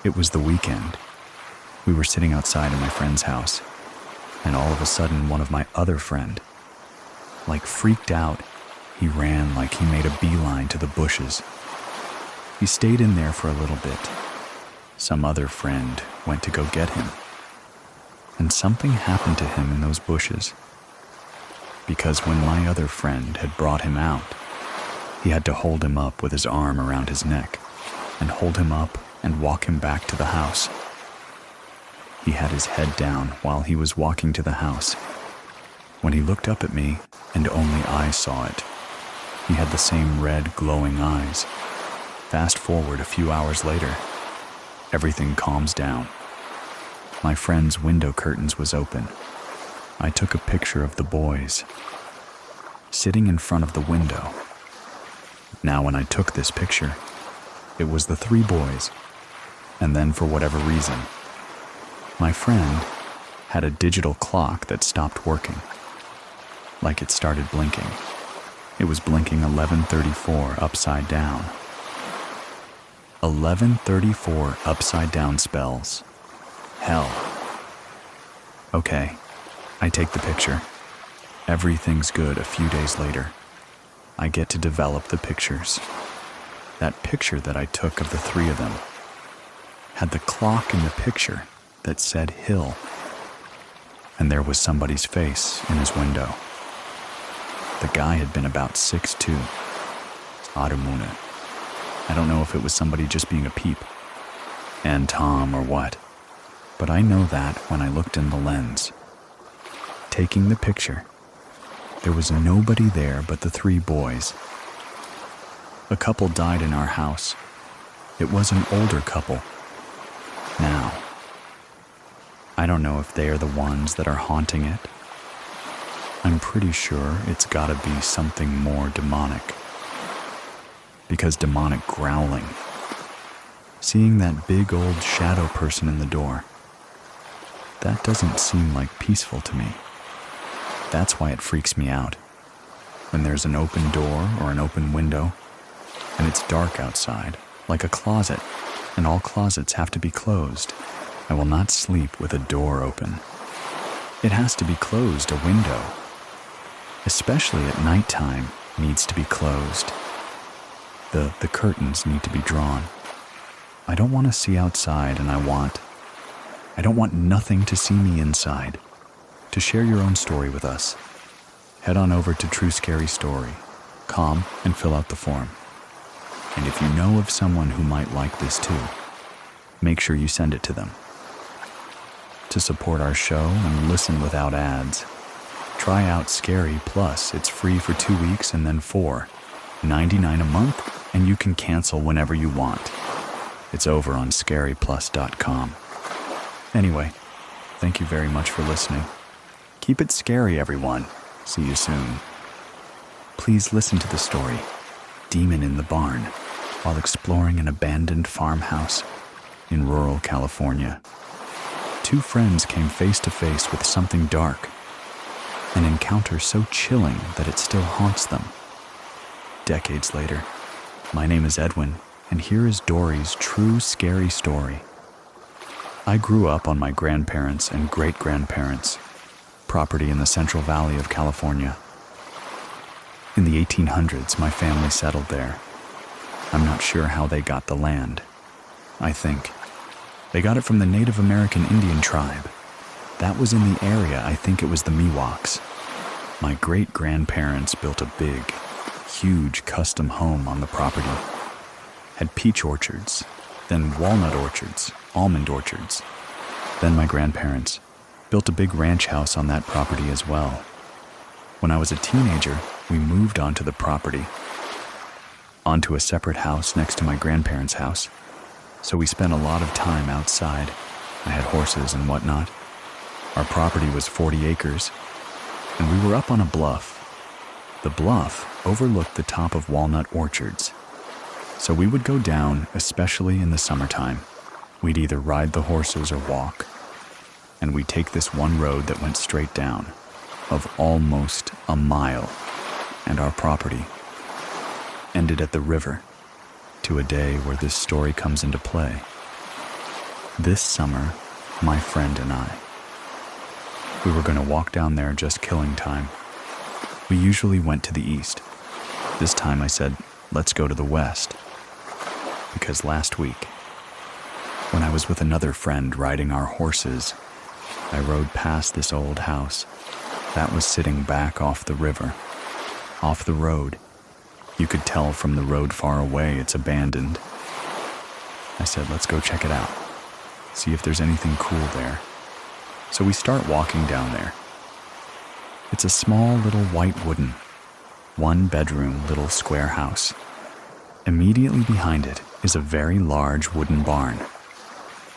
A: It was the weekend. We were sitting outside in my friend's house, and all of a sudden, one of my other friend, like freaked out, he ran like he made a beeline to the bushes. He stayed in there for a little bit. Some other friend went to go get him. And something happened to him in those bushes. Because when my other friend had brought him out, he had to hold him up with his arm around his neck and hold him up and walk him back to the house. He had his head down while he was walking to the house. When he looked up at me, and only I saw it, he had the same red, glowing eyes. Fast forward a few hours later, everything calms down. My friend's window curtains was open. I took a picture of the boys, sitting in front of the window. Now, when I took this picture, it was the 3 boys, and then for whatever reason, my friend had a digital clock that stopped working. Like it started blinking. It was blinking 11:34 upside down. 11:34 upside down spells. Hell. Okay, I take the picture. Everything's good. A few days later, I get to develop the pictures. That picture that I took of the 3 of them had the clock in the picture that said hill. And there was somebody's face in his window. The guy had been about 6'2". Arumune. I don't know if it was somebody just being a peep, and Tom or what, but I know that when I looked in the lens. Taking the picture, there was nobody there but the 3 boys. A couple died in our house. It was an older couple. Now, I don't know if they are the ones that are haunting it. I'm pretty sure it's gotta be something more demonic. Because demonic growling. Seeing that big old shadow person in the door, that doesn't seem like peaceful to me. That's why it freaks me out. When there's an open door or an open window, and it's dark outside, like a closet, and all closets have to be closed, I will not sleep with a door open. It has to be closed, a window, especially at nighttime, needs to be closed. The curtains need to be drawn. I don't want to see outside, and I don't want nothing to see me inside. To share your own story with us, head on over to TrueScaryStory.com and fill out the form. And if you know of someone who might like this too, make sure you send it to them. To support our show and listen without ads, try out Scary Plus. It's free for 2 weeks and then $4.99 a month, and you can cancel whenever you want. It's over on scaryplus.com. Anyway, thank you very much for listening. Keep it scary, everyone. See you soon. Please listen to the story, Demon in the Barn, while exploring an abandoned farmhouse in rural California. 2 friends came face to face with something dark, an encounter so chilling that it still haunts them. Decades later, my name is Edwin, and here is Dory's true scary story. I grew up on my grandparents' and great-grandparents' property in the Central Valley of California. In the 1800s, my family settled there. I'm not sure how they got the land. I think they got it from the Native American Indian tribe. That was in the area. I think it was the Miwoks. My great-grandparents built a big, huge custom home on the property. Had peach orchards, then walnut orchards, almond orchards. Then my grandparents built a big ranch house on that property as well. When I was a teenager, we moved onto the property, onto a separate house next to my grandparents' house. So we spent a lot of time outside. I had horses and whatnot. Our property was 40 acres, and we were up on a bluff. The bluff overlooked the top of walnut orchards. So we would go down, especially in the summertime. We'd either ride the horses or walk, and we'd take this one road that went straight down, of almost a mile, and our property ended at the river, to a day where this story comes into play. This summer, my friend and I, we were going to walk down there just killing time. We usually went to the east. This time I said, let's go to the west. Because last week, when I was with another friend riding our horses, I rode past this old house that was sitting back off the river, off the road. You could tell from the road far away it's abandoned. I said, let's go check it out, see if there's anything cool there. So we start walking down there. It's a small little white wooden, 1-bedroom little square house. Immediately behind it is a very large wooden barn.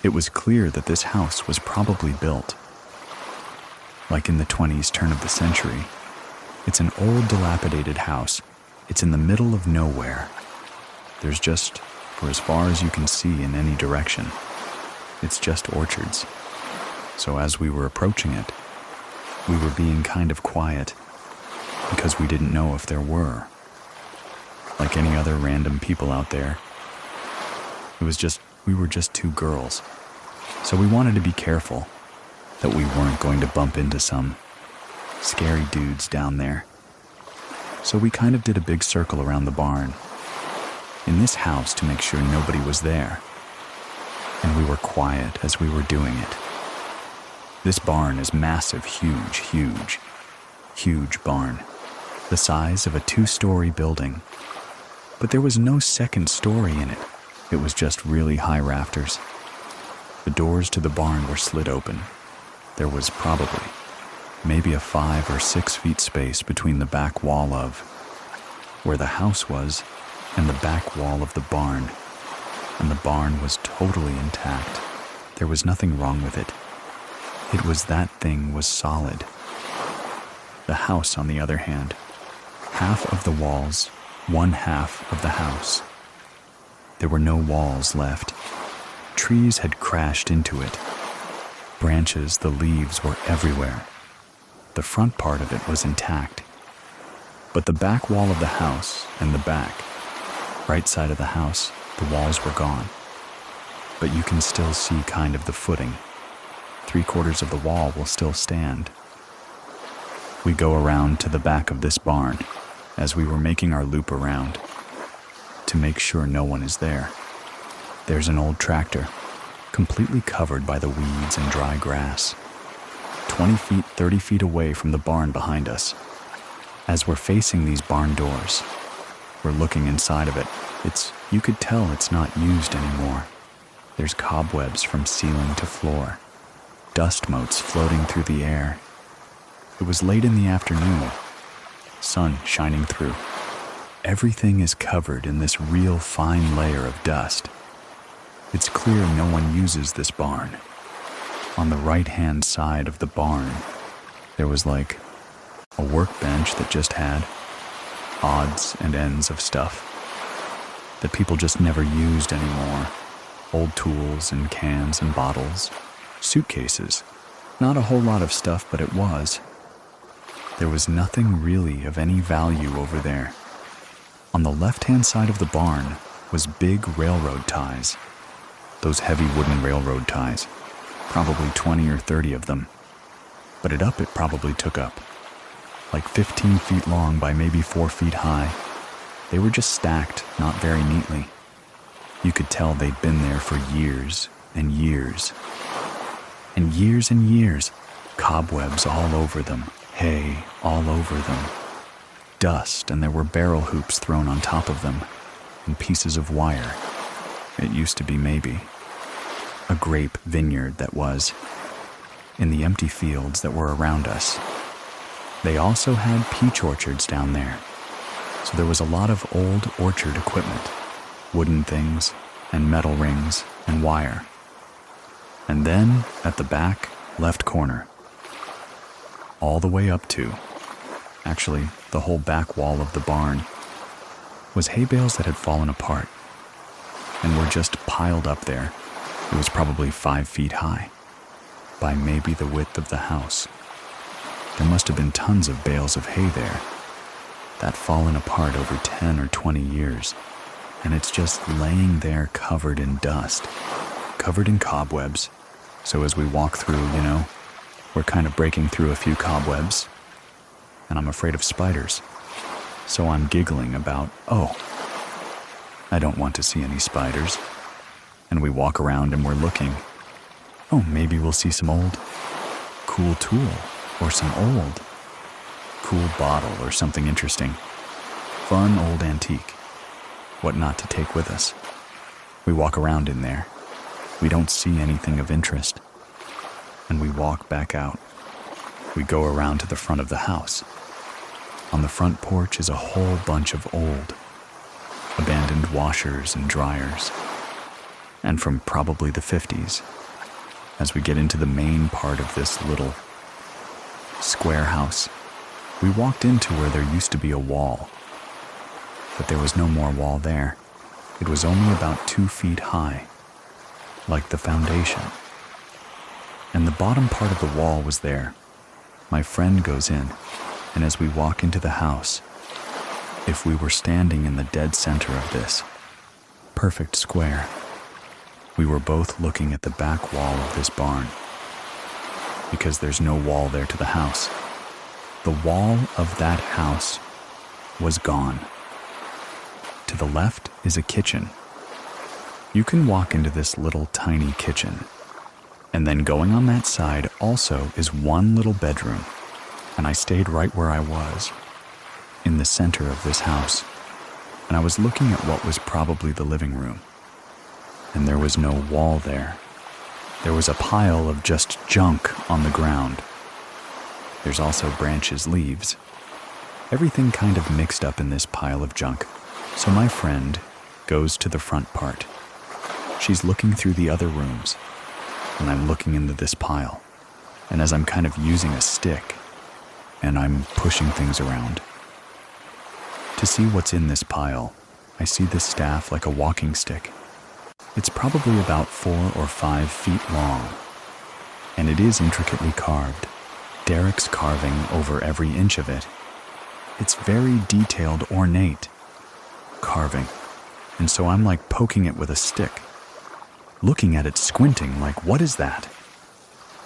A: It was clear that this house was probably built like in the 20s, turn of the century. It's an old, dilapidated house. It's in the middle of nowhere. There's just, for as far as you can see in any direction, it's just orchards. So as we were approaching it, we were being kind of quiet because we didn't know if there were. Like any other random people out there. We were just 2 girls. So we wanted to be careful that we weren't going to bump into some scary dudes down there. So we kind of did a big circle around the barn in this house to make sure nobody was there. And we were quiet as we were doing it. This barn is massive, huge barn, the size of a 2-story building. But there was no second story in it. It was just really high rafters. The doors to the barn were slid open. There was probably maybe a 5 or 6 feet space between the back wall of where the house was and the back wall of the barn, and the barn was totally intact. There was nothing wrong with it. It was that thing was solid. The house, on the other hand, half of the walls, one half of the house. There were no walls left. Trees had crashed into it. Branches, the leaves were everywhere. The front part of it was intact. But the back wall of the house and the back, right side of the house, the walls were gone. But you can still see kind of the footing. 3/4 of the wall will still stand. We go around to the back of this barn as we were making our loop around to make sure no one is there. There's an old tractor, completely covered by the weeds and dry grass, 20 feet, 30 feet away from the barn behind us. As we're facing these barn doors, we're looking inside of it. You could tell it's not used anymore. There's cobwebs from ceiling to floor, dust motes floating through the air. It was late in the afternoon, sun shining through. Everything is covered in this real fine layer of dust. It's clear no one uses this barn. On the right-hand side of the barn, there was like a workbench that just had odds and ends of stuff that people just never used anymore. Old tools and cans and bottles, suitcases. Not a whole lot of stuff, but it was. There was nothing really of any value over there. On the left-hand side of the barn was big railroad ties. Those heavy wooden railroad ties. Probably 20 or 30 of them. But it probably took up. Like 15 feet long by maybe 4 feet high. They were just stacked, not very neatly. You could tell they'd been there for years and years. And years, cobwebs all over them, hay all over them, dust, and there were barrel hoops thrown on top of them, and pieces of wire. It used to be maybe a grape vineyard that was in the empty fields that were around us. They also had peach orchards down there, so there was a lot of old orchard equipment, wooden things and metal rings and wire. And then, at the back, left corner, all the way up to, actually, the whole back wall of the barn, was hay bales that had fallen apart and were just piled up there. It was probably 5 feet high, by maybe the width of the house. There must have been tons of bales of hay there, that fallen apart over 10 or 20 years, and it's just laying there covered in dust, covered in cobwebs. So as we walk through, we're kind of breaking through a few cobwebs, and I'm afraid of spiders. So I'm giggling about, I don't want to see any spiders. And we walk around and we're looking. Maybe we'll see some old, cool tool, or some old, cool bottle or something interesting. Fun old antique. What not to take with us. We walk around in there. We don't see anything of interest. And we walk back out. We go around to the front of the house. On the front porch is a whole bunch of old, abandoned washers and dryers. And from probably the 50s. As we get into the main part of this little square house, we walked into where there used to be a wall. But there was no more wall there. It was only about 2 feet high, like the foundation. And the bottom part of the wall was there. My friend goes in, and as we walk into the house, if we were standing in the dead center of this perfect square, we were both looking at the back wall of this barn, because there's no wall there to the house. The wall of that house was gone. To the left is a kitchen. You can walk into this little tiny kitchen, And then going on that side also is one little bedroom, and I stayed right where I was, in the center of this house, and I was looking at what was probably the living room. And there was no wall there. There was a pile of just junk on the ground. There's also branches, leaves, everything kind of mixed up in this pile of junk. So my friend goes to the front part. She's looking through the other rooms, and I'm looking into this pile. And as I'm kind of using a stick, and I'm pushing things around to see what's in this pile, I see this staff like a walking stick. It's probably about 4 or 5 feet long, and it is intricately carved. Derek's carving over every inch of it. It's very detailed, ornate carving, and so I'm like poking it with a stick, looking at it, squinting, like, what is that?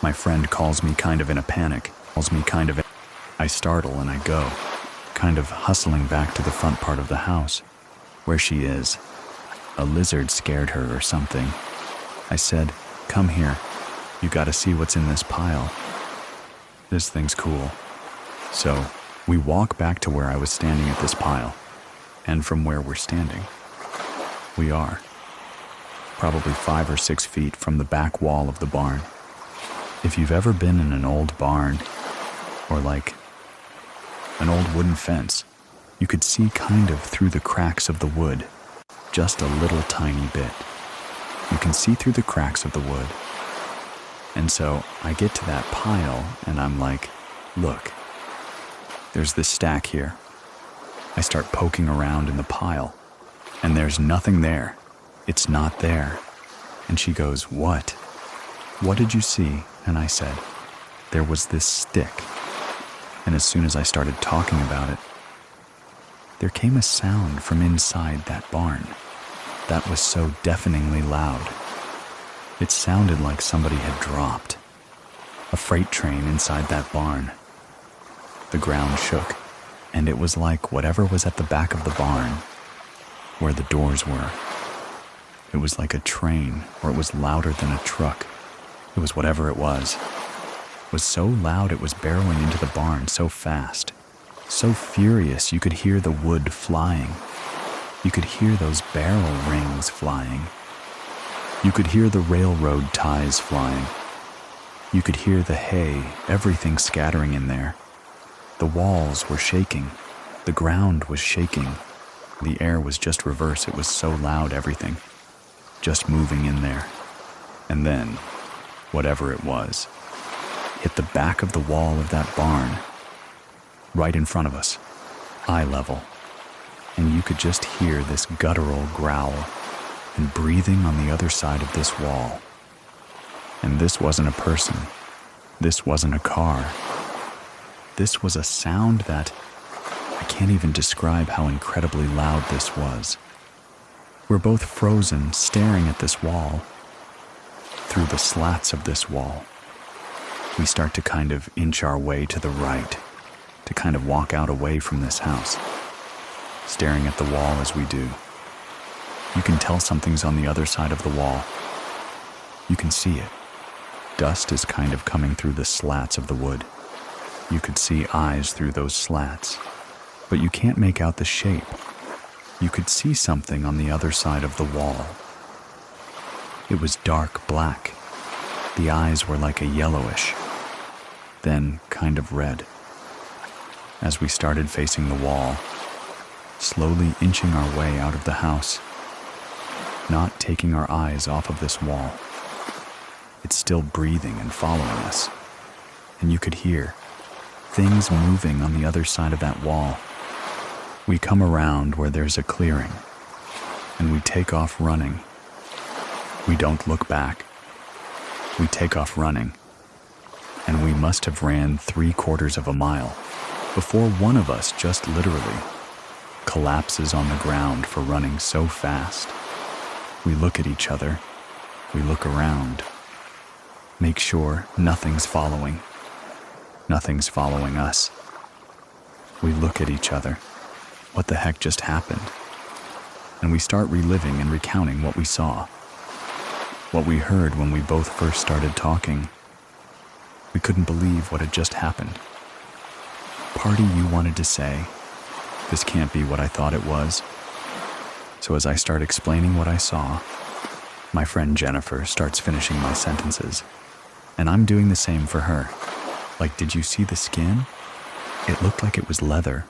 A: My friend calls me kind of in a panic, I startle and I go, kind of hustling back to the front part of the house, where she is. A lizard scared her or something. I said, come here, you gotta see what's in this pile. This thing's cool. So we walk back to where I was standing at this pile, and from where we're standing, we are probably 5 or 6 feet from the back wall of the barn. If you've ever been in an old barn, or like an old wooden fence, you could see kind of through the cracks of the wood, just a little tiny bit. You can see through the cracks of the wood. And so I get to that pile and I'm like, look, there's this stack here. I start poking around in the pile and there's nothing there. It's not there. And she goes, what? What did you see? And I said, there was this stick. And as soon as I started talking about it, there came a sound from inside that barn that was so deafeningly loud. It sounded like somebody had dropped a freight train inside that barn. The ground shook, and it was like whatever was at the back of the barn, where the doors were. It was like a train, or it was louder than a truck. It was whatever it was. It was so loud it was barreling into the barn so fast, so furious you could hear the wood flying. You could hear those barrel rings flying. You could hear the railroad ties flying. You could hear the hay, everything scattering in there. The walls were shaking. The ground was shaking. The air was just reverse. It was so loud, everything just moving in there. And then, whatever it was, hit the back of the wall of that barn, right in front of us, eye level. And you could just hear this guttural growl and breathing on the other side of this wall. And this wasn't a person. This wasn't a car. This was a sound that I can't even describe how incredibly loud this was. We're both frozen, staring at this wall. Through the slats of this wall, we start to kind of inch our way to the right, to kind of walk out away from this house. Staring at the wall as we do, you can tell something's on the other side of the wall. You can see it. Dust is kind of coming through the slats of the wood. You could see eyes through those slats, but you can't make out the shape. You could see something on the other side of the wall. It was dark black. The eyes were like a yellowish, then kind of red. As we started facing the wall, slowly inching our way out of the house, not taking our eyes off of this wall. It's still breathing and following us, and you could hear things moving on the other side of that wall. We come around where there's a clearing, and we take off running. We don't look back. We take off running, and we must have ran 3/4 of a mile before one of us just literally collapses on the ground for running so fast. We look at each other. We look around. Make sure nothing's following. Nothing's following us. We look at each other. What the heck just happened? And we start reliving and recounting what we saw. What we heard when we both first started talking, we couldn't believe what had just happened. Part of you wanted to say, this can't be what I thought it was. So as I start explaining what I saw, my friend Jennifer starts finishing my sentences, and I'm doing the same for her. Like, did you see the skin? It looked like it was leather.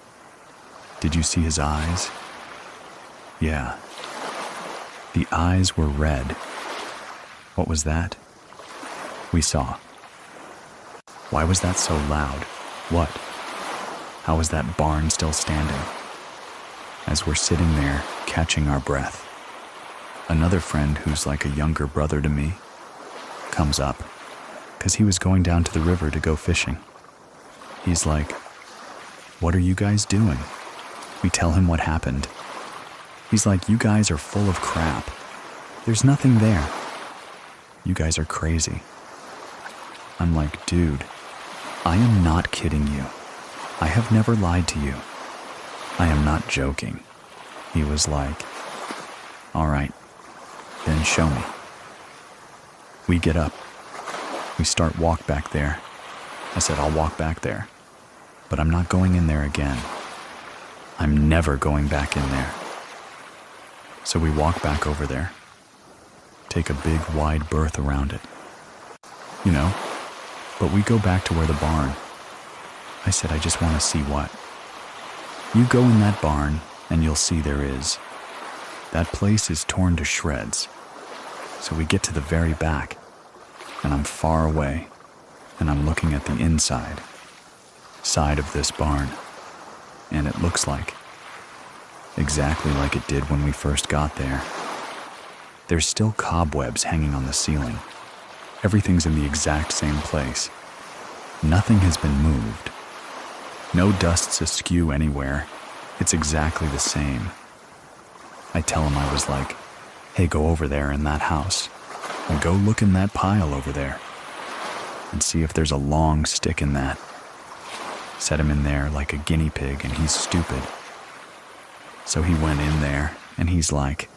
A: Did you see his eyes? Yeah. The eyes were red. What was that? We saw. Why was that so loud? What? How was that barn still standing? As we're sitting there, catching our breath, another friend who's like a younger brother to me comes up, because he was going down to the river to go fishing. He's like, "What are you guys doing?" We tell him what happened. He's like, "You guys are full of crap. There's nothing there. You guys are crazy." I'm like, "Dude, I am not kidding you. I have never lied to you. I am not joking." He was like, "All right, then show me." We get up. We start walk back there. I said, "I'll walk back there, but I'm not going in there again. I'm never going back in there." So we walk back over there, take a big wide berth around it, but we go back to where the barn. I said, "I just want to see what." "You go in that barn and you'll see there is. That place is torn to shreds." So we get to the very back, and I'm far away, and I'm looking at the inside side of this barn, and it looks like exactly like it did when we first got there. There's still cobwebs hanging on the ceiling. Everything's in the exact same place. Nothing has been moved. No dust's askew anywhere. It's exactly the same. I tell him, I was like, "Hey, go over there in that house and go look in that pile over there and see if there's a long stick in that." Set him in there like a guinea pig, and he's stupid. So he went in there, and he's like,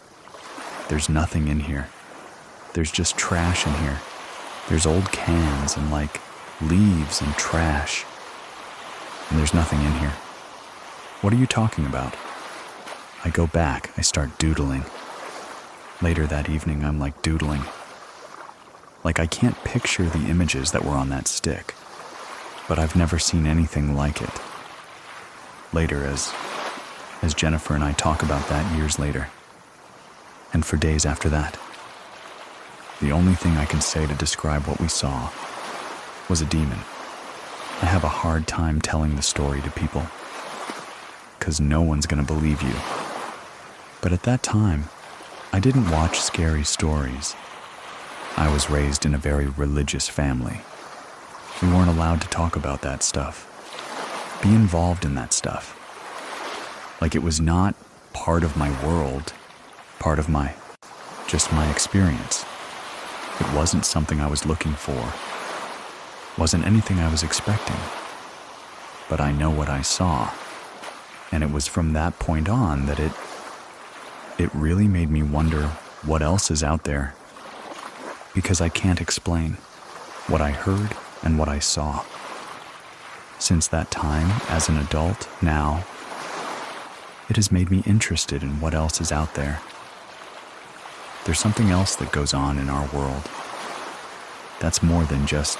A: "There's nothing in here. There's just trash in here. There's old cans and like leaves and trash. And there's nothing in here." "What are you talking about?" I go back, I start doodling. Later that evening, I'm like doodling. Like, I can't picture the images that were on that stick, but I've never seen anything like it. Later, as Jennifer and I talk about that years later, and for days after that, the only thing I can say to describe what we saw was a demon. I have a hard time telling the story to people, because no one's going to believe you. But at that time, I didn't watch scary stories. I was raised in a very religious family. We weren't allowed to talk about that stuff, be involved in that stuff. Like, it was not part of my world, part of just my experience. It wasn't something I was looking for. Wasn't anything I was expecting. But I know what I saw. And it was from that point on that it really made me wonder what else is out there. Because I can't explain what I heard and what I saw. Since that time, as an adult, now, it has made me interested in what else is out there. There's something else that goes on in our world. That's more than just,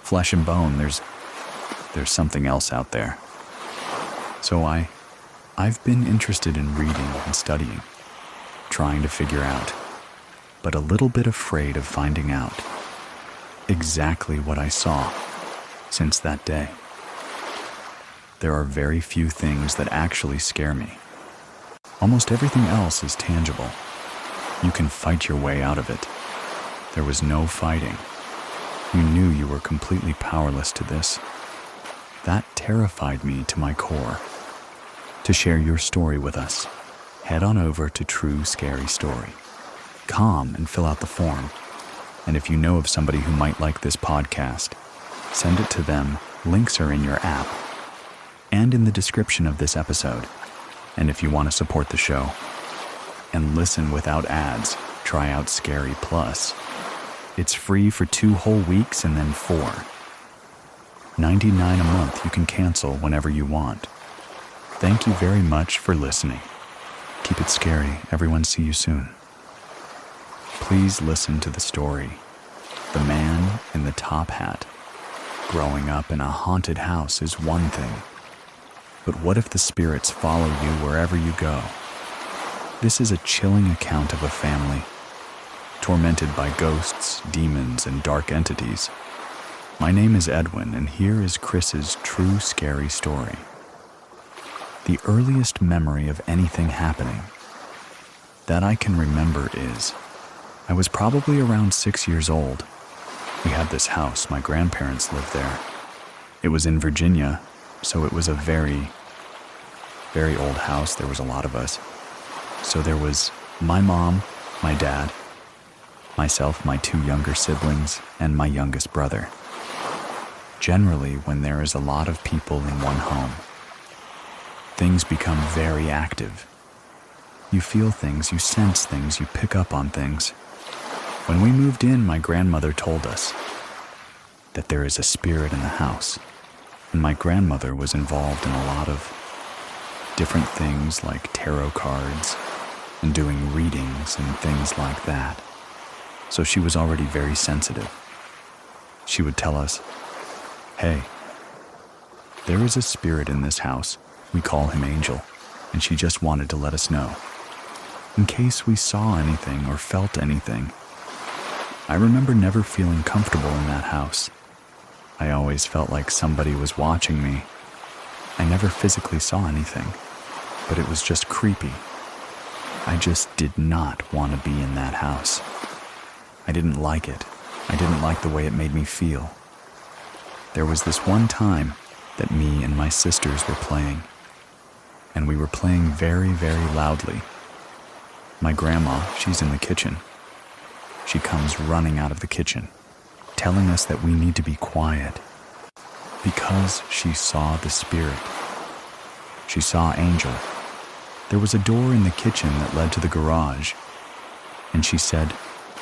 A: flesh and bone. There's something else out there. So I've been interested in reading and studying, trying to figure out, but a little bit afraid of finding out exactly what I saw since that day. There are very few things that actually scare me. Almost everything else is tangible. You can fight your way out of it. There was no fighting. You knew you were completely powerless to this. That terrified me to my core. To share your story with us, head on over to True Scary Story. Come and fill out the form. And if you know of somebody who might like this podcast, send it to them. Links are in your app and in the description of this episode. And if you want to support the show and listen without ads, try out Scary Plus. It's free for 2 whole weeks and then 4. $99 a month you can cancel whenever you want. Thank you very much for listening. Keep it scary. Everyone, see you soon. Please listen to the story. The Man in the Top Hat. Growing up in a haunted house is one thing, but what if the spirits follow you wherever you go? This is a chilling account of a family tormented by ghosts, demons, and dark entities. My name is Edwin, and here is Chris's true scary story. The earliest memory of anything happening that I can remember is I was probably around 6 years old. We had this house. My grandparents lived there. It was in Virginia, so it was a very, very old house. There was a lot of us. So there was my mom, my dad, myself, my 2 younger siblings, and my youngest brother. Generally, when there is a lot of people in one home, things become very active. You feel things, you sense things, you pick up on things. When we moved in, my grandmother told us that there is a spirit in the house, and my grandmother was involved in a lot of different things like tarot cards and doing readings and things like that. So she was already very sensitive. She would tell us, "Hey, there is a spirit in this house. We call him Angel," and she just wanted to let us know, in case we saw anything or felt anything. I remember never feeling comfortable in that house. I always felt like somebody was watching me. I never physically saw anything, but it was just creepy. I just did not want to be in that house. I didn't like it. I didn't like the way it made me feel. There was this one time that me and my sisters were playing, and we were playing very, very loudly. My grandma, she's in the kitchen. She comes running out of the kitchen, telling us that we need to be quiet because she saw the spirit. She saw Angel. There was a door in the kitchen that led to the garage, and she said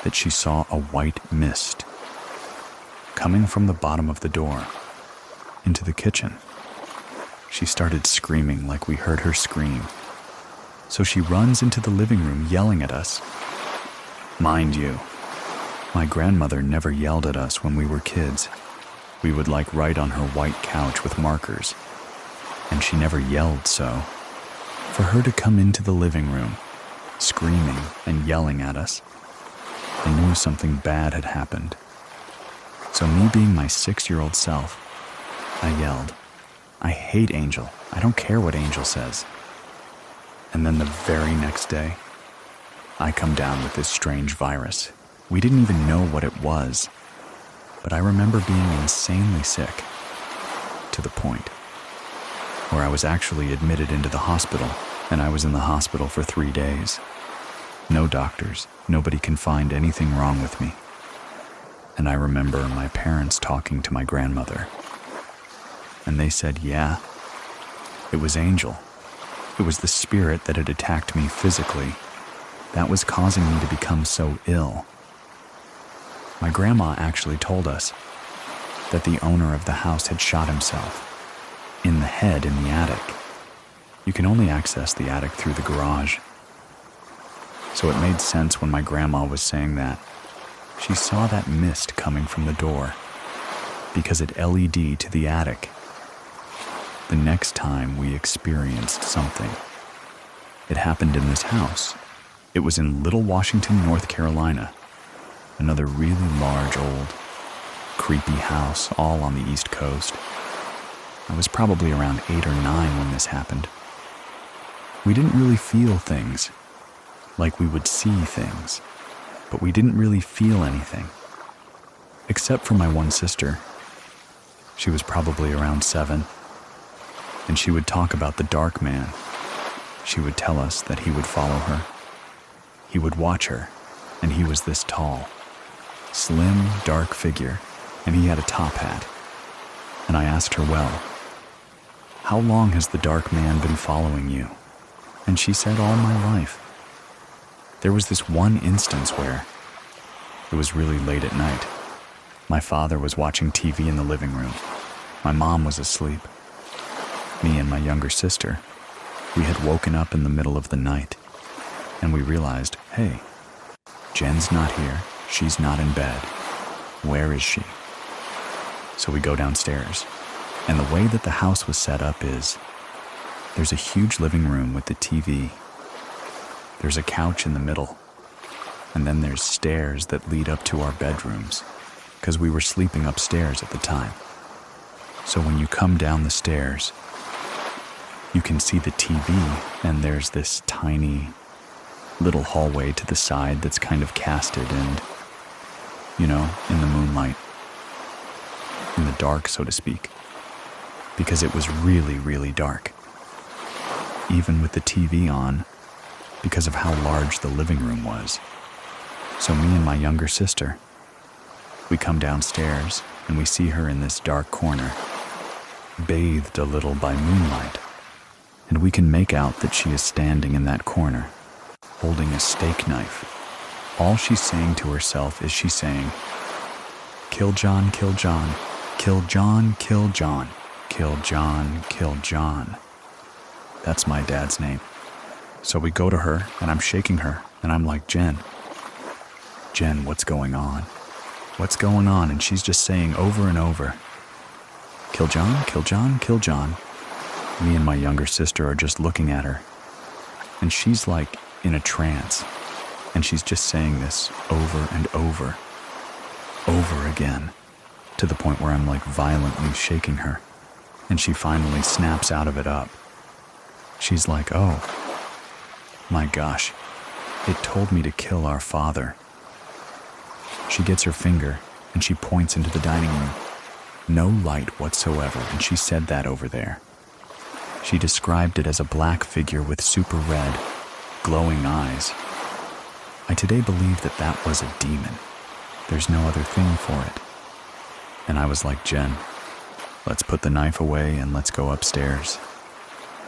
A: that she saw a white mist coming from the bottom of the door into the kitchen. She started screaming like we heard her scream. So she runs into the living room yelling at us. Mind you, my grandmother never yelled at us when we were kids. We would write on her white couch with markers, and she never yelled, so for her to come into the living room, screaming and yelling at us, I knew something bad had happened. So me being my 6-year-old self, I yelled, "I hate Angel. I don't care what Angel says." And then the very next day, I come down with this strange virus. We didn't even know what it was, but I remember being insanely sick, to the point where I was actually admitted into the hospital, and I was in the hospital for 3 days. No doctors, nobody can find anything wrong with me. And I remember my parents talking to my grandmother, and they said, yeah, it was Angel. It was the spirit that had attacked me physically that was causing me to become so ill. My grandma actually told us that the owner of the house had shot himself in the head in the attic. You can only access the attic through the garage. So it made sense when my grandma was saying that. She saw that mist coming from the door because it LED'd to the attic. The next time we experienced something, it happened in this house. It was in Little Washington, North Carolina. Another really large, old, creepy house all on the East Coast. I was probably around 8 or 9 when this happened. We didn't really feel things, like we would see things, but we didn't really feel anything. Except for my one sister. She was probably around 7, and she would talk about the dark man. She would tell us that he would follow her. He would watch her, and he was this tall, slim, dark figure, and he had a top hat. And I asked her, well, how long has the dark man been following you? And she said, all my life. There was this one instance where it was really late at night. My father was watching TV in the living room. My mom was asleep. Me and my younger sister, we had woken up in the middle of the night, and we realized, hey, Jen's not here. She's not in bed. Where is she? So we go downstairs, and the way that the house was set up is there's a huge living room with the TV. There's a couch in the middle, and then there's stairs that lead up to our bedrooms, because we were sleeping upstairs at the time. So when you come down the stairs, you can see the TV, and there's this tiny little hallway to the side that's kind of casted and, you know, in the moonlight, in the dark, so to speak, because it was really, really dark, even with the TV on, because of how large the living room was. So me and my younger sister, we come downstairs and we see her in this dark corner, bathed a little by moonlight, and we can make out that she is standing in that corner, holding a steak knife. All she's saying to herself is she's saying, "Kill John, kill John, kill John, kill John, kill John, kill John." That's my dad's name. So we go to her, and I'm shaking her, and I'm like, Jen, what's going on? What's going on? And she's just saying over and over, "Kill John, kill John, kill John." Me and my younger sister are just looking at her, and she's like in a trance, and she's just saying this over and over again, to the point where I'm like violently shaking her, and she finally snaps out of it up. She's like, "Oh my gosh, it told me to kill our father." She gets her finger and she points into the dining room. No light whatsoever, and she said that over there. She described it as a black figure with super red, glowing eyes. I today believe that that was a demon. There's no other thing for it. And I was like, Jen, let's put the knife away and let's go upstairs.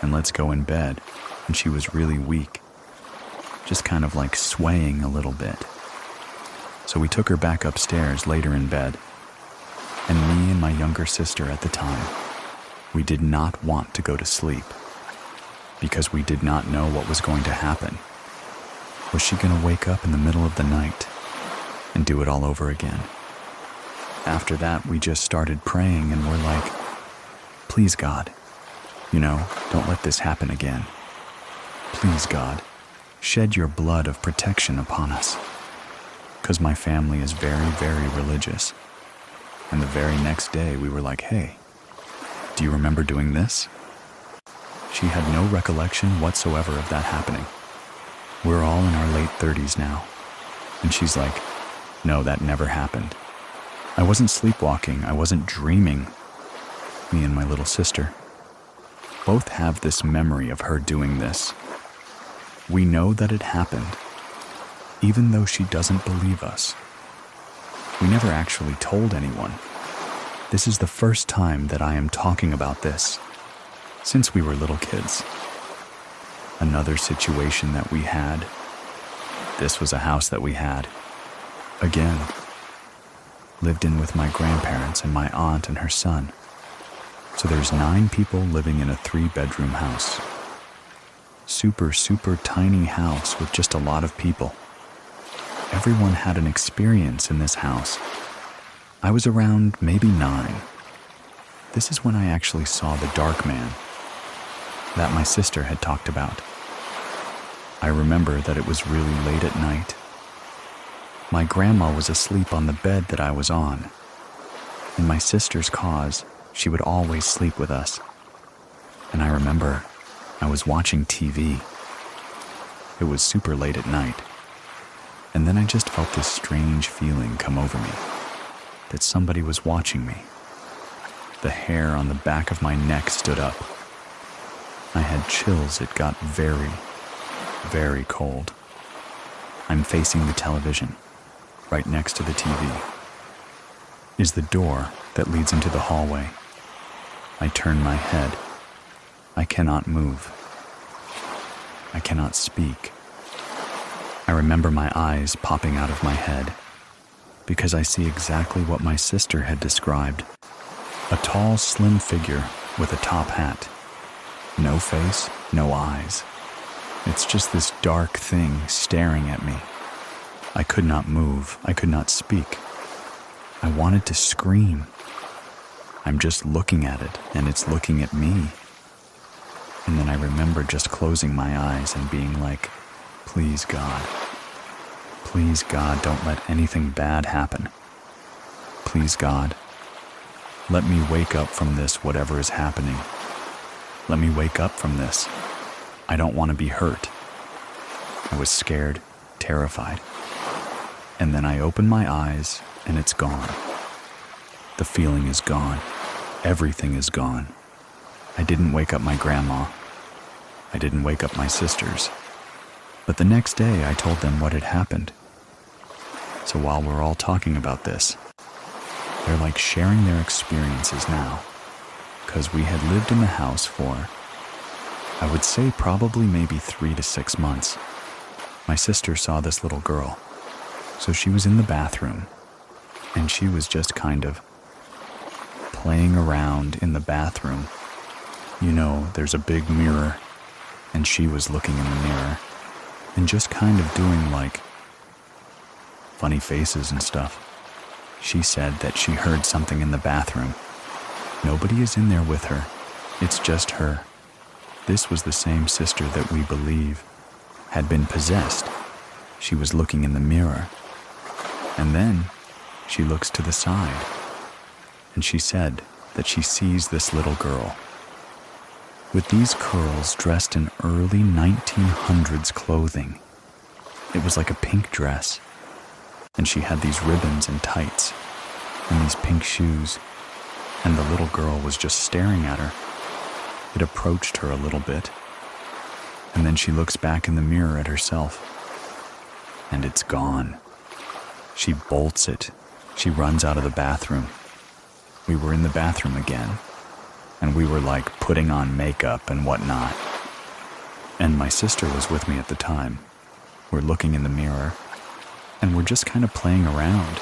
A: And let's go in bed. And she was really weak, just kind of like swaying a little bit. So we took her back upstairs later in bed. And me and my younger sister at the time, we did not want to go to sleep because we did not know what was going to happen. Was she going to wake up in the middle of the night and do it all over again? After that, we just started praying and we're like, please God, don't let this happen again. Please God, shed your blood of protection upon us. Because my family is very, very religious. And the very next day we were like, hey, do you remember doing this? She had no recollection whatsoever of that happening. We're all in our late 30s now. And she's like, no, that never happened. I wasn't sleepwalking. I wasn't dreaming. Me and my little sister both have this memory of her doing this. We know that it happened, even though she doesn't believe us. We never actually told anyone. This is the first time that I am talking about this since we were little kids. Another situation that we had. This was a house that we had. Again, lived in with my grandparents and my aunt and her son. So there's 9 people living in a 3-bedroom house. Super, super tiny house with just a lot of people. Everyone had an experience in this house. I was around maybe 9. This is when I actually saw the dark man that my sister had talked about. I remember that it was really late at night. My grandma was asleep on the bed that I was on. In my sister's cause, she would always sleep with us. And I remember I was watching TV. It was super late at night. And then I just felt this strange feeling come over me, that somebody was watching me. The hair on the back of my neck stood up. I had chills. It got very, very cold. I'm facing the television. Right next to the TV is the door that leads into the hallway. I turn my head. I cannot move. I cannot speak. I remember my eyes popping out of my head because I see exactly what my sister had described. A tall, slim figure with a top hat. No face, no eyes. It's just this dark thing staring at me. I could not move. I could not speak. I wanted to scream. I'm just looking at it, and it's looking at me. And then I remember just closing my eyes and being like, please God, don't let anything bad happen. Please God, let me wake up from this, whatever is happening. Let me wake up from this. I don't want to be hurt. I was scared, terrified. And then I open my eyes and it's gone. The feeling is gone. Everything is gone. I didn't wake up my grandma. I didn't wake up my sisters. But the next day I told them what had happened. So while we're all talking about this, they're like sharing their experiences now. 'Cause we had lived in the house for, I would say probably maybe 3 to 6 months. My sister saw this little girl. So she was in the bathroom, and she was just kind of playing around in the bathroom. You know, there's a big mirror, and she was looking in the mirror, and just kind of doing like funny faces and stuff. She said that she heard something in the bathroom. Nobody is in there with her. It's just her. This was the same sister that we believe had been possessed. She was looking in the mirror. And then she looks to the side. And she said that she sees this little girl with these curls dressed in early 1900s clothing. It was like a pink dress. And she had these ribbons and tights and these pink shoes. And the little girl was just staring at her. It approached her a little bit. And then she looks back in the mirror at herself. And it's gone. She bolts it. She runs out of the bathroom. We were in the bathroom again. And we were like putting on makeup and whatnot. And my sister was with me at the time. We're looking in the mirror. And we're just kind of playing around.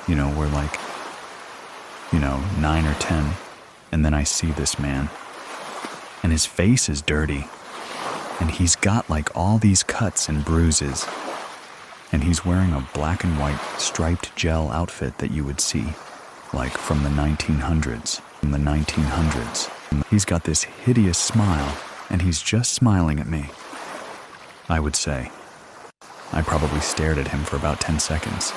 A: You know, we're like, 9 or 10, and then I see this man, and his face is dirty, and he's got like all these cuts and bruises, and he's wearing a black and white striped gel outfit that you would see, like from the 1900s. He's got this hideous smile, and he's just smiling at me. I would say. I probably stared at him for about 10 seconds,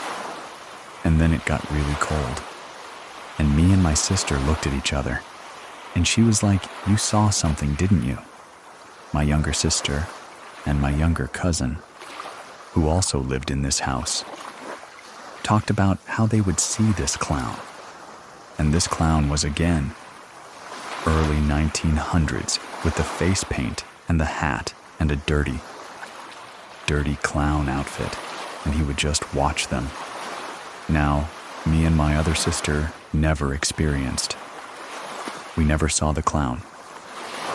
A: and then it got really cold. And me and my sister looked at each other, and she was like, you saw something, didn't you? My younger sister and my younger cousin, who also lived in this house, talked about how they would see this clown. And this clown was again, early 1900s, with the face paint and the hat and a dirty clown outfit, and he would just watch them. Now, me and my other sister never experienced. We never saw the clown,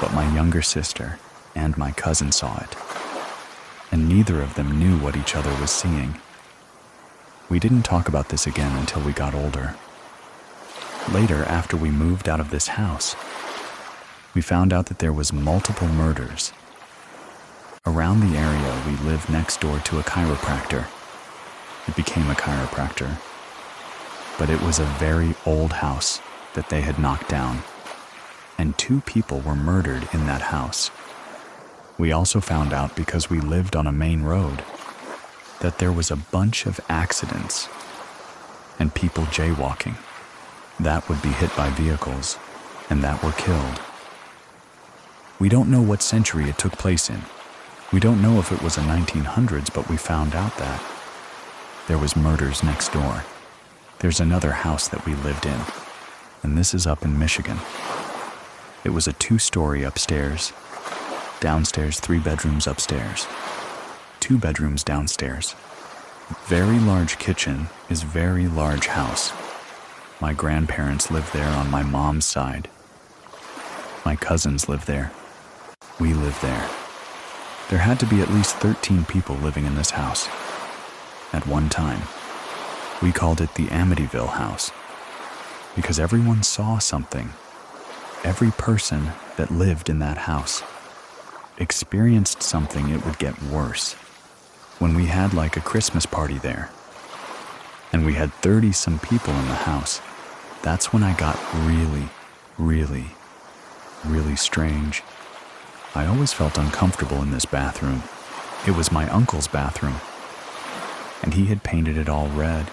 A: but my younger sister and my cousin saw it, and neither of them knew what each other was seeing. We didn't talk about this again until we got older. Later, after we moved out of this house, we found out that there was multiple murders. Around the area, we lived next door to a chiropractor. It became a chiropractor. But it was a very old house that they had knocked down, and 2 people were murdered in that house. We also found out, because we lived on a main road, that there was a bunch of accidents and people jaywalking that would be hit by vehicles and that were killed. We don't know what century it took place in. We don't know if it was the 1900s, but we found out that there was murders next door. There's another house that we lived in, and this is up in Michigan. It was a 2-story upstairs, downstairs 3 bedrooms upstairs, 2 bedrooms downstairs. Very large kitchen is very large house. My grandparents lived there on my mom's side. My cousins lived there. We lived there. There had to be at least 13 people living in this house at one time. We called it the Amityville house because everyone saw something. Every person that lived in that house experienced something. It would get worse. When we had like a Christmas party there, and we had 30-some people in the house, that's when I got really, really, really strange. I always felt uncomfortable in this bathroom. It was my uncle's bathroom, and he had painted it all red.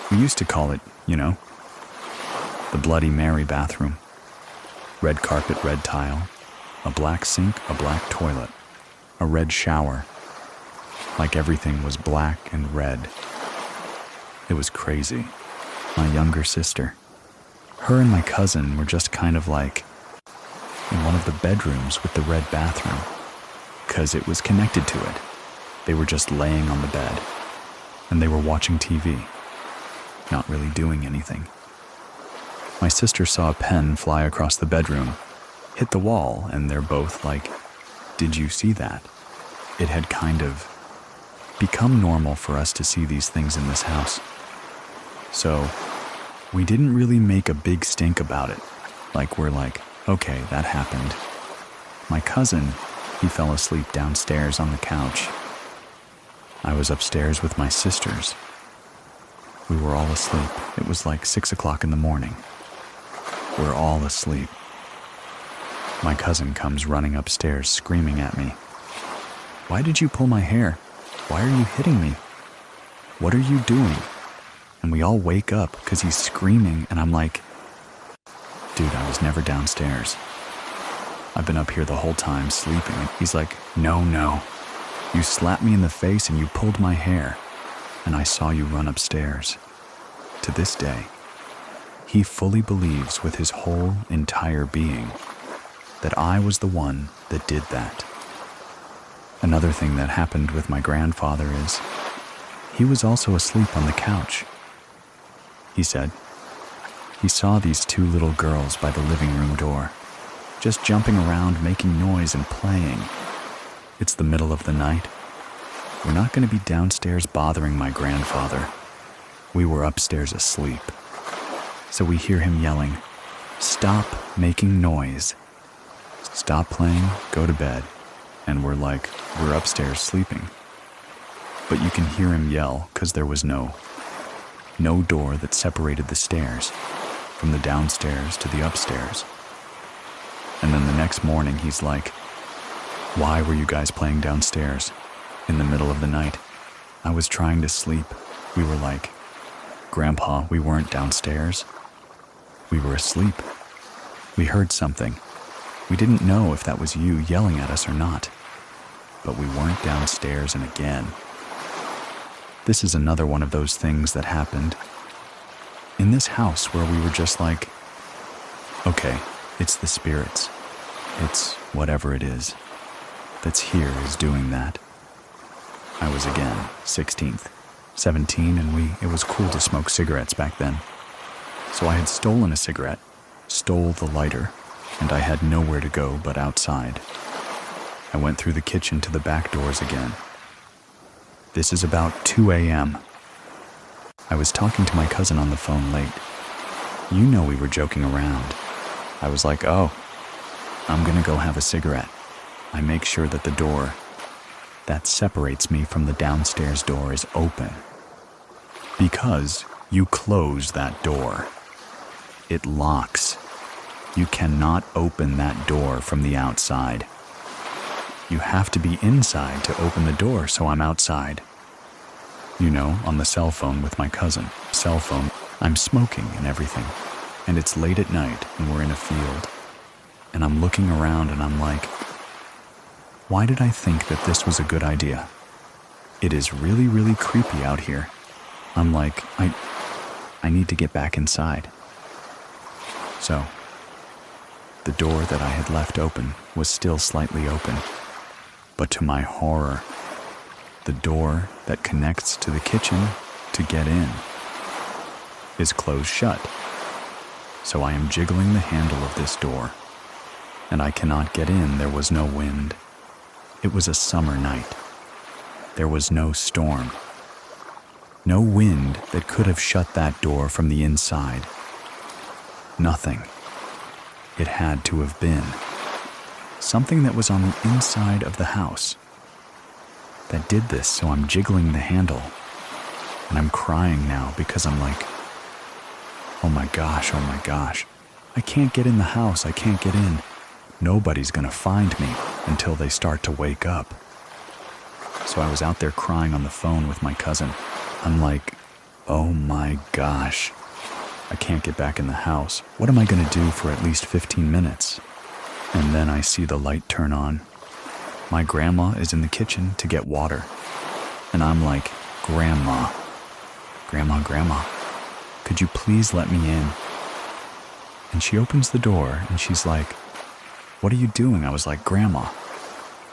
A: We used to call it, the Bloody Mary bathroom. Red carpet, red tile, a black sink, a black toilet, a red shower. Like everything was black and red. It was crazy. My younger sister, her and my cousin were just kind of like in one of the bedrooms with the red bathroom, because it was connected to it. They were just laying on the bed, and they were watching TV, not really doing anything. My sister saw a pen fly across the bedroom, hit the wall, and they're both like, "Did you see that?" It had kind of become normal for us to see these things in this house. So we didn't really make a big stink about it. Like we're like, okay, that happened. My cousin, he fell asleep downstairs on the couch. I was upstairs with my sisters. We were all asleep. It was like 6 o'clock in the morning. We're all asleep. My cousin comes running upstairs screaming at me. "Why did you pull my hair? Why are you hitting me? What are you doing?" And we all wake up because he's screaming, and I'm like, "Dude, I was never downstairs. I've been up here the whole time sleeping." And he's like, No. You slapped me in the face and you pulled my hair, and I saw you run upstairs." To this day, he fully believes with his whole entire being that I was the one that did that. Another thing that happened with my grandfather is he was also asleep on the couch. He said he saw these 2 little girls by the living room door, just jumping around, making noise and playing. It's the middle of the night. We're not going to be downstairs bothering my grandfather. We were upstairs asleep. So we hear him yelling, "Stop making noise. Stop playing, go to bed." And we're like, we're upstairs sleeping. But you can hear him yell because there was no door that separated the stairs from the downstairs to the upstairs. And then the next morning he's like, "Why were you guys playing downstairs in the middle of the night?" I was trying to sleep. We were like, "Grandpa, we weren't downstairs. We were asleep. We heard something. We didn't know if that was you yelling at us or not. But we weren't downstairs." And again, this is another one of those things that happened in this house where we were just like, okay, it's the spirits. It's whatever it is that's here is doing that. I was again 16th, 17, and it was cool to smoke cigarettes back then. So I had stolen a cigarette, stole the lighter, and I had nowhere to go but outside. I went through the kitchen to the back doors again. This is about 2 a.m. I was talking to my cousin on the phone late. We were joking around. I was like, "Oh, I'm gonna go have a cigarette." I make sure that the door that separates me from the downstairs door is open. Because you close that door, it locks. You cannot open that door from the outside. You have to be inside to open the door, so I'm outside. On the cell phone with my cousin. Cell phone. I'm smoking and everything. And it's late at night and we're in a field. And I'm looking around and I'm like, why did I think that this was a good idea? It is really, really creepy out here. I'm like, I need to get back inside. So, the door that I had left open was still slightly open. But to my horror, the door that connects to the kitchen to get in is closed shut. So I am jiggling the handle of this door, and I cannot get in. There was no wind. It was a summer night. There was no storm. No wind that could have shut that door from the inside. Nothing. It had to have been something that was on the inside of the house that did this, so I'm jiggling the handle. And I'm crying now because I'm like, oh my gosh, I can't get in the house, I can't get in. Nobody's gonna find me until they start to wake up. So I was out there crying on the phone with my cousin. I'm like, oh my gosh, I can't get back in the house. What am I gonna do for at least 15 minutes? And then I see the light turn on. My grandma is in the kitchen to get water. And I'm like, Grandma, could you please let me in? And she opens the door and she's like, what are you doing? I was like, Grandma,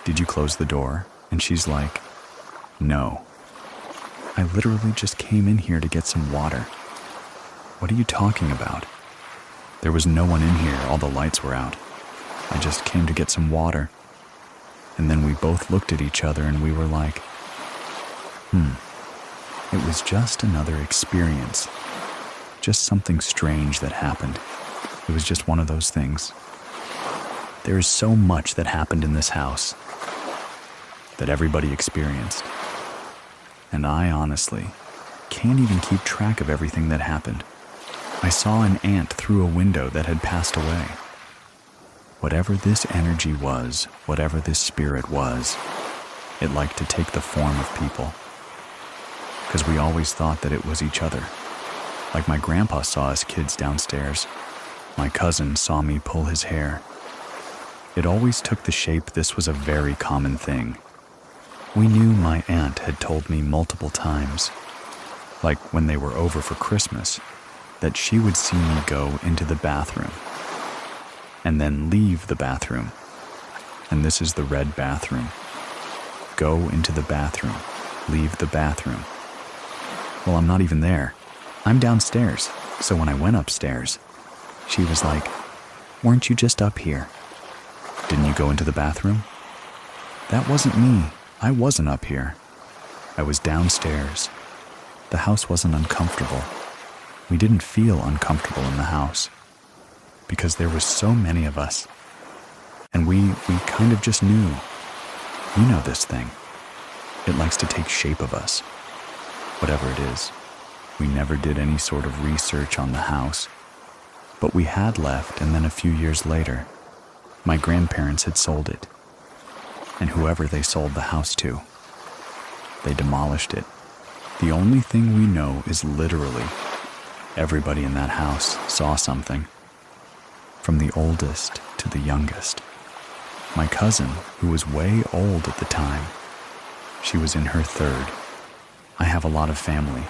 A: did you close the door? And she's like, no. I literally just came in here to get some water. What are you talking about? There was no one in here, all the lights were out. I just came to get some water. And then we both looked at each other and we were like, It was just another experience. Just something strange that happened. It was just one of those things. There is so much that happened in this house that everybody experienced. And I honestly can't even keep track of everything that happened. I saw an ant through a window that had passed away. Whatever this energy was, whatever this spirit was, it liked to take the form of people. Because we always thought that it was each other. Like my grandpa saw us kids downstairs. My cousin saw me pull his hair. It always took the shape this was a very common thing. We knew my aunt had told me multiple times, like when they were over for Christmas, that she would see me go into the bathroom and then leave the bathroom. And this is the red bathroom. Go into the bathroom, leave the bathroom. Well, I'm not even there. I'm downstairs. So when I went upstairs, she was like, weren't you just up here? Didn't you go into the bathroom? That wasn't me. I wasn't up here. I was downstairs. The house wasn't uncomfortable. We didn't feel uncomfortable in the house because there was so many of us. And we kind of just knew, you know this thing. It likes to take shape of us. Whatever it is. We never did any sort of research on the house. But we had left, and then a few years later, my grandparents had sold it. And whoever they sold the house to, they demolished it. The only thing we know is literally everybody in that house saw something. From the oldest to the youngest. My cousin, who was way old at the time, she was in her third. I have a lot of family.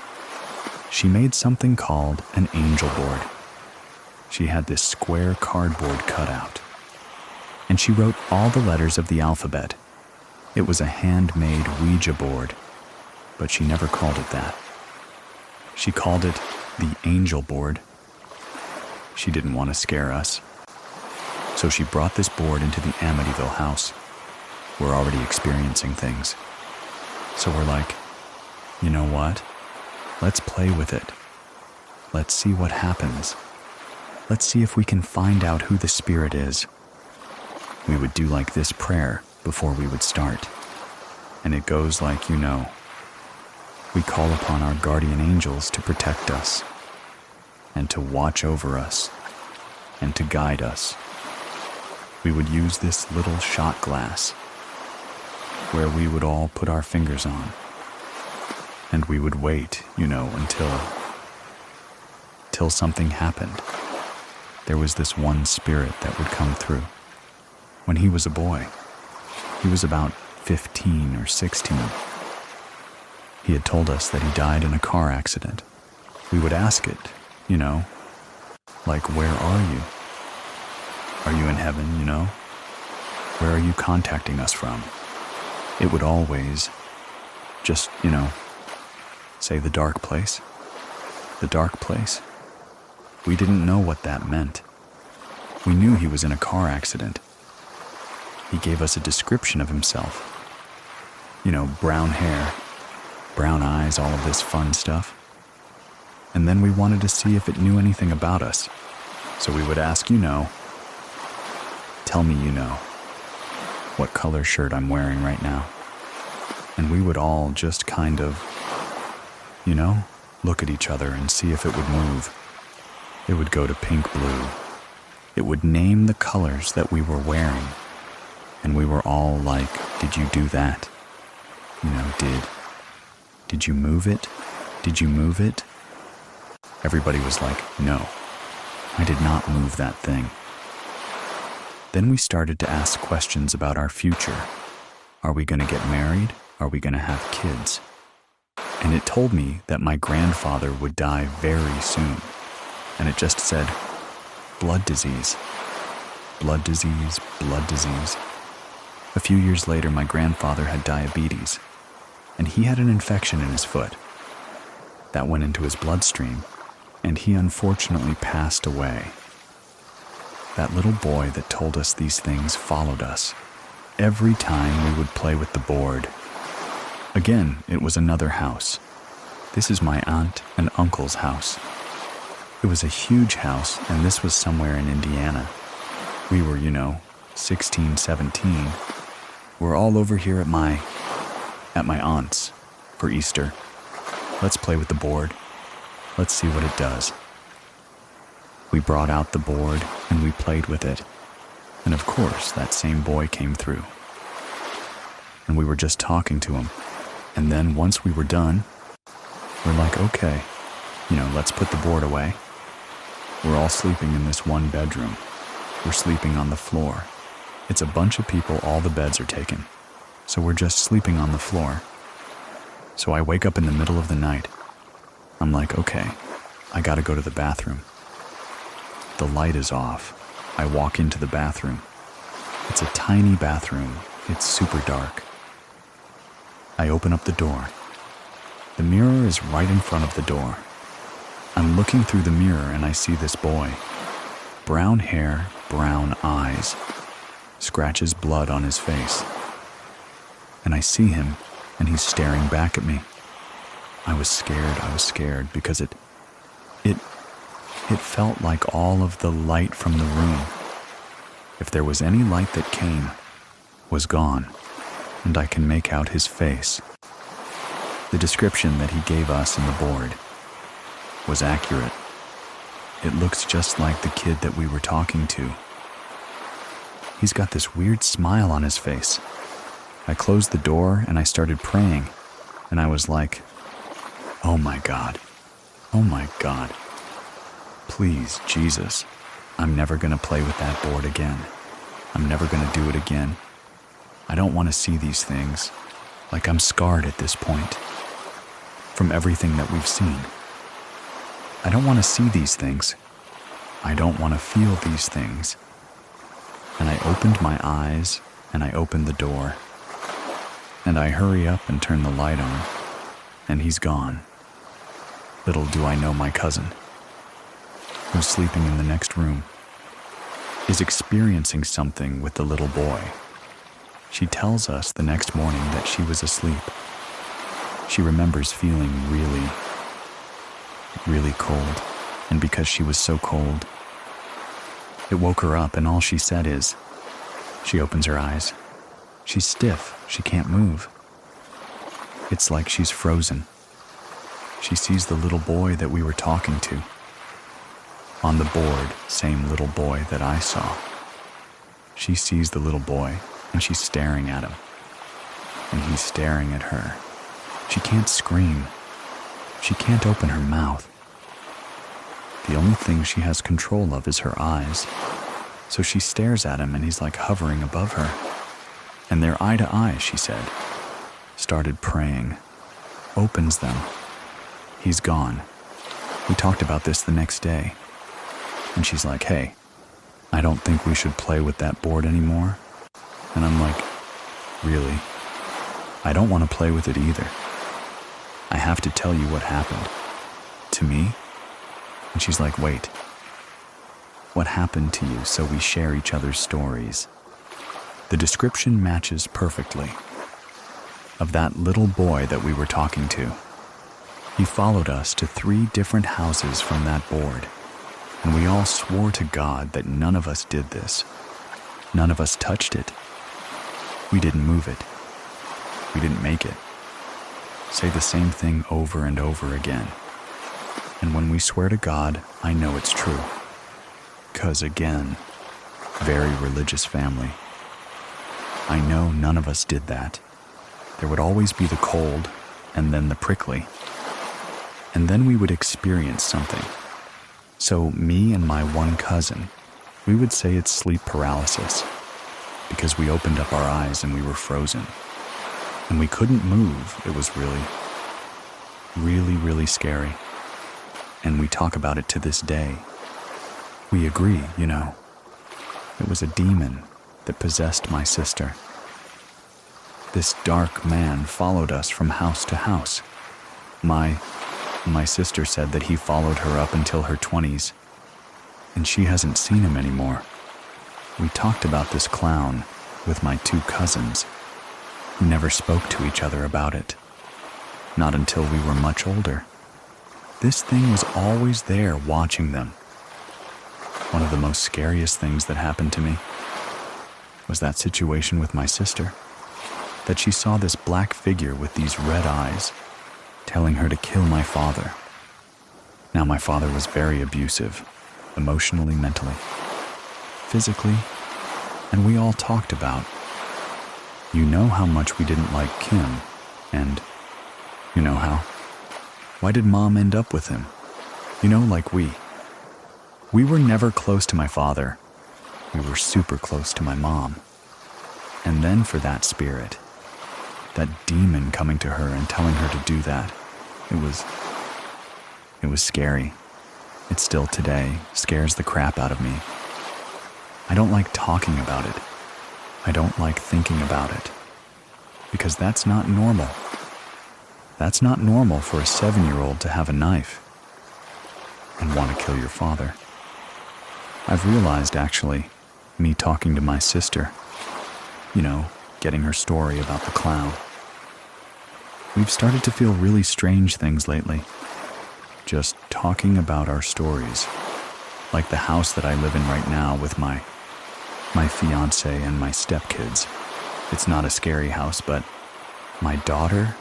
A: She made something called an angel board. She had this square cardboard cutout. And she wrote all the letters of the alphabet. It was a handmade Ouija board, but she never called it that. She called it the angel board. She didn't want to scare us. So she brought this board into the Amityville house. We're already experiencing things. So we're like, you know what? Let's play with it. Let's see what happens. Let's see if we can find out who the spirit is. We would do like this prayer before we would start. And it goes like, you know, we call upon our guardian angels to protect us and to watch over us and to guide us. We would use this little shot glass where we would all put our fingers on. And we would wait, you know, until something happened. There was this one spirit that would come through. When he was a boy, he was about 15 or 16. He had told us that he died in a car accident. We would ask it, you know, like, where are you? Are you in heaven, you know? Where are you contacting us from? It would always just, you know, say the dark place. The dark place. We didn't know what that meant. We knew he was in a car accident. He gave us a description of himself. You know, brown hair, brown eyes, all of this fun stuff. And then we wanted to see if it knew anything about us. So we would ask, tell me what color shirt I'm wearing right now. And we would all just kind of, look at each other and see if it would move. It would go to pink blue. It would name the colors that we were wearing. And we were all like, did you do that? Did you move it? Did you move it? Everybody was like, no, I did not move that thing. Then we started to ask questions about our future. Are we going to get married? Are we going to have kids? And it told me that my grandfather would die very soon. And it just said, blood disease, blood disease, blood disease. A few years later, my grandfather had diabetes, and he had an infection in his foot that went into his bloodstream, and he unfortunately passed away. That little boy that told us these things followed us every time we would play with the board. Again, it was another house. This is my aunt and uncle's house. It was a huge house, and this was somewhere in Indiana. We were, 16, 17. We're all over here at my aunt's for Easter. Let's play with the board. Let's see what it does. We brought out the board and we played with it. And of course, that same boy came through. And we were just talking to him. And then once we were done, we're like, okay, let's put the board away. We're all sleeping in this one bedroom. We're sleeping on the floor. It's a bunch of people, all the beds are taken. So we're just sleeping on the floor. So I wake up in the middle of the night. I'm like, okay, I gotta go to the bathroom. The light is off. I walk into the bathroom. It's a tiny bathroom. It's super dark. I open up the door. The mirror is right in front of the door. I'm looking through the mirror and I see this boy. Brown hair, brown eyes. Scratches blood on his face. And I see him and he's staring back at me. I was scared because it felt like all of the light from the room, if there was any light that came, was gone, and I can make out his face. The description that he gave us in the board was accurate. It looks just like the kid that we were talking to. He's got this weird smile on his face. I closed the door and I started praying, and I was like, oh my God, please, Jesus, I'm never gonna play with that board again. I'm never gonna do it again. I don't want to see these things. Like, I'm scarred at this point from everything that we've seen. I don't want to see these things. I don't want to feel these things. And I opened my eyes and I opened the door. And I hurry up and turn the light on. And he's gone. Little do I know my cousin, who's sleeping in the next room, is experiencing something with the little boy. She tells us the next morning that she was asleep. She remembers feeling really, really cold, and because she was so cold, it woke her up, and all she said is, she opens her eyes. She's stiff, she can't move. It's like she's frozen. She sees the little boy that we were talking to. On the board, same little boy that I saw. She sees the little boy, and she's staring at him. And he's staring at her. She can't scream. She can't open her mouth. The only thing she has control of is her eyes. So she stares at him, and he's like hovering above her. And they're eye to eye, she said. Started praying. Opens them. He's gone. We talked about this the next day. And she's like, hey, I don't think we should play with that board anymore. And I'm like, really? I don't want to play with it either. I have to tell you what happened. To me? And she's like, wait. What happened to you, so we share each other's stories? The description matches perfectly of that little boy that we were talking to. He followed us to 3 different houses from that board, and we all swore to God that none of us did this. None of us touched it. We didn't move it. We didn't make it. Say the same thing over and over again. And when we swear to God, I know it's true. 'Cause again, very religious family. I know none of us did that. There would always be the cold, and then the prickly. And then we would experience something. So me and my one cousin, we would say it's sleep paralysis, because we opened up our eyes and we were frozen. And we couldn't move. It was really, really, really scary. And we talk about it to this day. We agree, you know. It was a demon that possessed my sister. This dark man followed us from house to house. My sister said that he followed her up until her 20s, and she hasn't seen him anymore. We talked about this clown with my 2 cousins, who never spoke to each other about it. Not until we were much older. This thing was always there watching them. One of the most scariest things that happened to me was that situation with my sister, that she saw this black figure with these red eyes telling her to kill my father. Now, my father was very abusive, emotionally, mentally, physically, and we all talked about, you know how much we didn't like Kim, and you know how. Why did Mom end up with him? You know, like we were never close to my father. We were super close to my mom. And then for that spirit, that demon coming to her and telling her to do that, it was scary. It still today scares the crap out of me. I don't like talking about it. I don't like thinking about it. Because that's not normal. That's not normal for a 7-year-old to have a knife and want to kill your father. I've realized, actually, me talking to my sister, you know, getting her story about the clown. We've started to feel really strange things lately. Just talking about our stories. Like the house that I live in right now with my fiance and my stepkids. It's not a scary house, but my daughter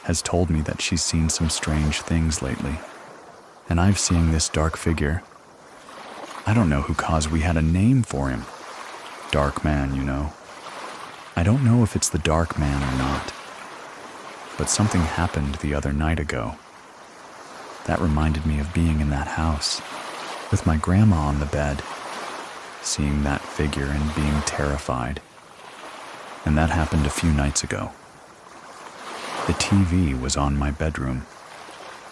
A: has told me that she's seen some strange things lately. And I've seen this dark figure. I don't know who caused we had a name for him. Dark man, you know. I don't know if it's the dark man or not. But something happened the other night ago. That reminded me of being in that house, with my grandma on the bed, seeing that figure and being terrified. And that happened a few nights ago. The TV was on my bedroom.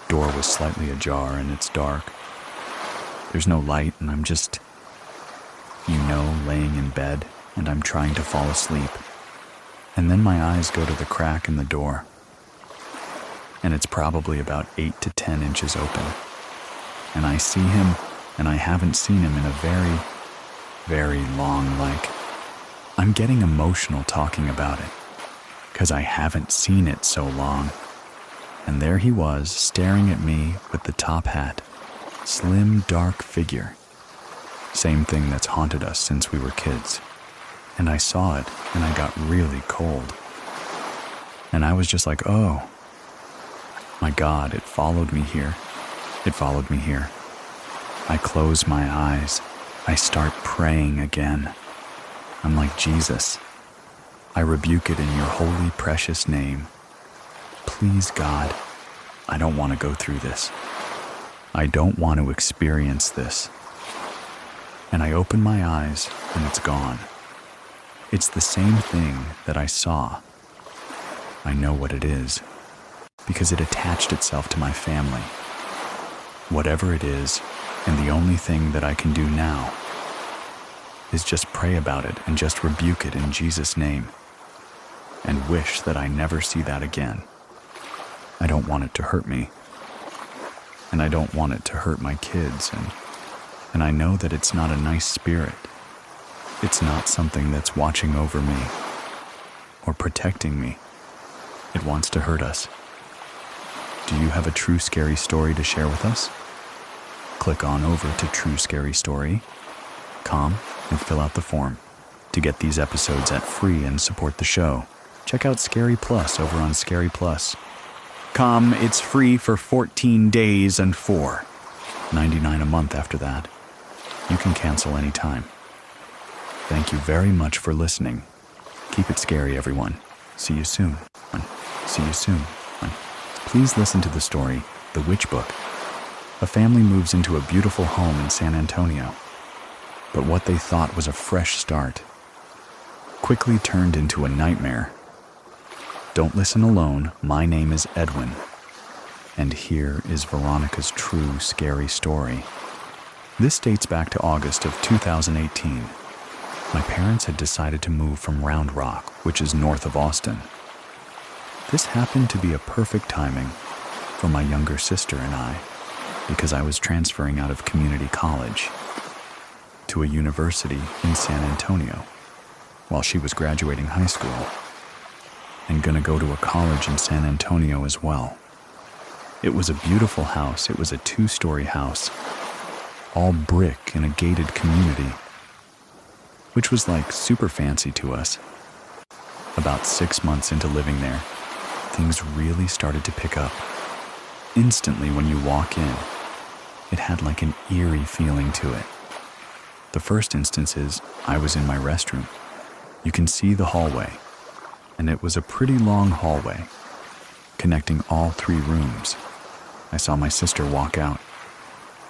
A: Door was slightly ajar and it's dark. There's no light and I'm just, you know, laying in bed and I'm trying to fall asleep. And then my eyes go to the crack in the door. And it's probably about 8 to 10 inches open. And I see him, and I haven't seen him in a very, very long, I'm getting emotional talking about it, 'cause I haven't seen it so long. And there he was, staring at me with the top hat, slim, dark figure. Same thing that's haunted us since we were kids. And I saw it, and I got really cold. And I was just like, oh, my God, it followed me here. It followed me here. I close my eyes. I start praying again. I'm like, Jesus, I rebuke it in your holy, precious name. Please, God, I don't want to go through this. I don't want to experience this. And I open my eyes, and it's gone. It's the same thing that I saw. I know what it is, because it attached itself to my family. Whatever it is, and the only thing that I can do now is just pray about it and just rebuke it in Jesus' name and wish that I never see that again. I don't want it to hurt me, and I don't want it to hurt my kids, and I know that it's not a nice spirit. It's not something that's watching over me or protecting me. It wants to hurt us. Do you have a true scary story to share with us? Click on over to True Scary Story, com, and fill out the form. To get these episodes at free and support the show, check out Scary Plus over on Scary Plus. It's free for 14 days and $4.99 a month after that. You can cancel anytime. Thank you very much for listening. Keep it scary, everyone. See you soon. See you soon. Please listen to the story, The Witch Book. A family moves into a beautiful home in San Antonio, but what they thought was a fresh start quickly turned into a nightmare. Don't listen alone. My name is Edwin, and here is Veronica's true scary story. This dates back to August of 2018. My parents had decided to move from Round Rock, which is north of Austin. This happened to be a perfect timing for my younger sister and I, because I was transferring out of community college to a university in San Antonio while she was graduating high school and gonna go to a college in San Antonio as well. It was a beautiful house. It was a 2-story house, all brick in a gated community, which was like super fancy to us. About 6 months into living there, things really started to pick up. Instantly when you walk in, it had like an eerie feeling to it. The first instance is I was in my restroom. You can see the hallway, and it was a pretty long hallway connecting all 3 rooms. I saw my sister walk out,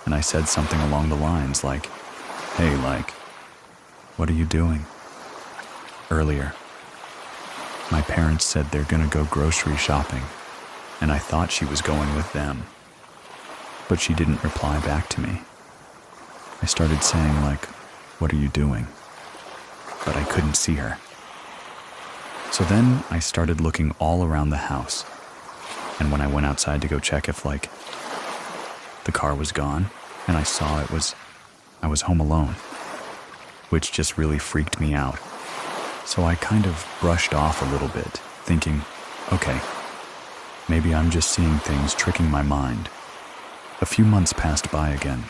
A: and I said something along the lines like, "Hey, what are you doing?" Earlier, my parents said they're gonna go grocery shopping, and I thought she was going with them, but she didn't reply back to me. I started saying "What are you doing?" but I couldn't see her. So then I started looking all around the house, and when I went outside to go check if the car was gone, and I saw I was home alone, which just really freaked me out. So I kind of brushed off a little bit, thinking, okay, maybe I'm just seeing things tricking my mind. A few months passed by again.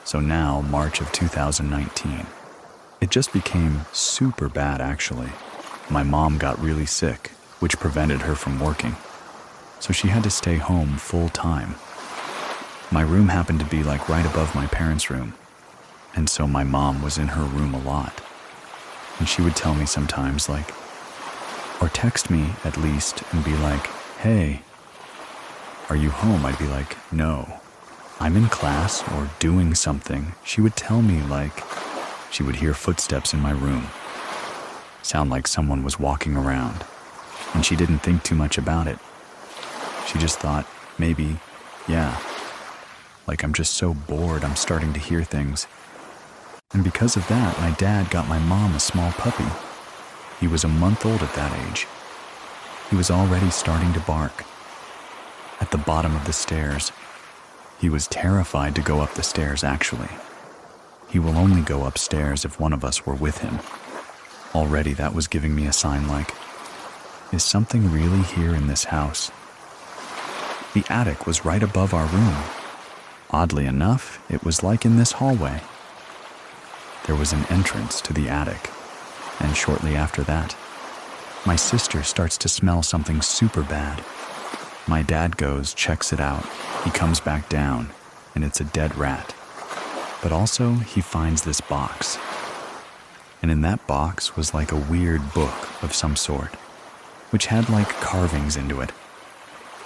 A: So now, March of 2019. It just became super bad, actually. My mom got really sick, which prevented her from working. So she had to stay home full time. My room happened to be right above my parents' room, and so my mom was in her room a lot. And she would tell me sometimes, or text me at least and be like, "Hey, are you home?" I'd be like, "No, I'm in class or doing something." She would tell me she would hear footsteps in my room, sound like someone was walking around, and she didn't think too much about it. She just thought, maybe, yeah, I'm just so bored I'm starting to hear things. And because of that, my dad got my mom a small puppy. He was a month old at that age. He was already starting to bark. At the bottom of the stairs, he was terrified to go up the stairs, actually. He will only go upstairs if one of us were with him. Already that was giving me a sign is something really here in this house? The attic was right above our room. Oddly enough, it was in this hallway. There was an entrance to the attic, and shortly after that, my sister starts to smell something super bad. My dad goes, checks it out. He comes back down, and it's a dead rat. But also, he finds this box. And in that box was a weird book of some sort, which had carvings into it.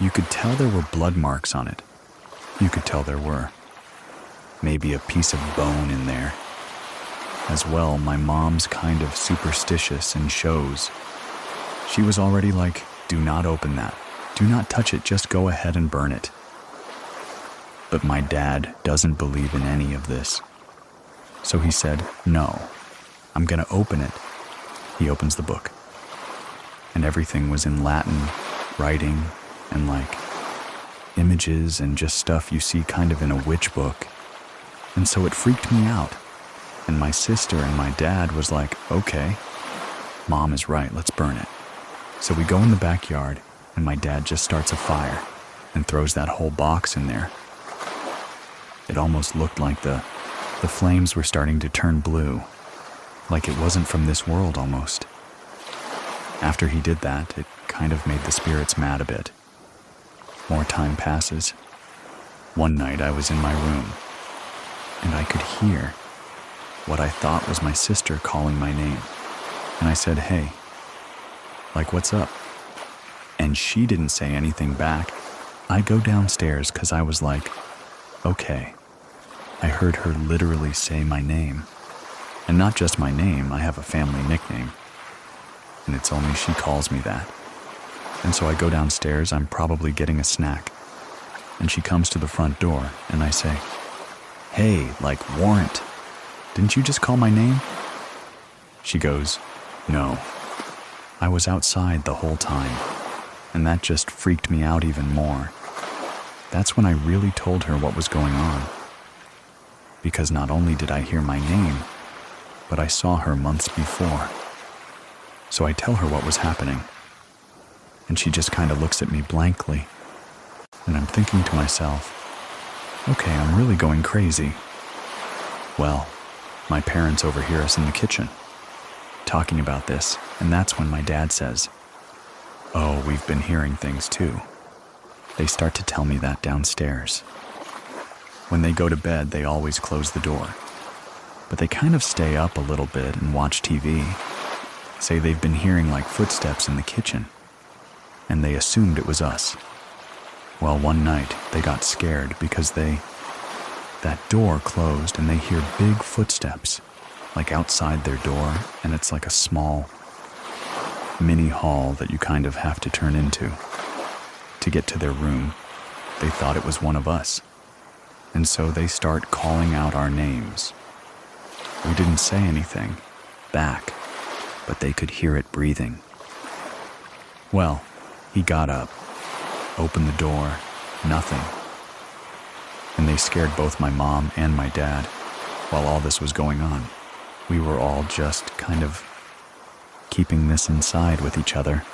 A: You could tell there were blood marks on it. You could tell there were. Maybe a piece of bone in there. As well, my mom's kind of superstitious and shows. She was already do not open that. Do not touch it, just go ahead and burn it. But my dad doesn't believe in any of this. So he said, "No, I'm gonna open it." He opens the book. And everything was in Latin, writing, and images and just stuff you see kind of in a witch book. And so it freaked me out. And my sister and my dad was like, okay, Mom is right, let's burn it. So we go in the backyard, and my dad just starts a fire and throws that whole box in there. It almost looked like the flames were starting to turn blue, like it wasn't from this world almost. After he did that, it kind of made the spirits mad a bit. More time passes. One night I was in my room, and I could hear what I thought was my sister calling my name. And I said, hey, like, what's up? And she didn't say anything back. I go downstairs because I was like, okay. I heard her literally say my name. And not just my name, I have a family nickname. And it's only she calls me that. And so I go downstairs, I'm probably getting a snack. And she comes to the front door, and I say, hey, like, Warrant, didn't you just call my name? She goes, no. I was outside the whole time, and that just freaked me out even more. That's when I really told her what was going on. Because not only did I hear my name, but I saw her months before. So I tell her what was happening, and she just kind of looks at me blankly. And I'm thinking to myself, okay, I'm really going crazy. Well, my parents overhear us in the kitchen, talking about this, and that's when my dad says, oh, we've been hearing things too. They start to tell me that downstairs. When they go to bed, they always close the door, but they kind of stay up a little bit and watch TV, say they've been hearing like footsteps in the kitchen, and they assumed it was us. Well, one night they got scared because that door closed and they hear big footsteps, like outside their door, and it's like a small mini hall that you kind of have to turn into to get to their room. They thought it was one of us, and so they start calling out our names. We didn't say anything back, but they could hear it breathing. Well, he got up, opened the door, nothing. And they scared both my mom and my dad while all this was going on. We were all just kind of keeping this inside with each other,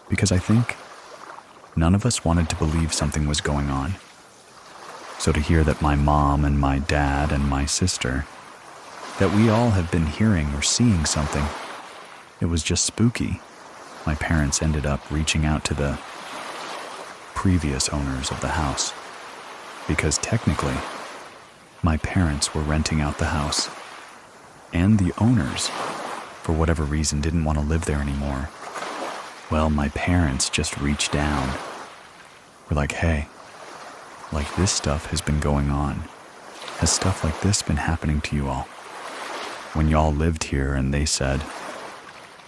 A: because I think none of us wanted to believe something was going on. So to hear that my mom and my dad and my sister, that we all have been hearing or seeing something, it was just spooky. My parents ended up reaching out to the previous owners of the house, because technically, my parents were renting out the house, and the owners, for whatever reason, didn't want to live there anymore. Well, my parents just reached down. We're like, hey, like, this stuff has been going on. Has stuff like this been happening to you all? When y'all lived here, and they said,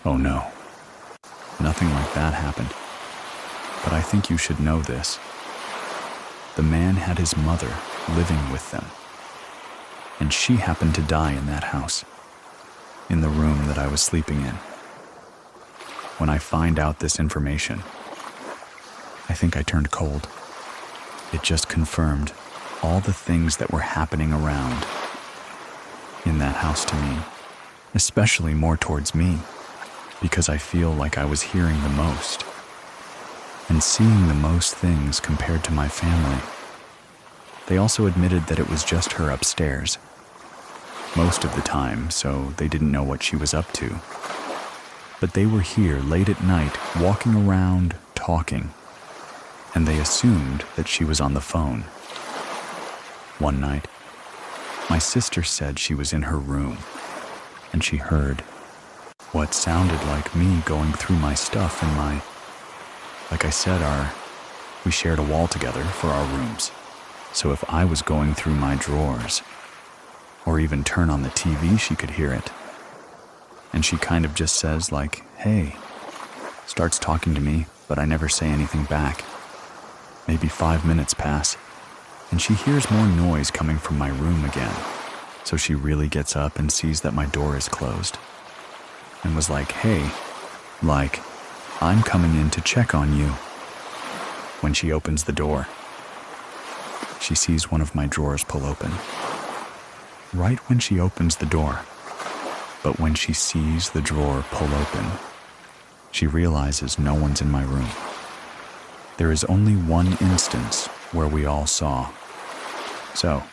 A: oh no, nothing like that happened. But I think you should know this. The man had his mother living with them, and she happened to die in that house, in the room that I was sleeping in. When I find out this information, I think I turned cold. It just confirmed all the things that were happening around in that house to me, especially more towards me, because I feel like I was hearing the most and seeing the most things compared to my family. They also admitted that it was just her upstairs most of the time, so they didn't know what she was up to. But they were here late at night, walking around, talking, and they assumed that she was on the phone. One night, my sister said she was in her room, and she heard what sounded like me going through my stuff in my, like I said, we shared a wall together for our rooms. So if I was going through my drawers, or even turn on the TV, she could hear it. And she kind of just says like, hey, starts talking to me, but I never say anything back. Maybe 5 minutes pass, and she hears more noise coming from my room again. So she really gets up and sees that my door is closed, and was like, hey, like, I'm coming in to check on you. When she opens the door, she sees one of my drawers pull open, right when she opens the door. But when she sees the drawer pull open, she realizes no one's in my room. There is only one instance where we all saw. So,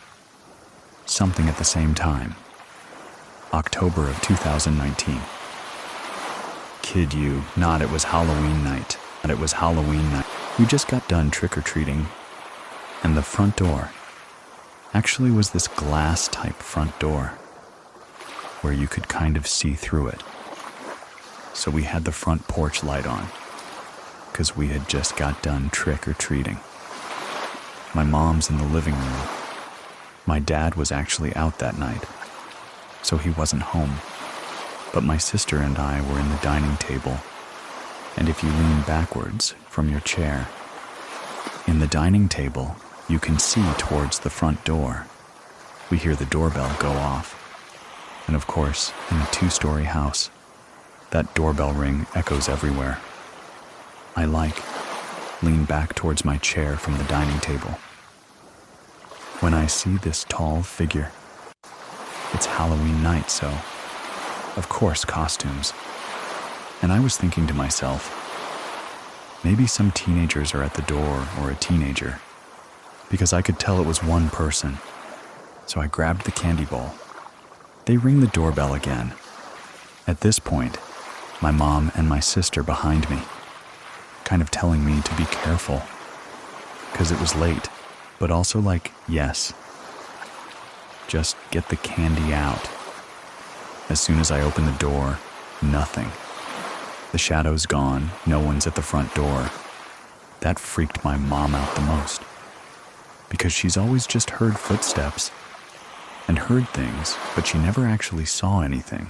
A: something at the same time. October of 2019. Kid you not, it was Halloween night. We just got done trick-or-treating, and the front door actually was this glass-type front door where you could kind of see through it. So we had the front porch light on because we had just got done trick-or-treating. My mom's in the living room. My dad was actually out that night, so he wasn't home. But my sister and I were in the dining table, and if you lean backwards from your chair, in the dining table, you can see towards the front door. We hear the doorbell go off. And of course, in a 2-story house, that doorbell ring echoes everywhere. I lean back towards my chair from the dining table. When I see this tall figure, it's Halloween night, so, of course, costumes. And I was thinking to myself, maybe some teenagers are at the door or a teenager, because I could tell it was one person. So I grabbed the candy bowl. They ring the doorbell again. At this point, my mom and my sister behind me, kind of telling me to be careful, because it was late, but also yes, just get the candy out. As soon as I open the door, nothing. The shadow's gone, no one's at the front door. That freaked my mom out the most, because she's always just heard footsteps and heard things, but she never actually saw anything.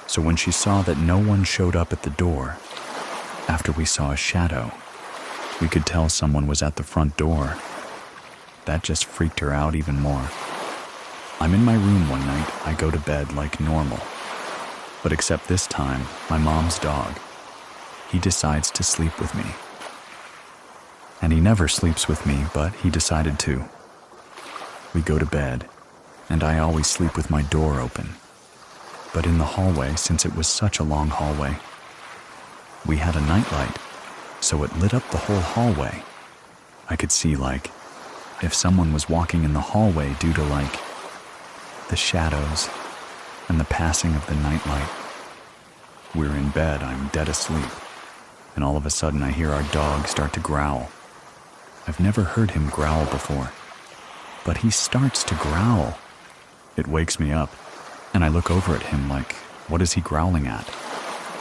A: So when she saw that no one showed up at the door, after we saw a shadow, we could tell someone was at the front door. That just freaked her out even more. I'm in my room one night, I go to bed like normal. But except this time, my mom's dog, he decides to sleep with me. And he never sleeps with me, but he decided to. We go to bed, and I always sleep with my door open. But in the hallway, since it was such a long hallway, we had a nightlight, so it lit up the whole hallway. I could see, if someone was walking in the hallway due to, the shadows and the passing of the nightlight. We're in bed, I'm dead asleep, and all of a sudden I hear our dog start to growl. I've never heard him growl before, but he starts to growl. It wakes me up, and I look over at him what is he growling at?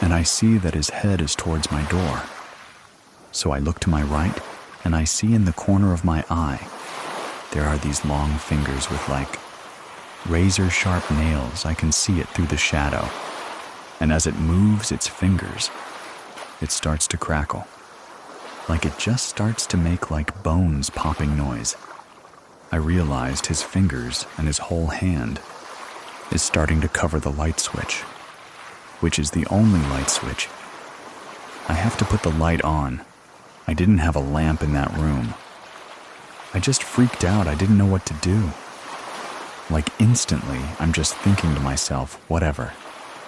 A: And I see that his head is towards my door. So I look to my right, and I see in the corner of my eye, there are these long fingers with razor-sharp nails. I can see it through the shadow. And as it moves its fingers, it starts to crackle. It just starts to make bones popping noise. I realized his fingers and his whole hand is starting to cover the light switch, which is the only light switch. I have to put the light on. I didn't have a lamp in that room. I just freaked out. I didn't know what to do. Instantly, I'm just thinking to myself, whatever.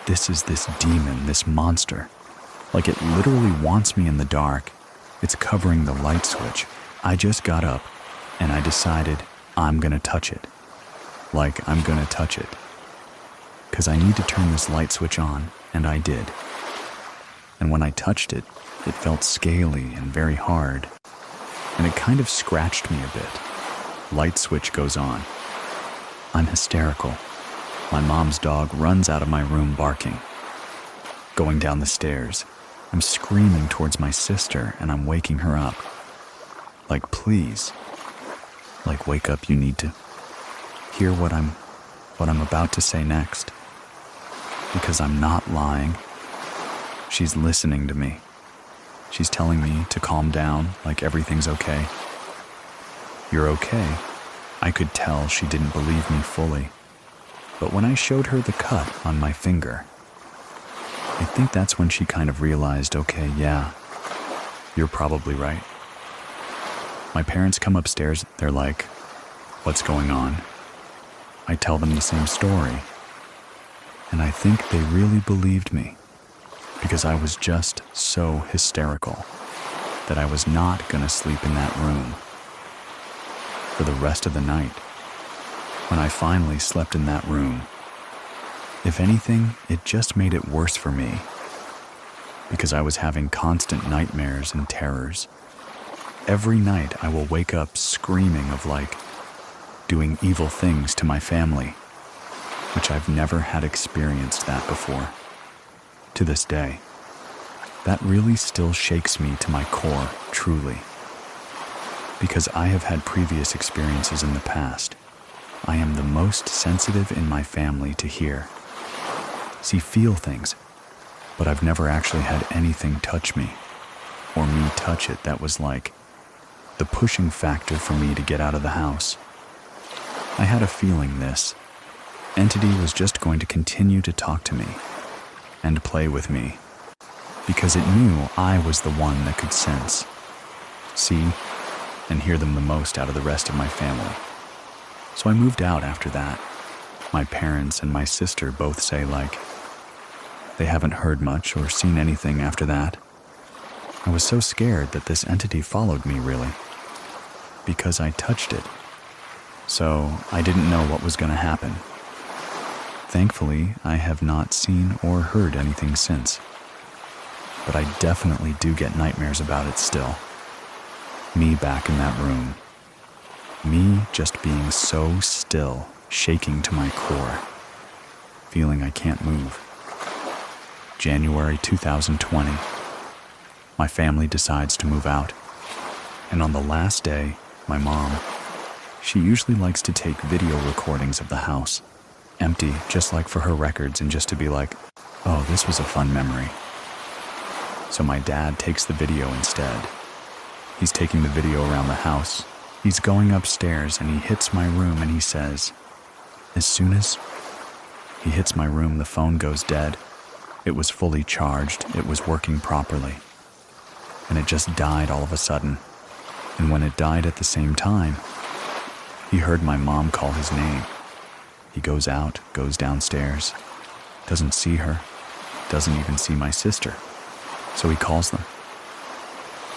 A: This is this demon, this monster. It literally wants me in the dark. It's covering the light switch. I just got up, and I decided I'm gonna touch it. I'm gonna touch it. 'Cause I need to turn this light switch on, and I did. And when I touched it, it felt scaly and very hard, and it kind of scratched me a bit. Light switch goes on. I'm hysterical. My mom's dog runs out of my room barking. Going down the stairs, I'm screaming towards my sister, and I'm waking her up. Please. Wake up, you need to hear what I'm about to say next. Because I'm not lying. She's listening to me. She's telling me to calm down, everything's okay. You're okay. I could tell she didn't believe me fully. But when I showed her the cut on my finger, I think that's when she kind of realized, okay, yeah, you're probably right. My parents come upstairs, they're like, what's going on? I tell them the same story, and I think they really believed me because I was just so hysterical that I was not going to sleep in that room for the rest of the night. When I finally slept in that room, if anything, it just made it worse for me because I was having constant nightmares and terrors. Every night I will wake up screaming of doing evil things to my family, which I've never had experienced that before. To this day, that really still shakes me to my core, truly. Because I have had previous experiences in the past, I am the most sensitive in my family to hear, feel things, but I've never actually had anything touch me, or me touch it that was the pushing factor for me to get out of the house. I had a feeling this entity was just going to continue to talk to me and play with me because it knew I was the one that could sense, see, and hear them the most out of the rest of my family. So I moved out after that. My parents and my sister both say they haven't heard much or seen anything after that. I was so scared that this entity followed me, really, because I touched it. So I didn't know what was going to happen. Thankfully, I have not seen or heard anything since. But I definitely do get nightmares about it still. Me back in that room. Me just being so still, shaking to my core, feeling I can't move. January 2020. My family decides to move out. And on the last day, my mom, she usually likes to take video recordings of the house, empty just for her records and just to be oh, this was a fun memory. So my dad takes the video instead. He's taking the video around the house. He's going upstairs and he hits my room and he says, as soon as he hits my room, the phone goes dead. It was fully charged. It was working properly. And it just died all of a sudden. And when it died at the same time, he heard my mom call his name. He goes out, goes downstairs, doesn't see her, doesn't even see my sister. So he calls them.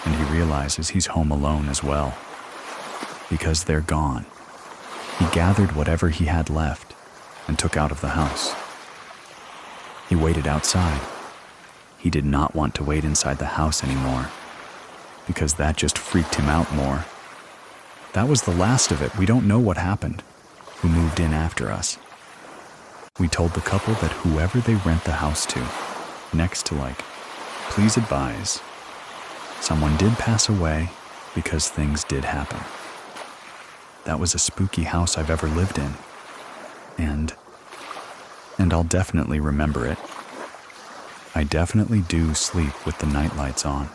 A: And he realizes he's home alone as well, because they're gone. He gathered whatever he had left and took out of the house. He waited outside. He did not want to wait inside the house anymore, because that just freaked him out more. That was the last of it. We don't know what happened, who moved in after us. We told the couple that whoever they rent the house to, next to please advise, someone did pass away because things did happen. That was a spooky house I've ever lived in. And I'll definitely remember it. I definitely do sleep with the nightlights on.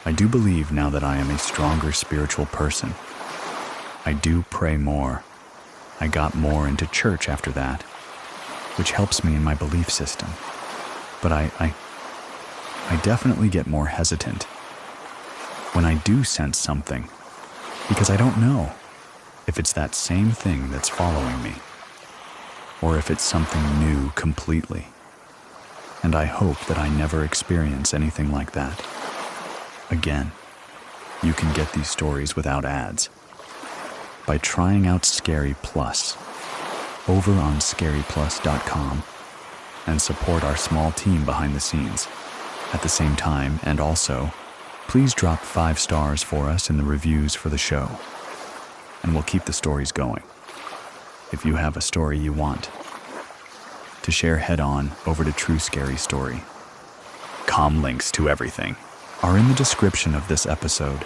A: I do believe now that I am a stronger spiritual person. I do pray more. I got more into church after that, which helps me in my belief system. But I definitely get more hesitant when I do sense something, because I don't know if it's that same thing that's following me, or if it's something new completely. And I hope that I never experience anything like that. Again, you can get these stories without ads by trying out Scary Plus over on scaryplus.com and support our small team behind the scenes. At the same time, and also, please drop 5 stars for us in the reviews for the show, and we'll keep the stories going. If you have a story you want to share head on over to True Scary Story. Links to everything are in the description of this episode.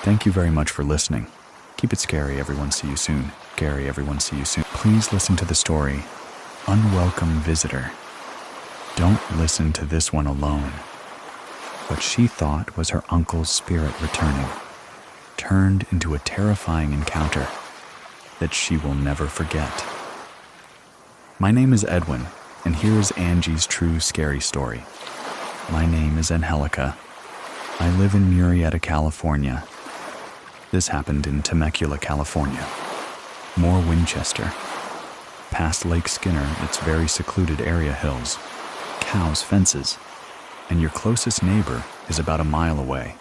A: Thank you very much for listening. Keep it scary, everyone. See you soon. Scary, everyone. See you soon. Please listen to the story, Unwelcome Visitor. Don't listen to this one alone. What she thought was her uncle's spirit returning turned into a terrifying encounter that she will never forget. My name is Edwin, and here is Angie's true scary story. My name is Angelica. I live in Murrieta, California. This happened in Temecula, California. More Winchester. Past Lake Skinner, its very secluded area hills, cows, fences, and your closest neighbor is about a mile away.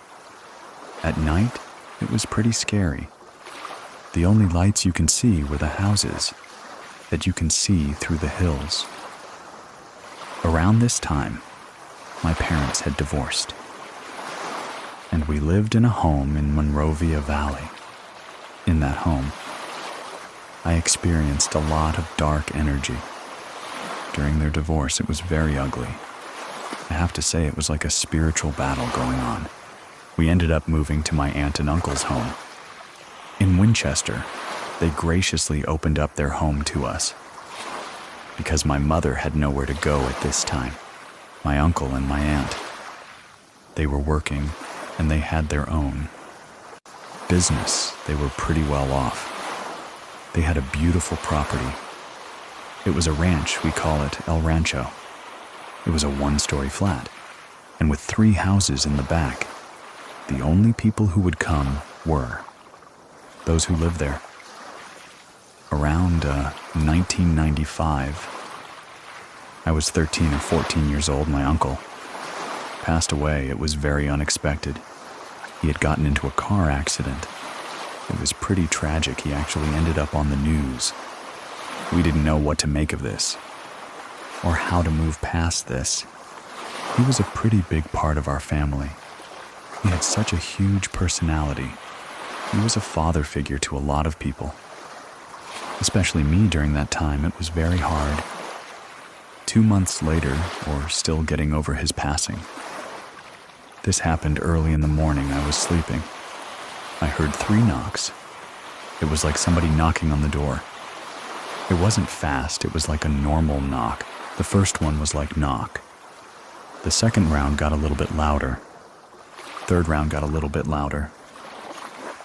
A: At night, it was pretty scary. The only lights you can see were the houses that you can see through the hills. Around this time, my parents had divorced, and we lived in a home in Monrovia Valley. In that home, I experienced a lot of dark energy. During their divorce, it was very ugly. I have to say it was like a spiritual battle going on. We ended up moving to my aunt and uncle's home. In Winchester, they graciously opened up their home to us because my mother had nowhere to go at this time. My uncle and my aunt, they were working and they had their own business. They were pretty well off. They had a beautiful property. It was a ranch, we call it El Rancho. It was a one-story flat, and with 3 houses in the back. The only people who would come were those who lived there. Around 1995, I was 13 or 14 years old. My uncle passed away. It was very unexpected. He had gotten into a car accident. It was pretty tragic. He actually ended up on the news. We didn't know what to make of this or how to move past this. He was a pretty big part of our family. He had such a huge personality. He was a father figure to a lot of people. Especially me during that time, it was very hard. 2 months later, or still getting over his passing. This happened early in the morning. I was sleeping. I heard 3 knocks. It was like somebody knocking on the door. It wasn't fast, it was like a normal knock. The first one was like knock. The second round got a little bit louder. Third round got a little bit louder.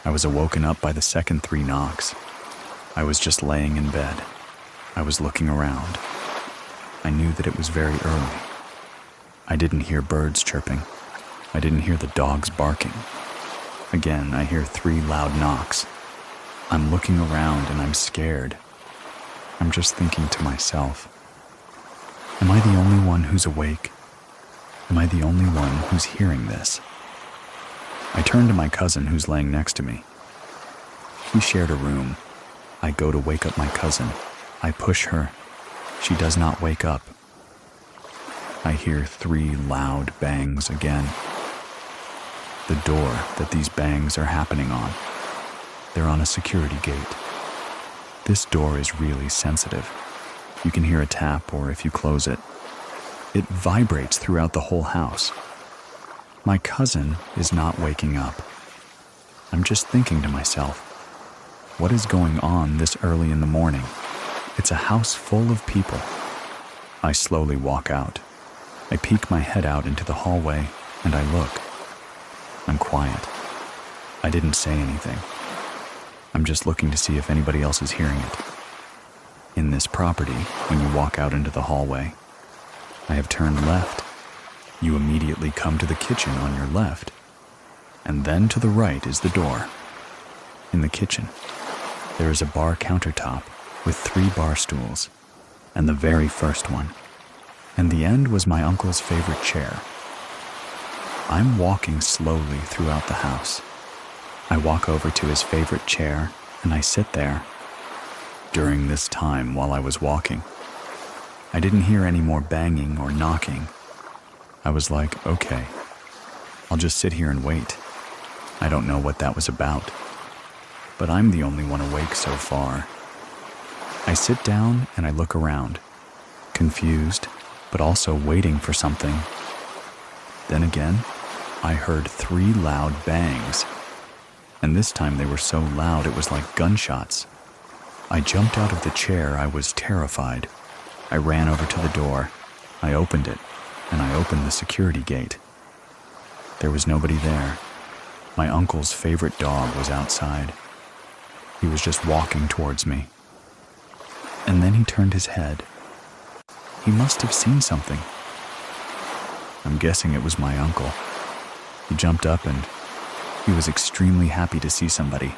A: I was awoken up by the second 3 knocks. I was just laying in bed. I was looking around. I knew that it was very early. I didn't hear birds chirping. I didn't hear the dogs barking. Again, I hear 3 loud knocks. I'm looking around and I'm scared. I'm just thinking to myself, am I the only one who's awake? Am I the only one who's hearing this? I turn to my cousin who's laying next to me. We shared a room. I go to wake up my cousin. I push her. She does not wake up. I hear 3 loud bangs again. The door that these bangs are happening on, they're on a security gate. This door is really sensitive. You can hear a tap, or if you close it, it vibrates throughout the whole house. My cousin is not waking up. I'm just thinking to myself, what is going on this early in the morning? It's a house full of people. I slowly walk out. I peek my head out into the hallway, and I look. I'm quiet. I didn't say anything. I'm just looking to see if anybody else is hearing it. In this property, when you walk out into the hallway, I have turned left. You immediately come to the kitchen on your left, and then to the right is the door. In the kitchen, there is a bar countertop with 3 bar stools, and the very first one. And the end was my uncle's favorite chair. I'm walking slowly throughout the house. I walk over to his favorite chair, and I sit there. During this time, while I was walking, I didn't hear any more banging or knocking. I was like, okay, I'll just sit here and wait. I don't know what that was about, but I'm the only one awake so far. I sit down and I look around, confused, but also waiting for something. Then again, I heard 3 loud bangs, and this time they were so loud it was like gunshots. I jumped out of the chair. I was terrified. I ran over to the door. I opened it, and I opened the security gate. There was nobody there. My uncle's favorite dog was outside. He was just walking towards me. And then he turned his head. He must have seen something. I'm guessing it was my uncle. He jumped up and he was extremely happy to see somebody.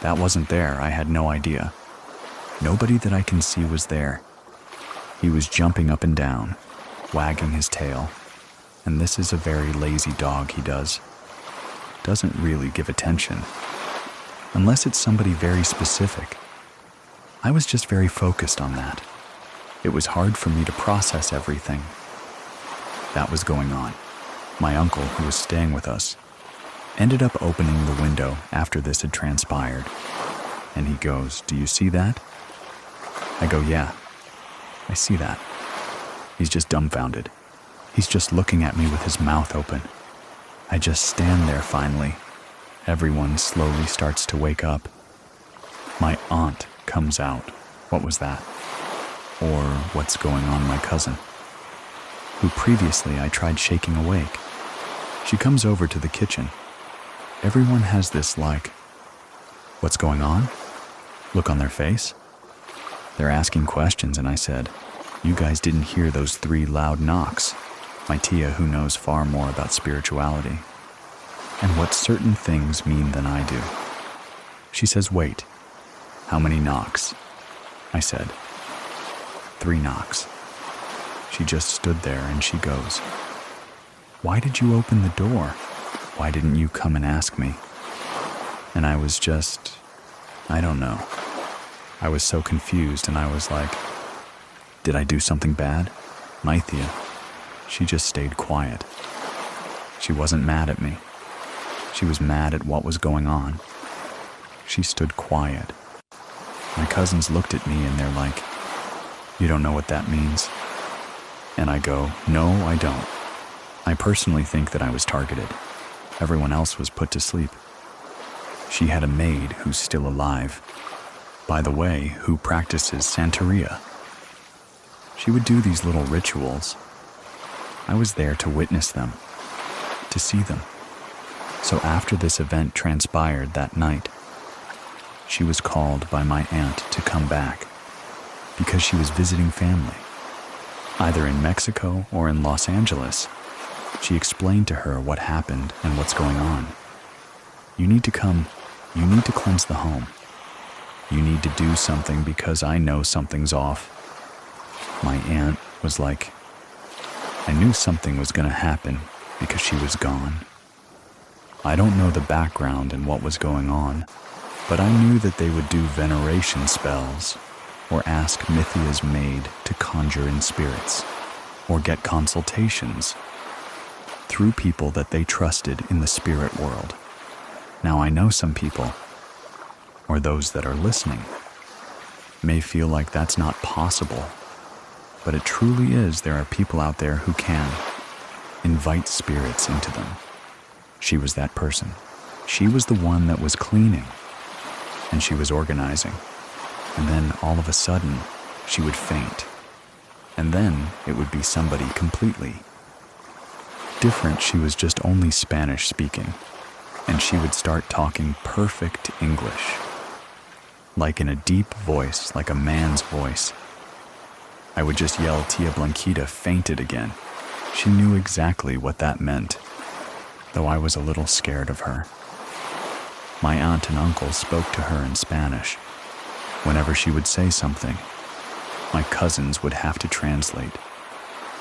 A: That wasn't there. I had no idea. Nobody that I can see was there. He was jumping up and down, wagging his tail, and this is a very lazy dog he does. Doesn't really give attention, unless it's somebody very specific. I was just very focused on that. It was hard for me to process everything that was going on. My uncle, who was staying with us, ended up opening the window after this had transpired, and he goes, "Do you see that?" I go, "Yeah, I see that." He's just dumbfounded. He's just looking at me with his mouth open. I just stand there finally. Everyone slowly starts to wake up. My aunt comes out. What was that? Or what's going on, my cousin, who previously I tried shaking awake. She comes over to the kitchen. Everyone has this what's going on? Look on their face. They're asking questions, and I said, "You guys didn't hear those 3 loud knocks." My tia, who knows far more about spirituality and what certain things mean than I do. She says, "Wait, how many knocks?" I said, 3 knocks. She just stood there and she goes, "Why did you open the door? Why didn't you come and ask me?" And I was just, I don't know. I was so confused, and I was like, did I do something bad? My tia, she just stayed quiet. She wasn't mad at me. She was mad at what was going on. She stood quiet. My cousins looked at me and they're like, "You don't know what that means?" And I go, "No, I don't. I personally think that I was targeted. Everyone else was put to sleep." She had a maid who's still alive, by the way, who practices Santeria. She would do these little rituals. I was there to witness them, to see them. So after this event transpired that night, she was called by my aunt to come back because she was visiting family, either in Mexico or in Los Angeles. She explained to her what happened and what's going on. "You need to come. You need to cleanse the home. You need to do something because I know something's off." My aunt was like, I knew something was going to happen because she was gone. I don't know the background and what was going on, but I knew that they would do veneration spells or ask Mythia's maid to conjure in spirits or get consultations through people that they trusted in the spirit world. Now I know some people, or those that are listening, may feel like that's not possible, but it truly is. There are people out there who can invite spirits into them. She was that person. She was the one that was cleaning, and she was organizing. And then all of a sudden, she would faint. And then it would be somebody completely different. She was just only Spanish speaking, and she would start talking perfect English, like in a deep voice, like a man's voice. I would just yell, "Tia Blanquita fainted again." She knew exactly what that meant, though I was a little scared of her. My aunt and uncle spoke to her in Spanish. Whenever she would say something, my cousins would have to translate.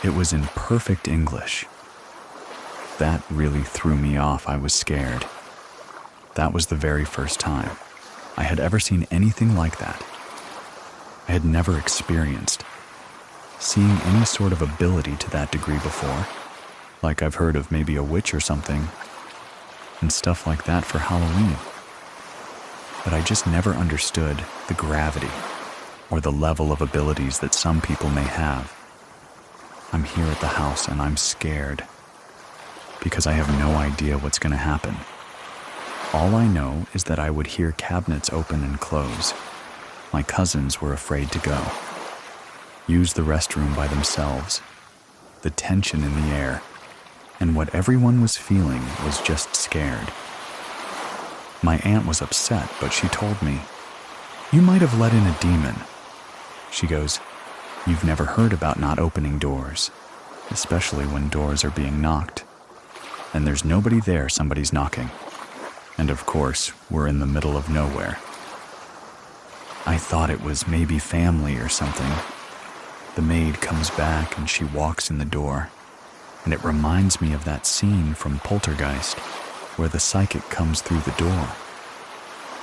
A: It was in perfect English. That really threw me off. I was scared. That was the very first time I had ever seen anything like that. I had never experienced seeing any sort of ability to that degree before. Like I've heard of maybe a witch or something and stuff like that for Halloween. But I just never understood the gravity or the level of abilities that some people may have. I'm here at the house and I'm scared because I have no idea what's going to happen. All I know is that I would hear cabinets open and close. My cousins were afraid to go, use the restroom by themselves. The tension in the air and what everyone was feeling was just scared. My aunt was upset, but she told me, "You might have let in a demon." She goes, "You've never heard about not opening doors, especially when doors are being knocked. And there's nobody there, somebody's knocking. And of course, we're in the middle of nowhere. I thought it was maybe family or something. The maid comes back and she walks in the door, and it reminds me of that scene from Poltergeist where the psychic comes through the door.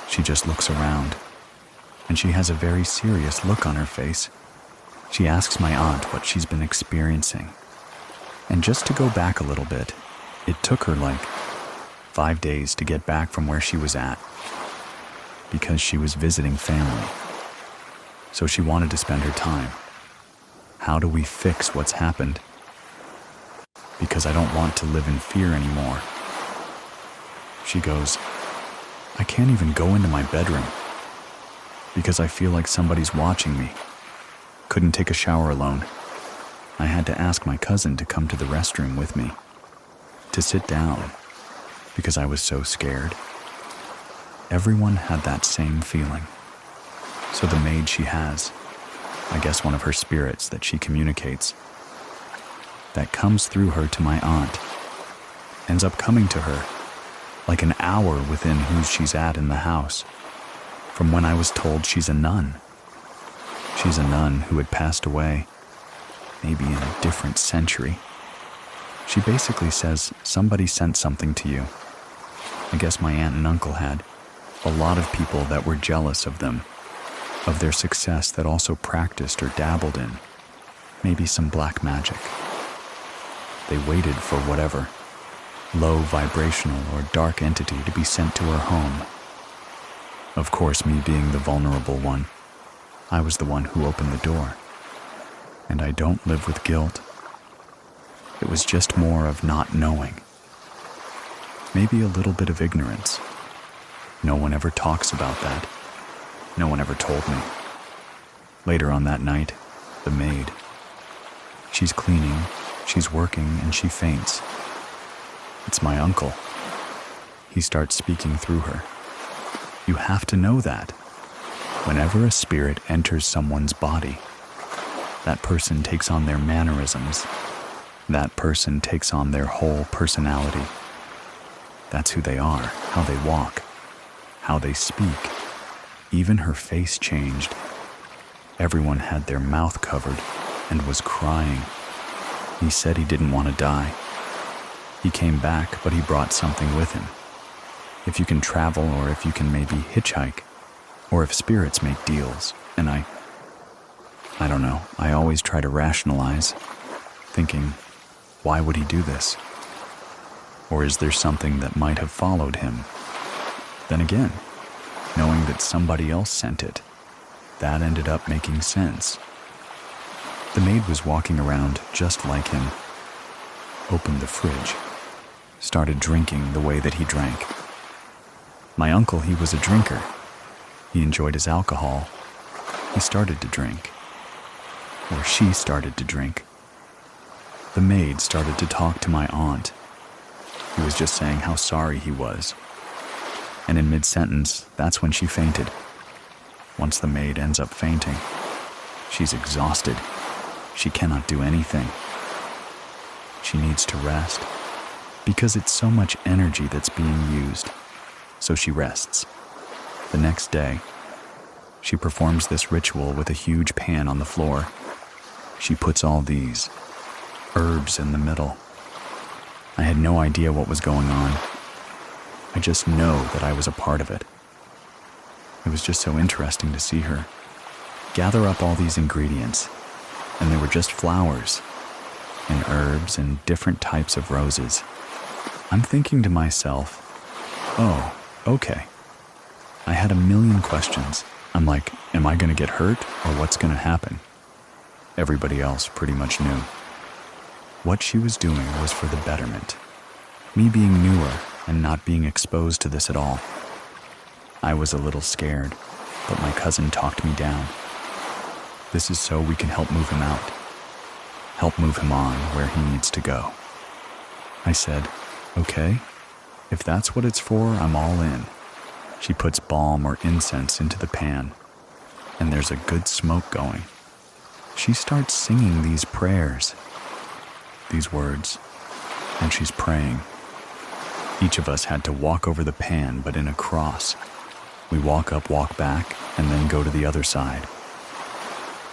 A: She just looks around, and she has a very serious look on her face. She asks my aunt what she's been experiencing. And just to go back a little bit, it took her like 5 days to get back from where she was at, because she was visiting family. So she wanted to spend her time. How do we fix what's happened? Because I don't want to live in fear anymore. She goes, I can't even go into my bedroom because I feel like somebody's watching me. Couldn't take a shower alone. I had to ask my cousin to come to the restroom with me, to sit down, because I was so scared. Everyone had that same feeling. So the maid she has, I guess one of her spirits that she communicates, that comes through her to my aunt, ends up coming to her like an hour within who she's at in the house, from when I was told she's a nun. She's a nun who had passed away, maybe in a different century. She basically says somebody sent something to you. I guess my aunt and uncle had a lot of people that were jealous of them, of their success, that also practiced or dabbled in maybe some black magic. They waited for whatever low vibrational or dark entity to be sent to her home. Of course, me being the vulnerable one, I was the one who opened the door. And I don't live with guilt. It was just more of not knowing. Maybe a little bit of ignorance. No one ever talks about that. No one ever told me. Later on that night, the maid. She's cleaning, she's working, and she faints. It's my uncle. He starts speaking through her. You have to know that. Whenever a spirit enters someone's body, that person takes on their mannerisms. That person takes on their whole personality. That's who they are, how they walk, how they speak. Even her face changed. Everyone had their mouth covered and was crying. He said he didn't want to die. He came back, but he brought something with him. If you can travel, or if you can maybe hitchhike, or if spirits make deals, and I don't know, I always try to rationalize, thinking, why would he do this? Or is there something that might have followed him? Then again, knowing that somebody else sent it, that ended up making sense. The maid was walking around just like him, opened the fridge, started drinking the way that he drank. My uncle, he was a drinker. He enjoyed his alcohol. He started to drink. Or she started to drink. The maid started to talk to my aunt. He was just saying how sorry he was. And in mid-sentence, that's when she fainted. Once the maid ends up fainting, she's exhausted. She cannot do anything. She needs to rest, because it's so much energy that's being used. So she rests. The next day, she performs this ritual with a huge pan on the floor. She puts all these herbs in the middle. I had no idea what was going on. I just know that I was a part of it. It was just so interesting to see her gather up all these ingredients, and they were just flowers and herbs and different types of roses. I'm thinking to myself, oh, okay. I had a million questions. I'm like, am I going to get hurt, or what's going to happen? Everybody else pretty much knew. What she was doing was for the betterment. Me being newer and not being exposed to this at all. I was a little scared, but my cousin talked me down. This is so we can help move him out. Help move him on where he needs to go. I said, okay, if that's what it's for, I'm all in. She puts balm or incense into the pan, and there's a good smoke going. She starts singing these prayers, these words, and she's praying. Each of us had to walk over the pan, but in a cross. We walk up, walk back, and then go to the other side.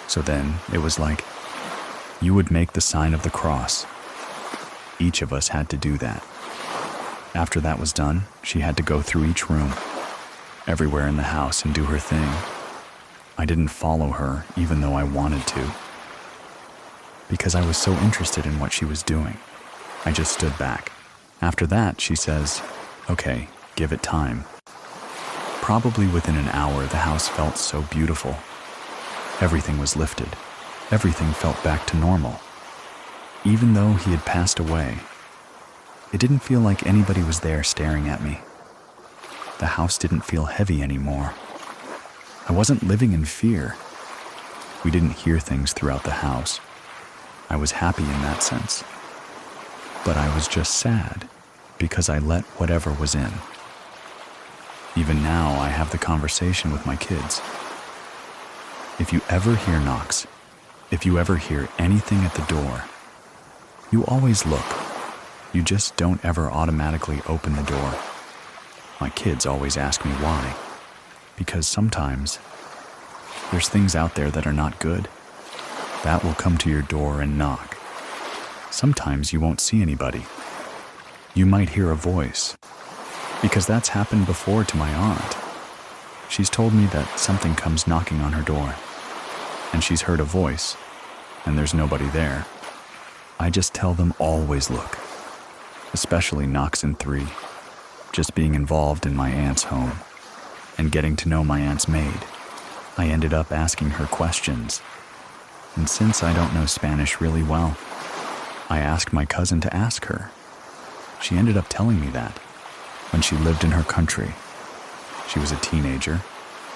A: So then it was like, you would make the sign of the cross. Each of us had to do that. After that was done, she had to go through each room, everywhere in the house, and do her thing. I didn't follow her, even though I wanted to, because I was so interested in what she was doing. I just stood back. After that, she says, "Okay, give it time." Probably within an hour, the house felt so beautiful. Everything was lifted. Everything felt back to normal. Even though he had passed away, it didn't feel like anybody was there staring at me. The house didn't feel heavy anymore. I wasn't living in fear. We didn't hear things throughout the house. I was happy in that sense. But I was just sad because I let whatever was in. Even now, I have the conversation with my kids. If you ever hear knocks, if you ever hear anything at the door, you always look. You just don't ever automatically open the door. My kids always ask me why. Because sometimes there's things out there that are not good. That will come to your door and knock. Sometimes you won't see anybody. You might hear a voice. Because that's happened before to my aunt. She's told me that something comes knocking on her door, and she's heard a voice, and there's nobody there. I just tell them always look, especially knocks in 3. Just being involved in my aunt's home and getting to know my aunt's maid, I ended up asking her questions. And since I don't know Spanish really well, I asked my cousin to ask her. She ended up telling me that when she lived in her country, she was a teenager,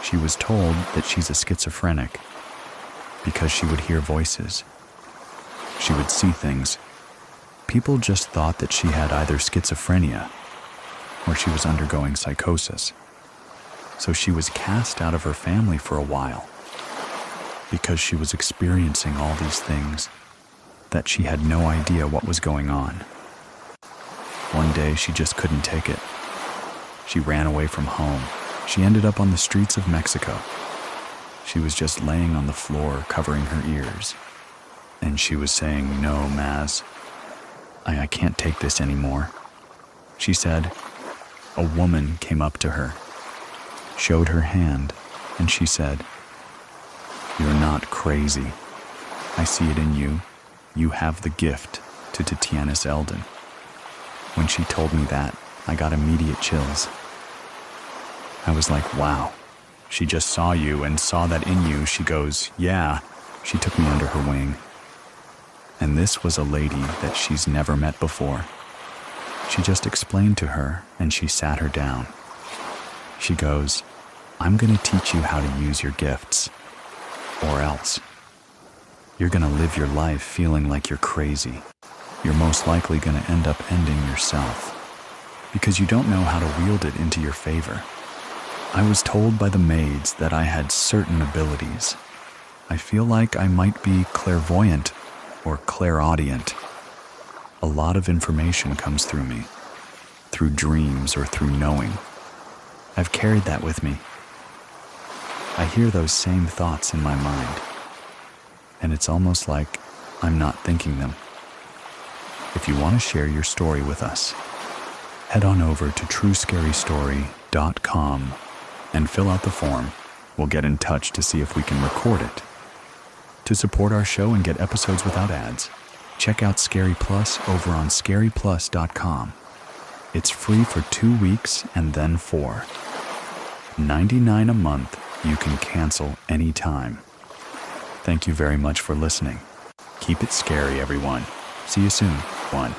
A: she was told that she's a schizophrenic because she would hear voices. She would see things. People just thought that she had either schizophrenia or she was undergoing psychosis. So she was cast out of her family for a while because she was experiencing all these things that she had no idea what was going on. One day she just couldn't take it. She ran away from home. She ended up on the streets of Mexico. She was just laying on the floor covering her ears. And she was saying, "No, Maz, I can't take this anymore." She said, a woman came up to her, showed her hand, and she said, "You're not crazy. I see it in you. You have the gift to Tatianis Eldon." When she told me that, I got immediate chills. I was like, wow, she just saw you and saw that in you. She goes, yeah. She took me under her wing. And this was a lady that she's never met before. She just explained to her and she sat her down. She goes, "I'm going to teach you how to use your gifts, or else you're going to live your life feeling like you're crazy. You're most likely going to end up ending yourself because you don't know how to wield it into your favor." I was told by the maids that I had certain abilities. I feel like I might be clairvoyant or clairaudient. A lot of information comes through me, through dreams or through knowing. I've carried that with me. I hear those same thoughts in my mind, and it's almost like I'm not thinking them. If you want to share your story with us, head on over to truescarystory.com and fill out the form. We'll get in touch to see if we can record it. To support our show and get episodes without ads, check out Scary Plus over on scaryplus.com. It's free for 2 weeks and then for $99 a month. You can cancel anytime. Thank you very much for listening. Keep it scary, everyone. See you soon. 1.